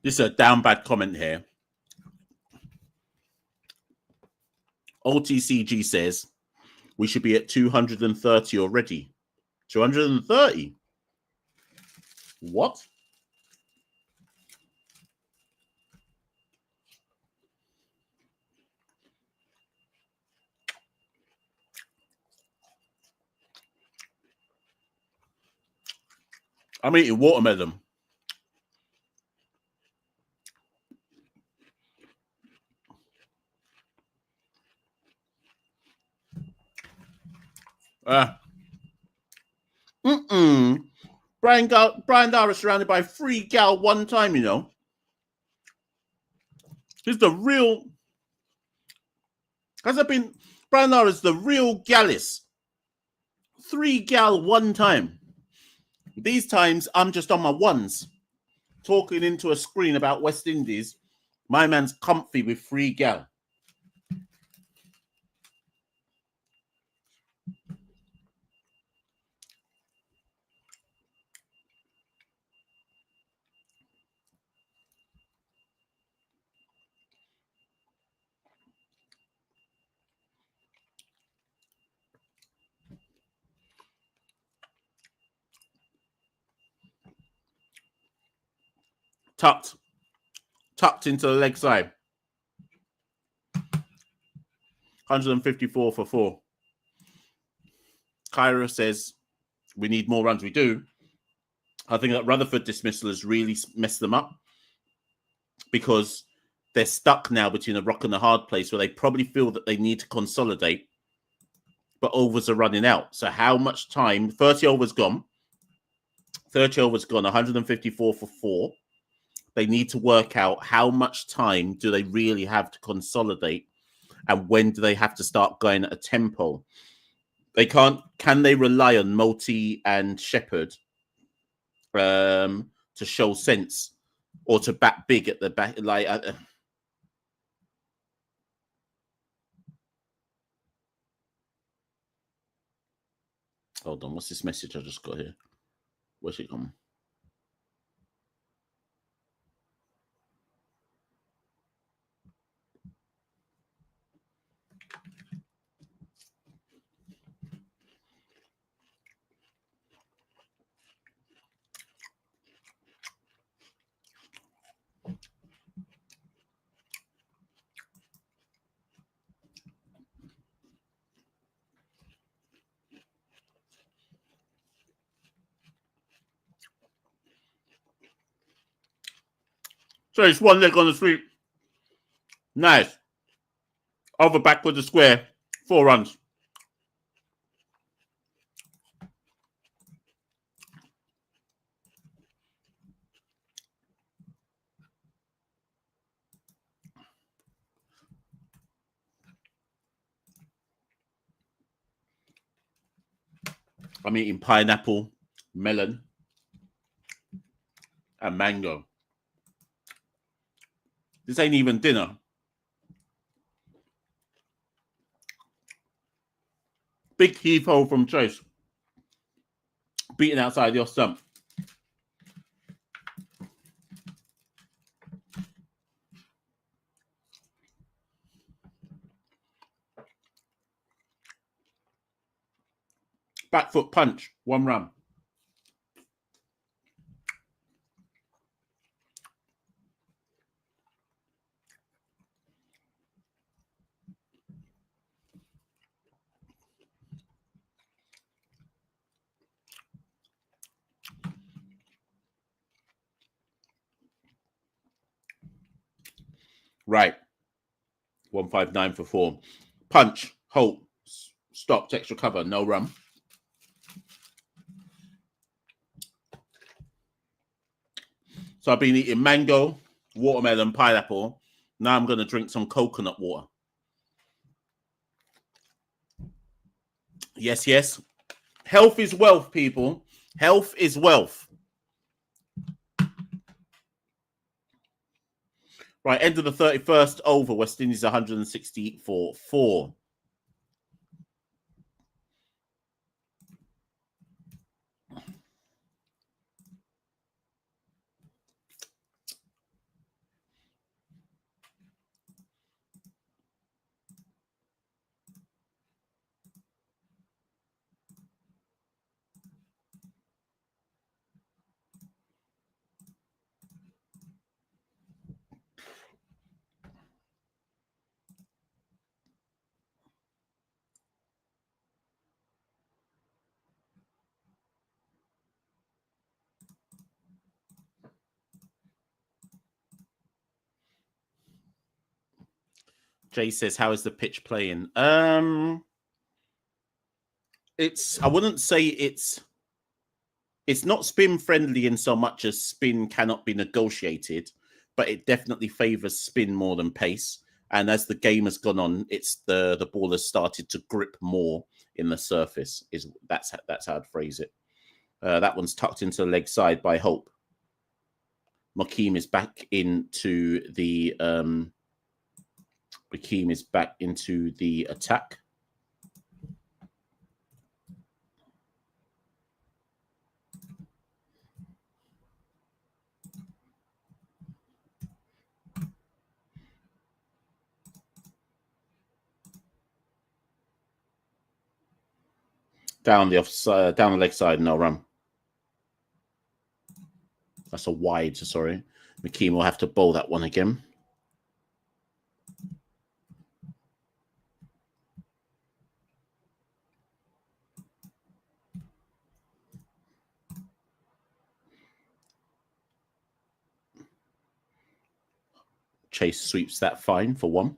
This is a down bad comment here. OTCG says we should be at 230 already. 230? What? I'm eating watermelon. Brian Dara surrounded by 3 gal one time, you know. He's the real... Has there been... Brian Dara's the real gallus. 3 gal one time. These times, I'm just on my ones. Talking into a screen about West Indies. My man's comfy with 3 gal. Tucked into the leg side. 154 for 4. Kyra says, we need more runs. We do. I think that Rutherford dismissal has really messed them up because they're stuck now between a rock and a hard place where they probably feel that they need to consolidate, but overs are running out. So how much time? 30 overs gone. 30 overs gone, 154 for 4. They need to work out how much time do they really have to consolidate and when do they have to start going at a tempo. They can't. Can they rely on Multi and Shepherd to show sense or to bat big at the back? Like, hold on, what's this message I just got here? Where's it gone? So it's one leg on the street. Nice. Over back with the square. 4 runs. I'm eating pineapple, melon, and mango. This ain't even dinner. Big heave ho from Chase. Beating outside your stump. Back foot punch. 1 run. Right. 159 for 4. Punch. Hope. Stopped. Extra cover. No run. So I've been eating mango, watermelon, pineapple. Now I'm going to drink some coconut water. Yes, yes. Health is wealth, people. Health is wealth. Right, end of the 31st over. West Indies 160 for 4. Jay says, how is the pitch playing? It's, I wouldn't say it's not spin friendly in so much as spin cannot be negotiated, but it definitely favors spin more than pace. And as the game has gone on, it's the ball has started to grip more in the surface. That's how I'd phrase it. That one's tucked into the leg side by Hope. Makeem is back into the attack. Down the leg side, no run. That's a wide, sorry. McKean will have to bowl that one again. Chase sweeps that fine for one.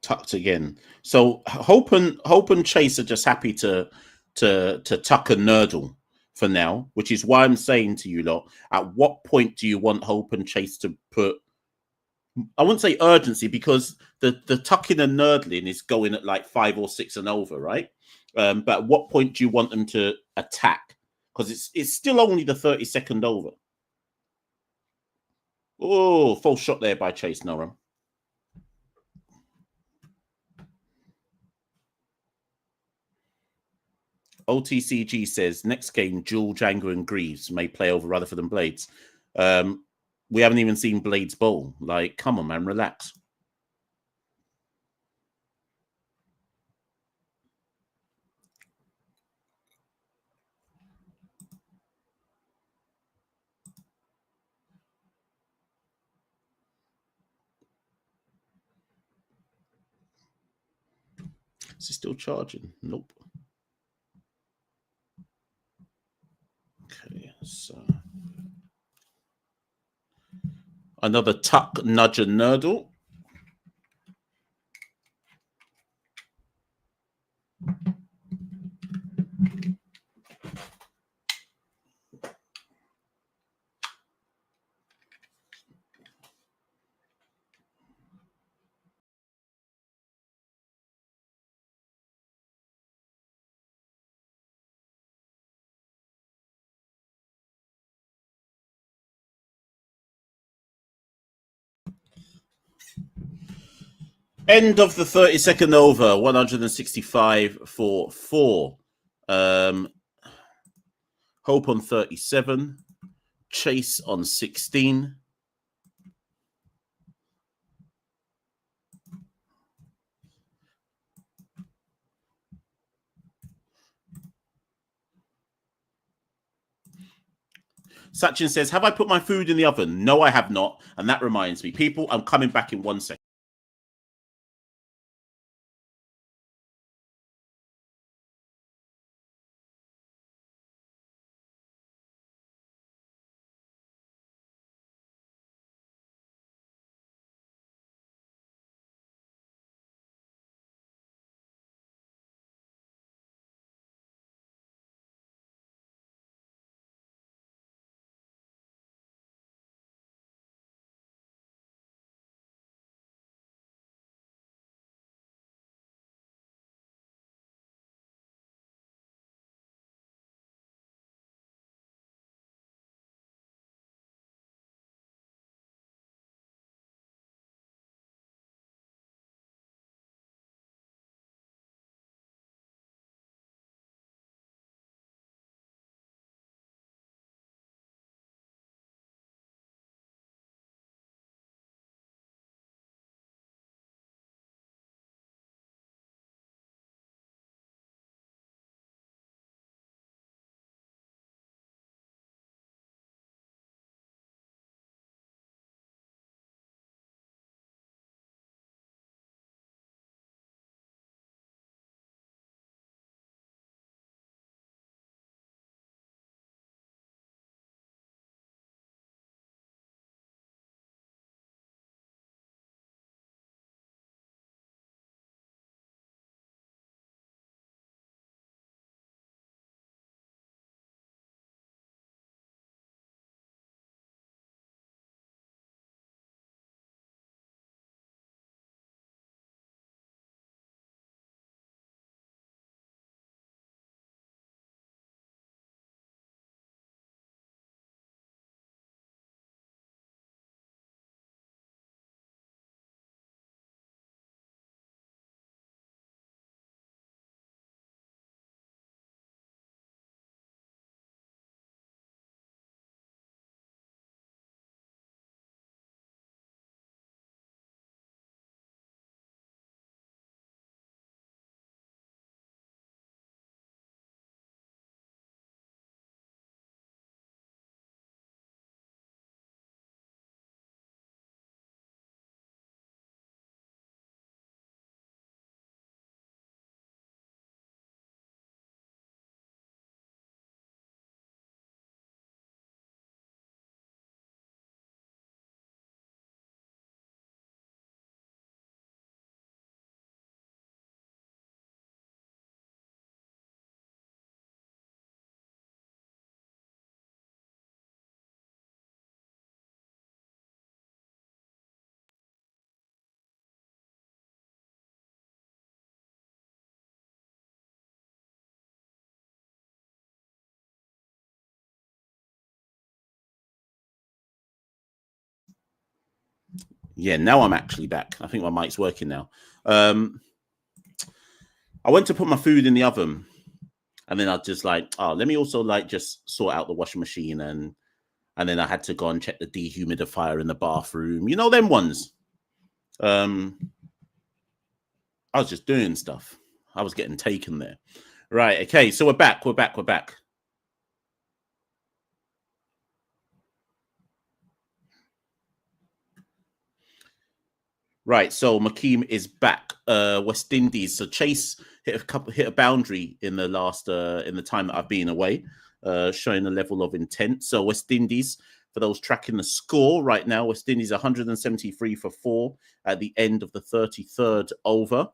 Tucked again. So Hope and Chase are just happy to tuck a nurdle for now, which is why I'm saying to you lot, at what point do you want Hope and Chase to put, I wouldn't say urgency, because the tucking and nurdling is going at like 5 or 6 and over, right? But at what point do you want them to attack? Because it's still only the 32nd over. Oh, false shot there by Chase Noram. OTCG says next game, Jewel, Django, and Greaves may play over Rutherford and Blades. We haven't even seen Blades bowl. Like, come on, man, relax. Is he still charging? Nope. Okay, so another tuck, nudge, and nurdle. End of the 32nd over, 165 for 4. Hope on 37. Chase on 16. Sachin says, have I put my food in the oven? No, I have not. And that reminds me, people, I'm coming back in 1 second. Yeah, now I'm actually back. I think my mic's working now. I went to put my food in the oven, and then I just like, oh, let me also like just sort out the washing machine, and then I had to go and check the dehumidifier in the bathroom. You know them ones. I was just doing stuff. I was getting taken there. Right. Okay. So we're back. We're back. We're back. Right. So Makeem is back. West Indies. So Chase hit a boundary in the last in the time that I've been away, showing a level of intent. So West Indies, for those tracking the score right now, West Indies 173 for 4 at the end of the 33rd over.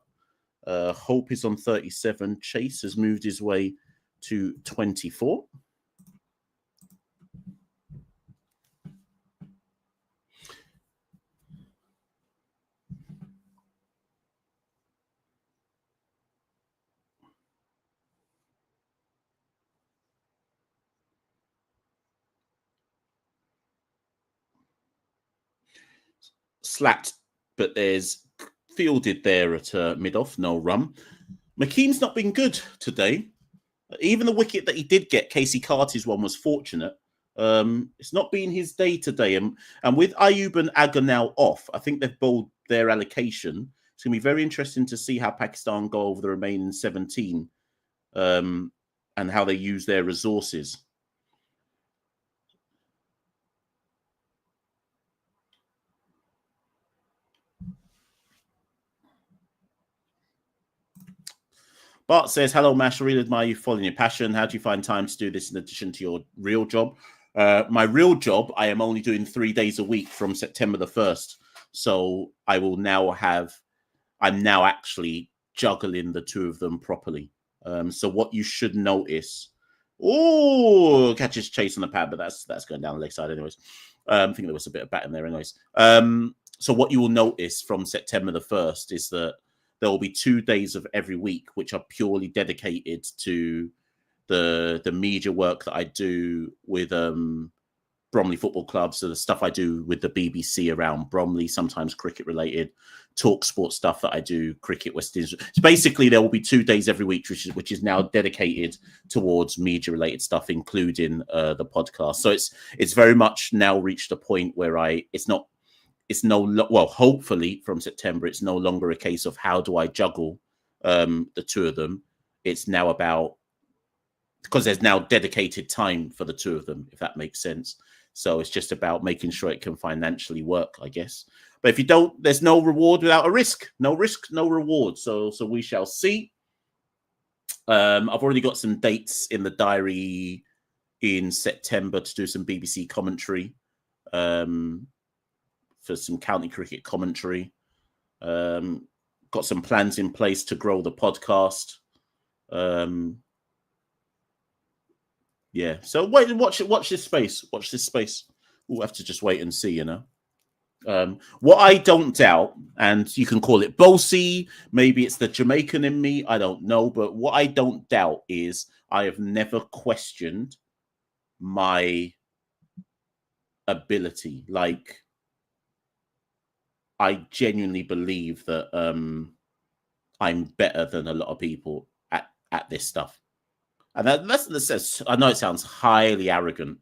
Hope is on 37. Chase has moved his way to 24. Slapped, but there's fielded there at mid-off, no run. McKean's not been good today. Even the wicket that he did get, Casey Carti's one, was fortunate. It's not been his day today. And with Ayub and Aga now off, I think they've bowled their allocation. It's going to be very interesting to see how Pakistan go over the remaining 17 and how they use their resources. Bart says, hello, Mash. I really admire you following your passion. How do you find time to do this in addition to your real job? My real job, I am only doing 3 days a week from September the 1st. So I will now I'm now actually juggling the two of them properly. So what you should notice, catches Chase on the pad, but that's going down the leg side anyways. I think there was a bit of bat in there anyways. So what you will notice from September the 1st is that there will be 2 days of every week which are purely dedicated to the media work that I do with Bromley Football Club. So the stuff I do with the BBC around Bromley, sometimes cricket related, talk sport stuff that I do, cricket West Indies. So basically there will be 2 days every week, which is now dedicated towards media related stuff, including the podcast. So it's very much now reached a point where hopefully from September, it's no longer a case of how do I juggle the two of them. It's now about, because there's now dedicated time for the two of them, if that makes sense. So it's just about making sure it can financially work, I guess. But if you don't, there's no reward without a risk. No risk, no reward. So we shall see. I've already got some dates in the diary in September to do some BBC commentary. For some county cricket commentary. Got some plans in place to grow the podcast. Yeah, so watch this space. Watch this space. We'll have to just wait and see, you know. What I don't doubt, and you can call it bossy, maybe it's the Jamaican in me, I don't know, but what I don't doubt is I have never questioned my ability. Like, I genuinely believe that I'm better than a lot of people at this stuff. And that's I know it sounds highly arrogant,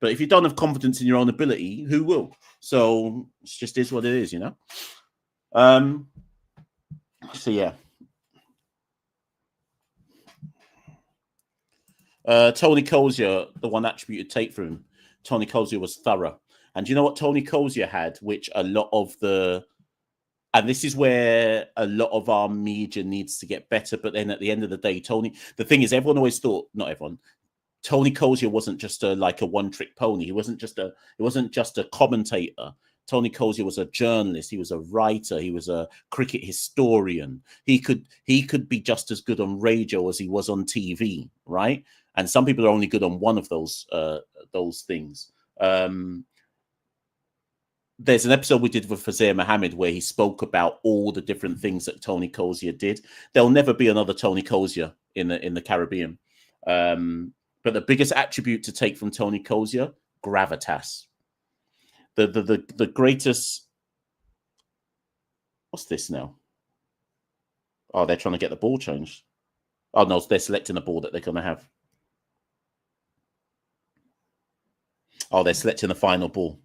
but if you don't have confidence in your own ability, who will? So it just is what it is, you know? So yeah. Tony Cozier, the one attribute to take from him, Tony Cozier was thorough. And you know what Tony Cozier had, which a lot of and this is where a lot of our media needs to get better. But then at the end of the day, the thing is, everyone always thought, not everyone, Tony Cozier wasn't just a one-trick pony. He wasn't just a commentator. Tony Cozier was a journalist. He was a writer. He was a cricket historian. He could be just as good on radio as he was on TV, right? And some people are only good on one of those things. There's an episode we did with Fazir Mohammed where he spoke about all the different things that Tony Cozier did. There'll never be another Tony Cozier in the Caribbean. But the biggest attribute to take from Tony Cozier, gravitas. The greatest What's this now? Oh, they're trying to get the ball changed. Oh, no, they're selecting the ball that they're going to have. Oh, they're selecting the final ball.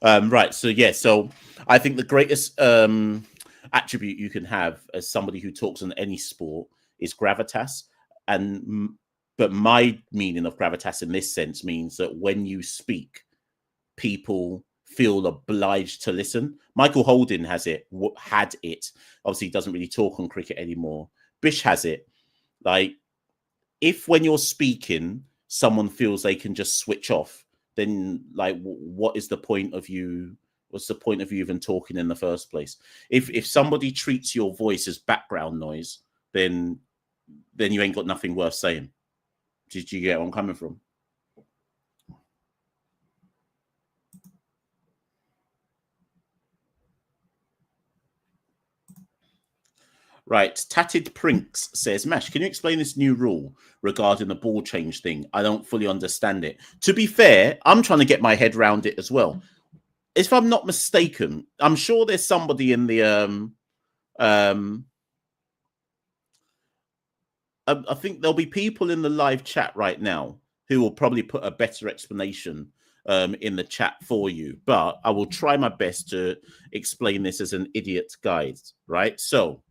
Right. So, yeah. So I think the greatest attribute you can have as somebody who talks on any sport is gravitas. But my meaning of gravitas in this sense means that when you speak, people feel obliged to listen. Michael Holding had it. Obviously, he doesn't really talk on cricket anymore. Bish has it. Like, if when you're speaking, someone feels they can just switch off, then like, what is the point of you? What's the point of you even talking in the first place? If somebody treats your voice as background noise, then you ain't got nothing worth saying. Did you get where I'm coming from? Right. Tatted Prinks says, Mash, can you explain this new rule regarding the ball change thing? I don't fully understand it. To be fair, I'm trying to get my head around it as well. If I'm not mistaken, I'm sure there's somebody in the I think there'll be people in the live chat right now who will probably put a better explanation in the chat for you. But I will try my best to explain this as an idiot's guide, right? So,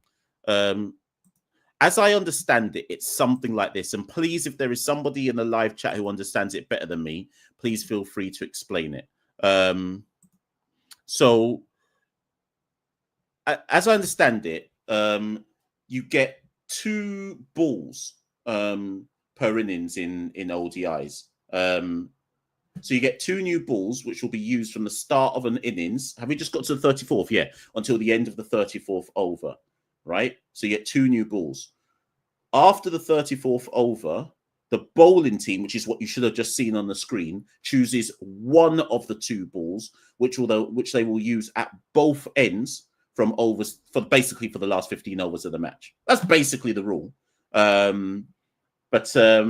as I understand it, it's something like this. And please, if there is somebody in the live chat who understands it better than me, please feel free to explain it. So, as I understand it, you get 2 balls per innings in ODIs. So you get 2 new balls, which will be used from the start of an innings. Have we just got to the 34th? Yeah, until the end of the 34th over, right? So you get 2 new balls. After the 34th over, the bowling team, which is what you should have just seen on the screen, chooses one of the 2 balls, which they will use at both ends from overs for the last 15 overs of the match. That's basically the rule. But I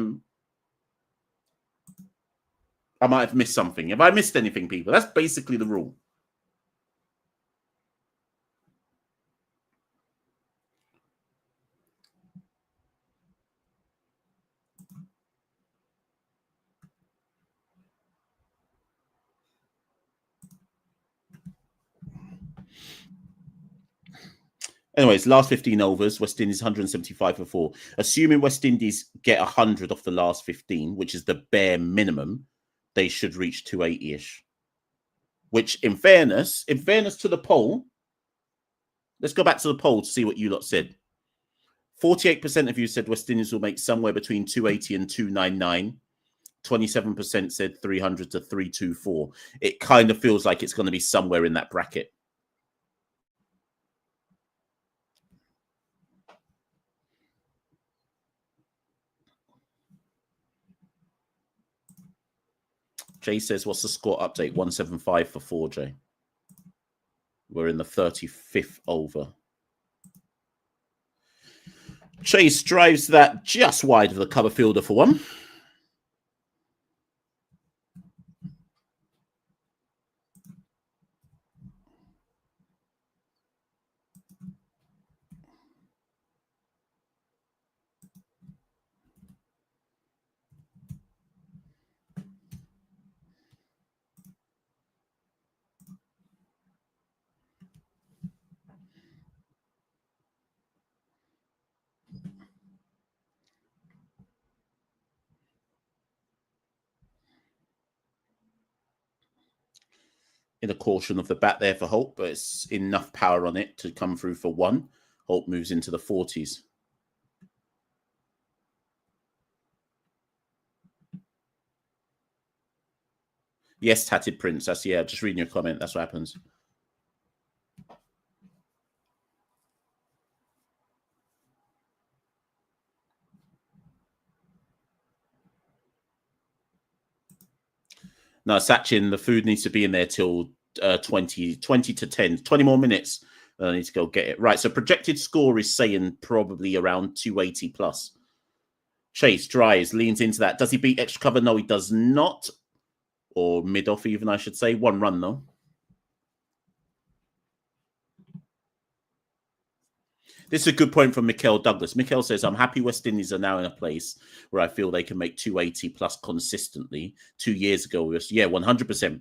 might have missed something. Have I missed anything, people? That's basically the rule. Anyways, last 15 overs, West Indies 175 for 4. Assuming West Indies get 100 off the last 15, which is the bare minimum, they should reach 280-ish. Which, in fairness to the poll, let's go back to the poll to see what you lot said. 48% of you said West Indies will make somewhere between 280 and 299. 27% said 300 to 324. It kind of feels like it's going to be somewhere in that bracket. Jay says, what's the score update? 175 for Forde. We're in the 35th over. Chase drives that just wide of the cover fielder for one. In a caution of the bat there for Hope, but it's enough power on it to come through for one. Hope moves into the 40s. Yes, Tatted Prince. That's, yeah, just reading your comment. That's what happens. No, Sachin, the food needs to be in there till 20 to 10. 20 more minutes. I need to go get it. Right, so projected score is saying probably around 280 plus. Chase drives, leans into that. Does he beat extra cover? No, he does not. Or mid-off even, I should say. 1 run, though. This is a good point from Machel Douglas. Machel says, I'm happy West Indies are now in a place where I feel they can make 280 plus consistently. 2 years ago, we was, 100%.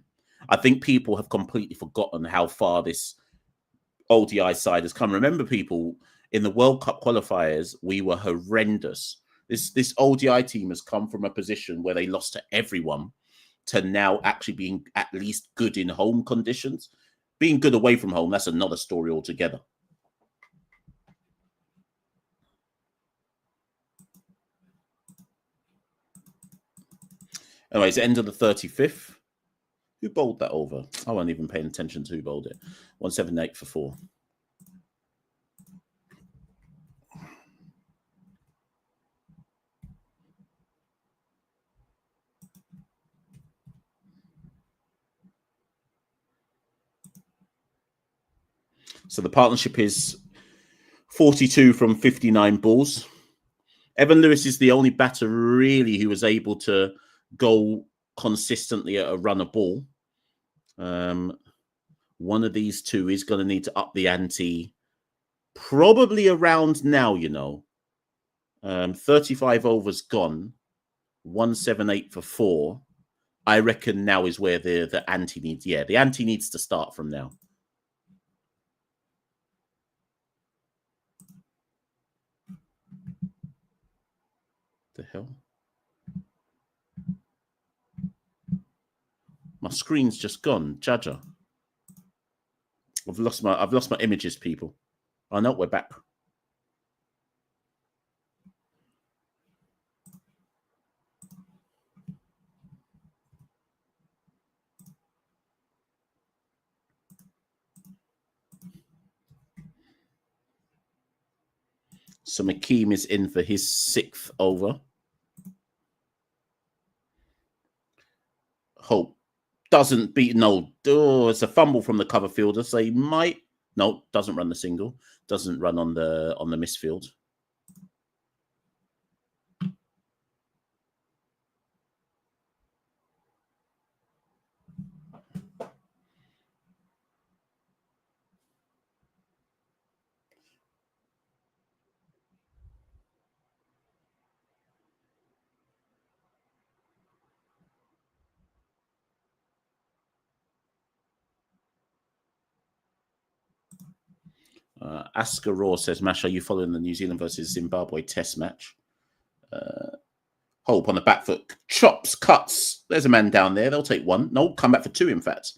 I think people have completely forgotten how far this ODI side has come. Remember, people, in the World Cup qualifiers, we were horrendous. This ODI team has come from a position where they lost to everyone to now actually being at least good in home conditions. Being good away from home, that's another story altogether. Anyways, end of the 35th. Who bowled that over? I wasn't even paying attention to who bowled it. 178 for 4. So the partnership is 42 from 59 balls. Evan Lewis is the only batter really who was able to go consistently at a run a ball. One of these two is going to need to up the ante probably around now, 35 overs gone, 178 for 4. I reckon now is where the ante needs. Yeah, the ante needs to start from now. The hell? My screen's just gone. Jaja. I've lost my images, people. Oh no, we're back. So McKeem is in for his 6th over. Hope doesn't beat. No, it's a fumble from the cover fielder. So he might. No, doesn't run the single. Doesn't run on the misfield. Asker Raw says, Mash, are you following the New Zealand versus Zimbabwe test match? Hope on the back foot. Chops, cuts. There's a man down there. They'll take 1. No, come back for 2, in fact.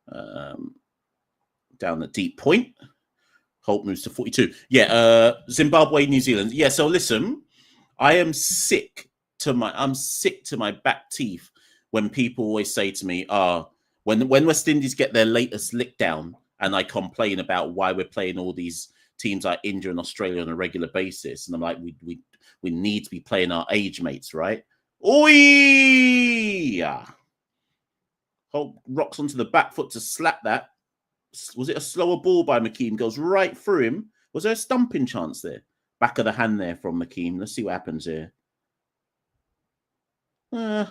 Down the deep point. Hope moves to 42. Yeah, Zimbabwe, New Zealand. Yeah, so listen, I'm sick to my back teeth when people always say to me, when West Indies get their latest lick down, and I complain about why we're playing all these teams like India and Australia on a regular basis. And I'm like, we need to be playing our age mates, right? Oi! Hope rocks onto the back foot to slap that. Was it a slower ball by McKeem? Goes right through him. Was there a stumping chance there? Back of the hand there from McKeem. Let's see what happens here. No,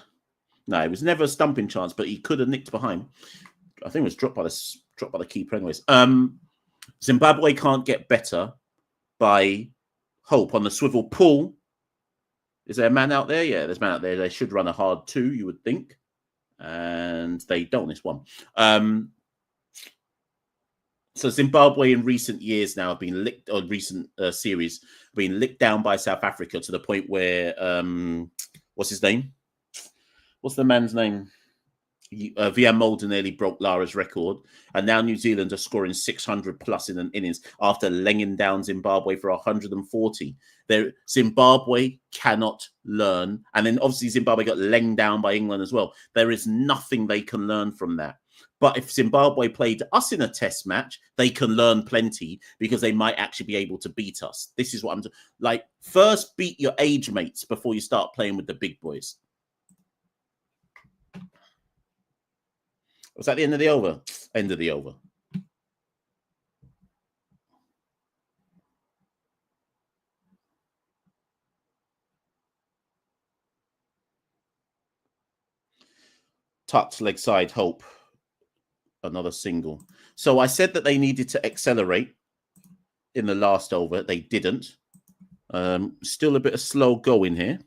it was never a stumping chance, but he could have nicked behind. I think it was dropped by the keeper anyways. Zimbabwe can't get better by Hope on the swivel pull. Is there a man out there? Yeah, there's a man out there. They should run a hard 2, you would think. And they don't this one. So Zimbabwe in recent years now have been licked, or recent series, been licked down by South Africa to the point where, what's his name? What's the man's name? Vian Mulder nearly broke Lara's record, and now New Zealand are scoring 600 plus in an innings after laying down Zimbabwe for 140. Zimbabwe cannot learn, and then obviously Zimbabwe got laying down by England as well. There is nothing they can learn from that. But if Zimbabwe played us in a test match, they can learn plenty because they might actually be able to beat us. This is what I'm like. First, beat your age mates before you start playing with the big boys. Was that the end of the over? End of the over. Tucked leg side, Hope. Another single. So I said that they needed to accelerate. in the last over. They didn't. Still a bit of slow going here.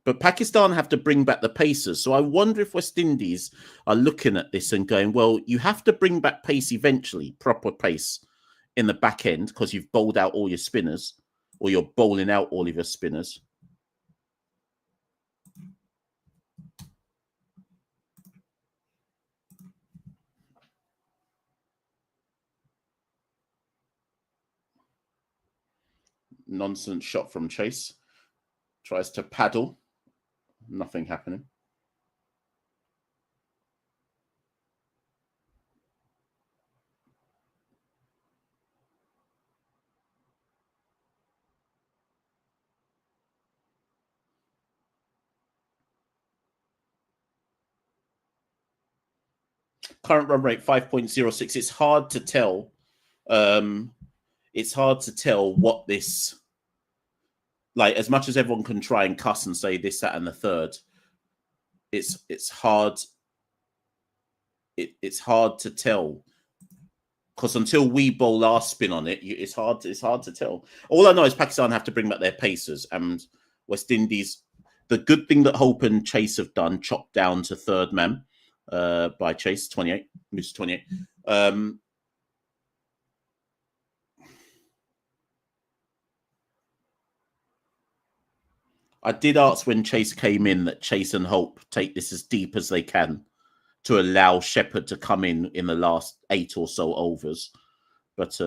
But Pakistan have to bring back the pacers. So I wonder if West Indies are looking at this and going, well, you have to bring back pace eventually, proper pace in the back end, because you've bowled out all your spinners, or you're bowling out all of your spinners. Nonsense shot from Chase. Tries to paddle. Nothing happening. Current run rate 5.06. It's hard to tell. It's hard to tell what this, like, as much as everyone can try and cuss and say this, that, and the third. It's hard. It's hard to tell, because until we bowl our spin on it, it's hard to tell. All I know is Pakistan have to bring back their pacers, and West Indies. The good thing that Hope and Chase have done, chopped down to third man by Chase, 28, moves 28. I did ask when Chase came in that Chase and Hope take this as deep as they can to allow Shepherd to come in the last 8 or so overs. But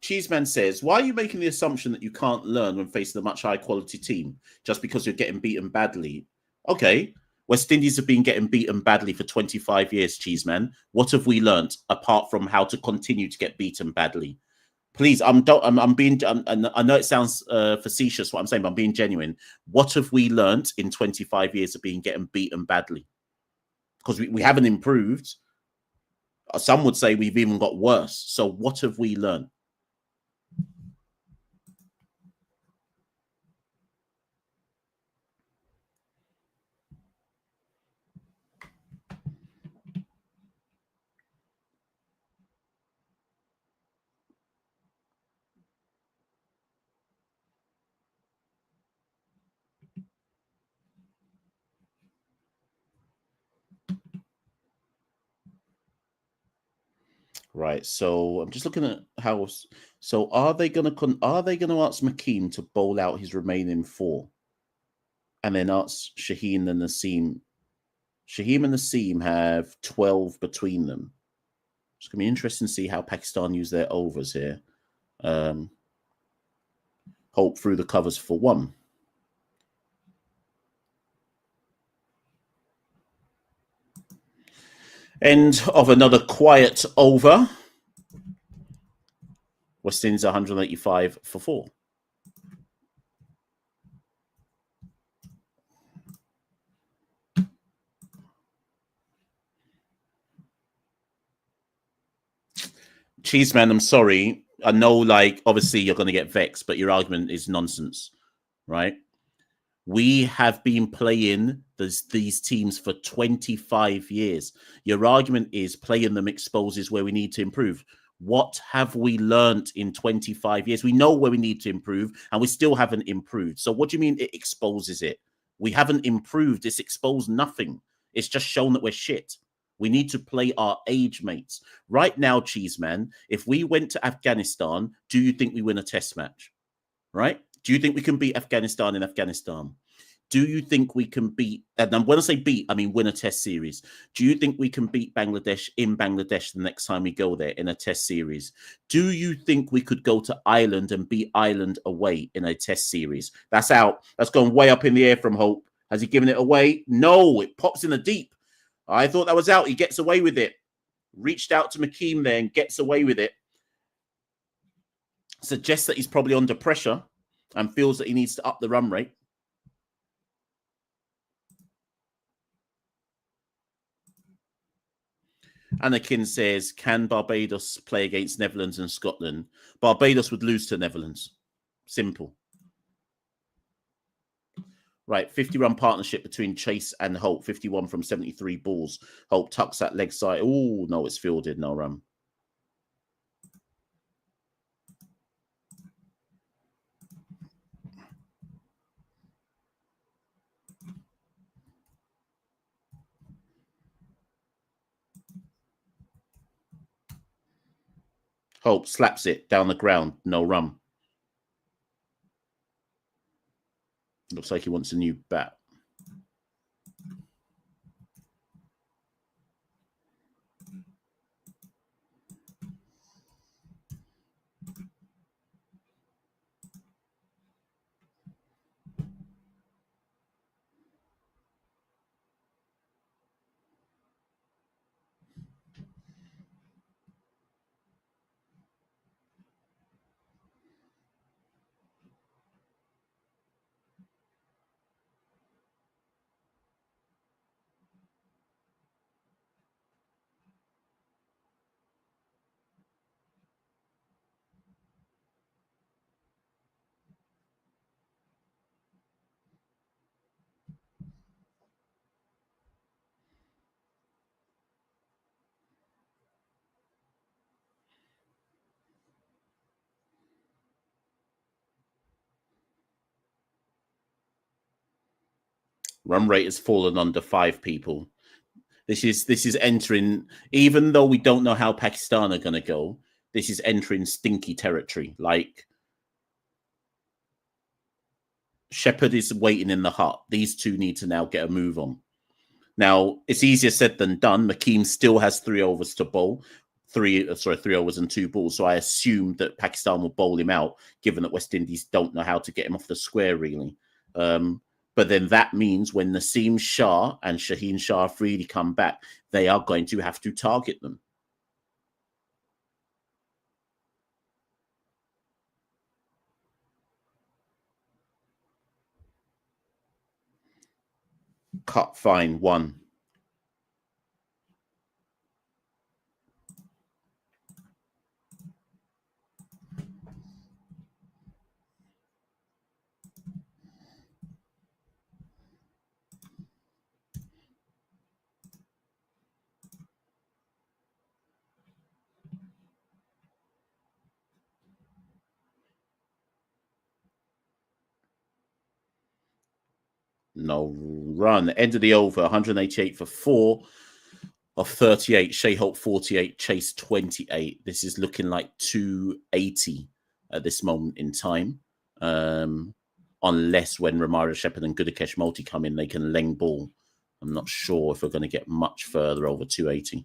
Cheeseman says, why are you making the assumption that you can't learn when facing a much higher quality team just because you're getting beaten badly? Okay, West Indies have been getting beaten badly for 25 years, Cheeseman. What have we learnt apart from how to continue to get beaten badly? Please, I know it sounds facetious what I'm saying, but I'm being genuine. What have we learnt in 25 years of getting beaten badly? Because we haven't improved. Some would say we've even got worse. So what have we learned? Right, so I'm just looking at how. So are they going to ask McKean to bowl out his remaining 4, and then ask Shaheen and Naseem? Shaheen and Naseem have 12 between them. It's going to be interesting to see how Pakistan use their overs here. Hope through the covers for 1. End of another quiet over. West Indies 185 for 4. Cheeseman, I'm sorry. I know, like, obviously you're going to get vexed, but your argument is nonsense, right? We have been playing these teams for 25 years. Your argument is playing them exposes where we need to improve. What have we learned in 25 years? We know where we need to improve, and we still haven't improved. So what do you mean it exposes it? We haven't improved. It's exposed nothing. It's just shown that we're shit. We need to play our age mates. Right now, Cheeseman, if we went to Afghanistan, do you think we win a test match? Right? Do you think we can beat Afghanistan in Afghanistan? Do you think we can beat, and when I say beat, I mean win a test series. Do you think we can beat Bangladesh in Bangladesh the next time we go there in a test series? Do you think we could go to Ireland and beat Ireland away in a test series? That's out. That's gone way up in the air from Hope. Has he given it away? No, it pops in the deep. I thought that was out. He gets away with it. Reached out to McKean there and gets away with it. Suggests that he's probably under pressure. and feels that he needs to up the run rate. Anakin says, can Barbados play against Netherlands and Scotland? Barbados would lose to Netherlands. Simple. Right, 50-run partnership between Chase and Hope, 51 from 73 balls. Hope tucks that leg side. Oh, no, it's fielded. No run. Hope slaps it down the ground. No run. Looks like he wants a new bat. Run rate has fallen under 5 people. This is entering, even though we don't know how Pakistan are going to go, this is entering stinky territory. Like, Shepherd is waiting in the hut. These two need to now get a move on. Now, it's easier said than done. McKean still has 3 overs to bowl. 3 overs and 2 balls. So I assume that Pakistan will bowl him out, given that West Indies don't know how to get him off the square, really. But then that means when Naseem Shah and Shaheen Afridi come back, they are going to have to target them. Cut, fine, 1. No run. End of the over, 188 for 4 of 38. Shai Hope 48, Chase 28. This is looking like 280 at this moment in time. Unless when Ramara Shepherd and Gudakesh Multi come in, they can leng ball. I'm not sure if we're going to get much further over 280.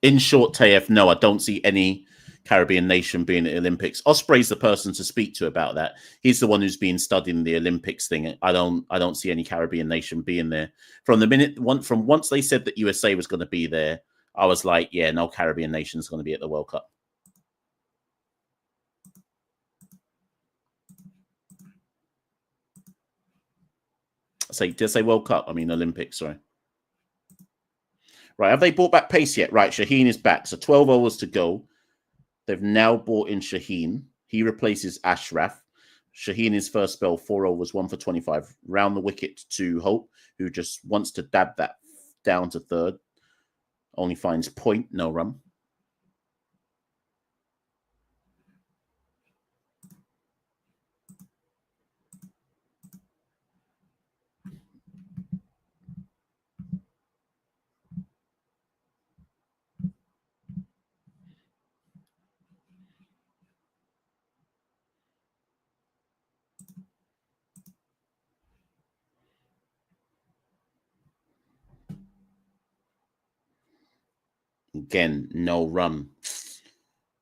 In short, Tayef, no, I don't see any Caribbean nation being at the Olympics. Osprey's the person to speak to about that. He's the one who's been studying the Olympics thing. I don't see any Caribbean nation being there. From once they said that USA was going to be there, I was like, yeah, no Caribbean nation is going to be at the World Cup. Did I say World Cup? I mean Olympics, sorry. Right, have they brought back pace yet? Right, Shaheen is back. So 12 overs to go. They've now brought in Shaheen. He replaces Ashraf. Shaheen, his first spell, 4 overs, 1 for 25. Round the wicket to Hope, who just wants to dab that down to third. Only finds point, no run. Again, no run.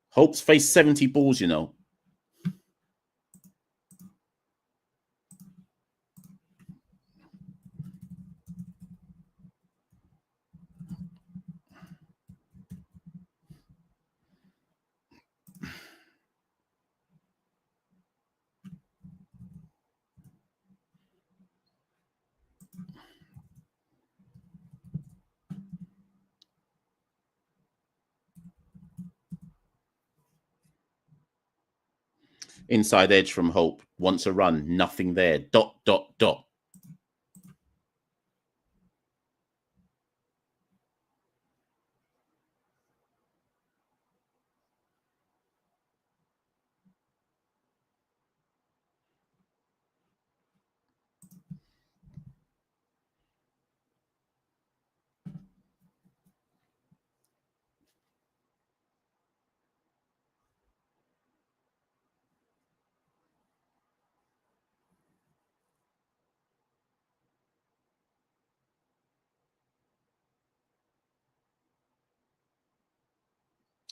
Hope's faced 70 balls, you know. Inside edge from Hope. Wants a run. Nothing there. Dot, dot, dot.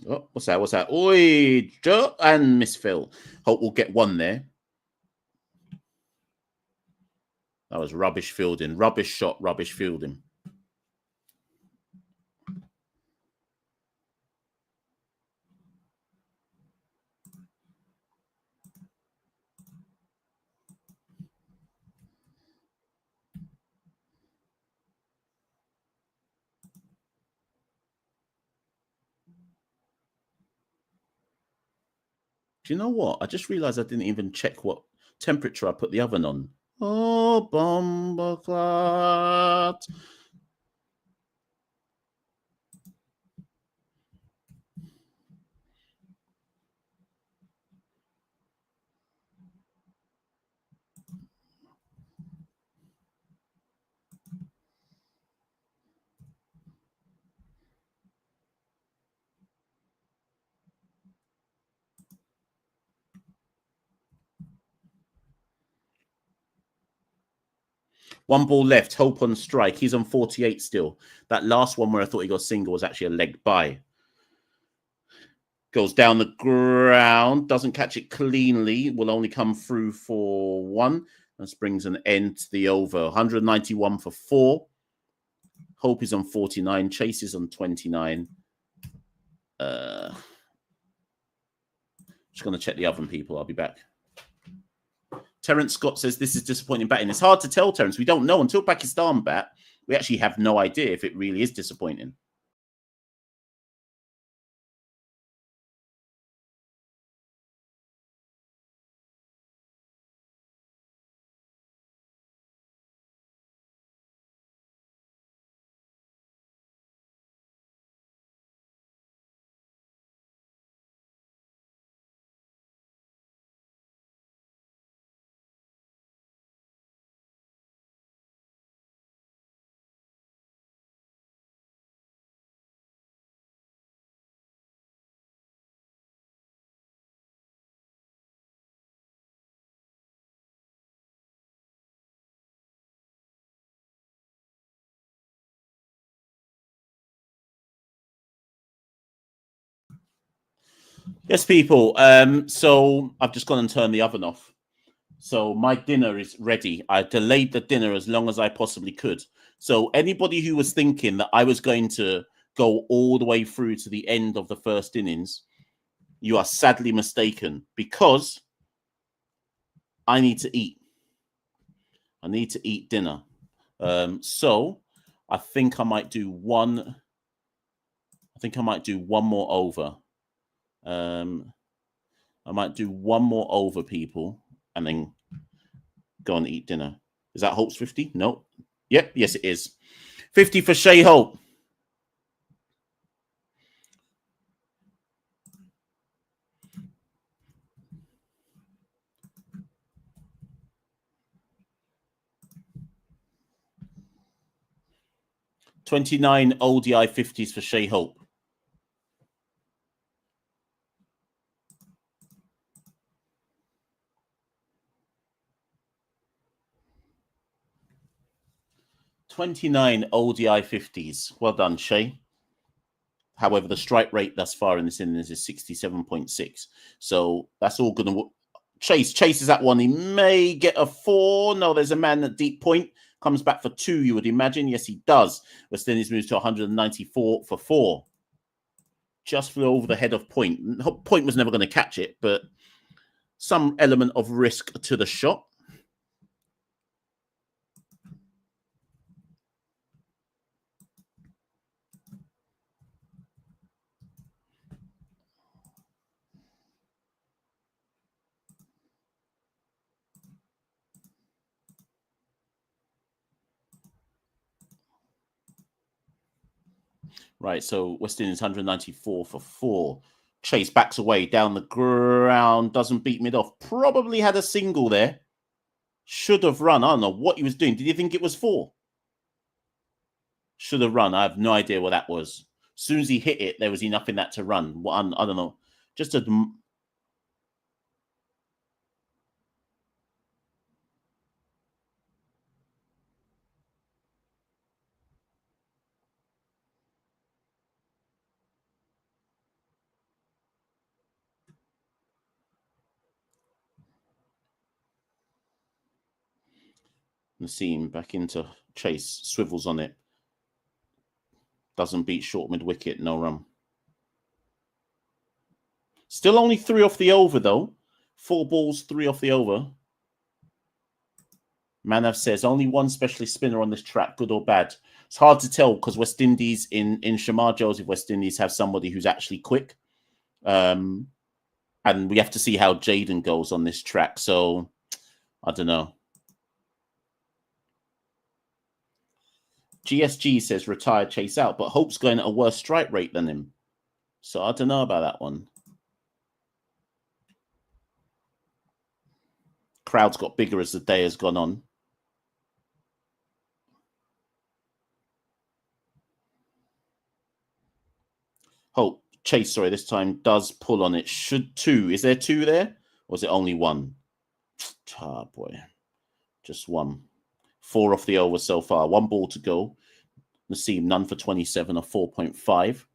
Oh, what's that? What's that? Oi, Joe and Miss Phil. Hope will get one there. That was rubbish fielding. Rubbish shot, rubbish fielding. Do you know what? I just realized I didn't even check what temperature I put the oven on. Oh, bomboclat. One ball left. Hope on strike. He's on 48 still. That last one where I thought he got single was actually a leg by. Goes down the ground. Doesn't catch it cleanly. Will only come through for one. This brings an end to the over. 191 for 4. Hope is on 49. Chase is on 29. Just going to check the oven, people. I'll be back. Terence Scott says this is disappointing batting. It's hard to tell, Terence. We don't know until Pakistan bat. We actually have no idea if it really is disappointing. Yes, people. So I've just gone and turned the oven off. So my dinner is ready. I delayed the dinner as long as I possibly could. So anybody who was thinking that I was going to go all the way through to the end of the first innings, you are sadly mistaken, because I need to eat. I need to eat dinner. So I think I might do one. I think I might do one more over. I might do one more over, people, and then go and eat dinner. Is that Hope's 50? No. Yep. Yes, it is. 50 for Shai Hope. $29 ODI 50s for Shai Hope. $29 ODI 50s. Well done, Shai. However, the strike rate thus far in this innings is 67.6. So that's all going to... Chase chases that one. He may get a 4. No, there's a man at deep point. Comes back for 2, you would imagine. Yes, he does. West Indies moves to 194 for 4. Just flew over the head of Point. Point was never going to catch it, but some element of risk to the shot. Right, so West Indies 194 for 4. Chase backs away down the ground, doesn't beat mid off. Probably had a single there. Should have run. I don't know what he was doing. Did you think it was 4? Should have run. I have no idea what that was. As soon as he hit it, there was enough in that to run. I don't know. Just a... Naseem back into Chase. Swivels on it. Doesn't beat short mid wicket. No run. Still only 3 off the over, though. 4 balls, 3 off the over. Manav says, only one specialist spinner on this track, good or bad. It's hard to tell because West Indies, in Shamar Joseph, West Indies have somebody who's actually quick. And we have to see how Jaden goes on this track. So, I don't know. GSG says, retired Chase out, but Hope's going at a worse strike rate than him. So, I don't know about that one. Crowd's got bigger as the day has gone on. Hope, Chase, sorry, this time does pull on it. Should 2. Is there 2 there? Or is it only 1? Ah, boy. Just 1. 4 off the over so far. 1 ball to go. Naseem, none for 27 or 4.5.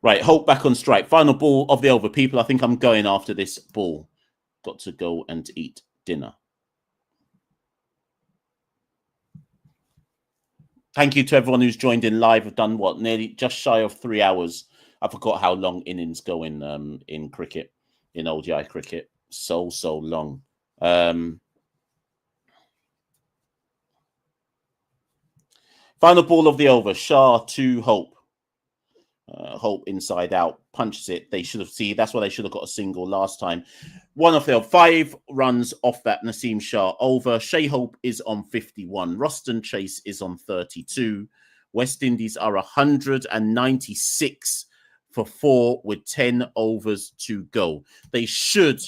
Right, Hope back on strike. Final ball of the over. People, I think I'm going after this ball. Got to go and eat dinner. Thank you to everyone who's joined in live. I've done what? Nearly just shy of 3 hours. I forgot how long innings go in cricket, in ODI cricket. So long. Final ball of the over. Shah to Hope. Hope inside out, punches it. They should have seen. That's why they should have got a single last time. 1 off the 5 runs off that Naseem Shah over. Shai Hope is on 51. Roston Chase is on 32. West Indies are 196 for 4 with 10 overs to go. They should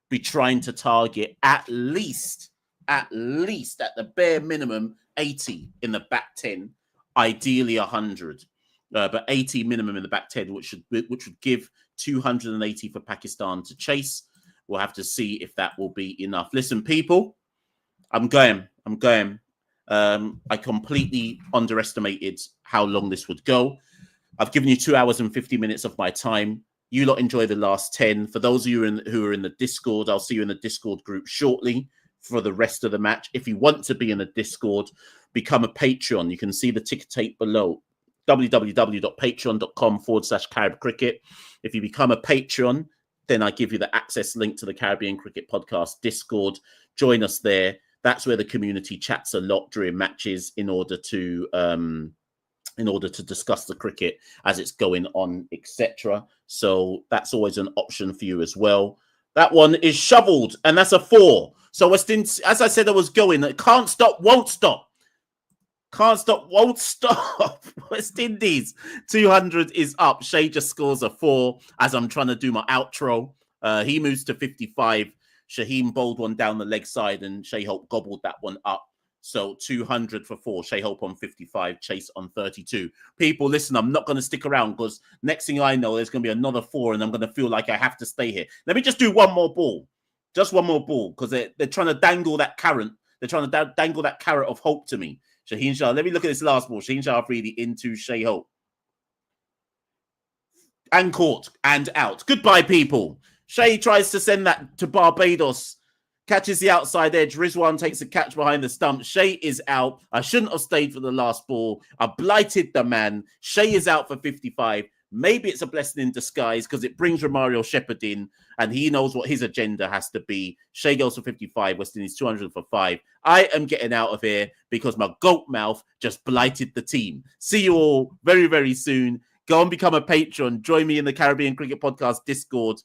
be trying to target at least at the bare minimum 80 in the back 10, ideally 100. But 80 minimum in the back 10, which would give 280 for Pakistan to chase. We'll have to see if that will be enough. Listen, people, I'm going. I completely underestimated how long this would go. I've given you 2 hours and 50 minutes of my time. You lot enjoy the last 10. For those of you who are in the Discord, I'll see you in the Discord group shortly for the rest of the match. If you want to be in the Discord, become a Patreon. You can see the ticker tape below. www.patreon.com/Carib Cricket. If you become a Patreon, then I give you the access link to the Caribbean Cricket Podcast Discord. Join us there. That's where the community chats a lot during matches in order to discuss the cricket as it's going on, etc. So that's always an option for you as well. That one is shoveled, and that's a 4. So West Indies, as I said, I was going. Can't stop, won't stop. Can't stop, won't stop. West Indies, 200 is up. Shai just scores a 4 as I'm trying to do my outro. He moves to 55. Shaheen bowled one down the leg side and Shai Hope gobbled that one up. So 200 for 4. Shai Hope on 55. Chase on 32. People, listen, I'm not going to stick around because next thing I know, there's going to be another 4 and I'm going to feel like I have to stay here. Let me just do one more ball. Just one more ball because they're trying to dangle that carrot. They're trying to dangle that carrot of hope to me. Shaheen Shah. Let me look at this last ball. Shaheen Afridi into Shai Hope. And caught and out. Goodbye, people. Shai tries to send that to Barbados. Catches the outside edge. Rizwan takes a catch behind the stump. Shai is out. I shouldn't have stayed for the last ball. I blighted the man. Shai is out for 55. Maybe it's a blessing in disguise because it brings Romario Shepherd in and he knows what his agenda has to be. Shai goes for 55. West Indies 200 for 5. I am getting out of here because my goat mouth just blighted the team. See you all very, very soon. Go and become a patron. Join me in the Caribbean Cricket Podcast Discord.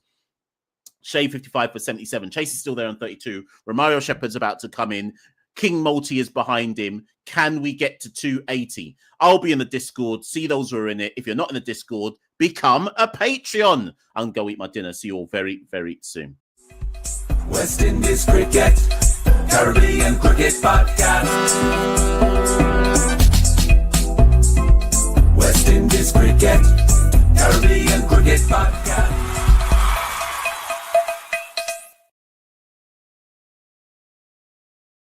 Shai 55 for 77. Chase is still there on 32. Romario Shepherd's about to come in. King Multi is behind him. Can we get to 280? I'll be in the Discord. See those who are in it. If you're not in the Discord, become a Patreon. I'm going to go eat my dinner. See you all very, very soon. West Indies Cricket, Caribbean Cricket Podcast. West Indies Cricket.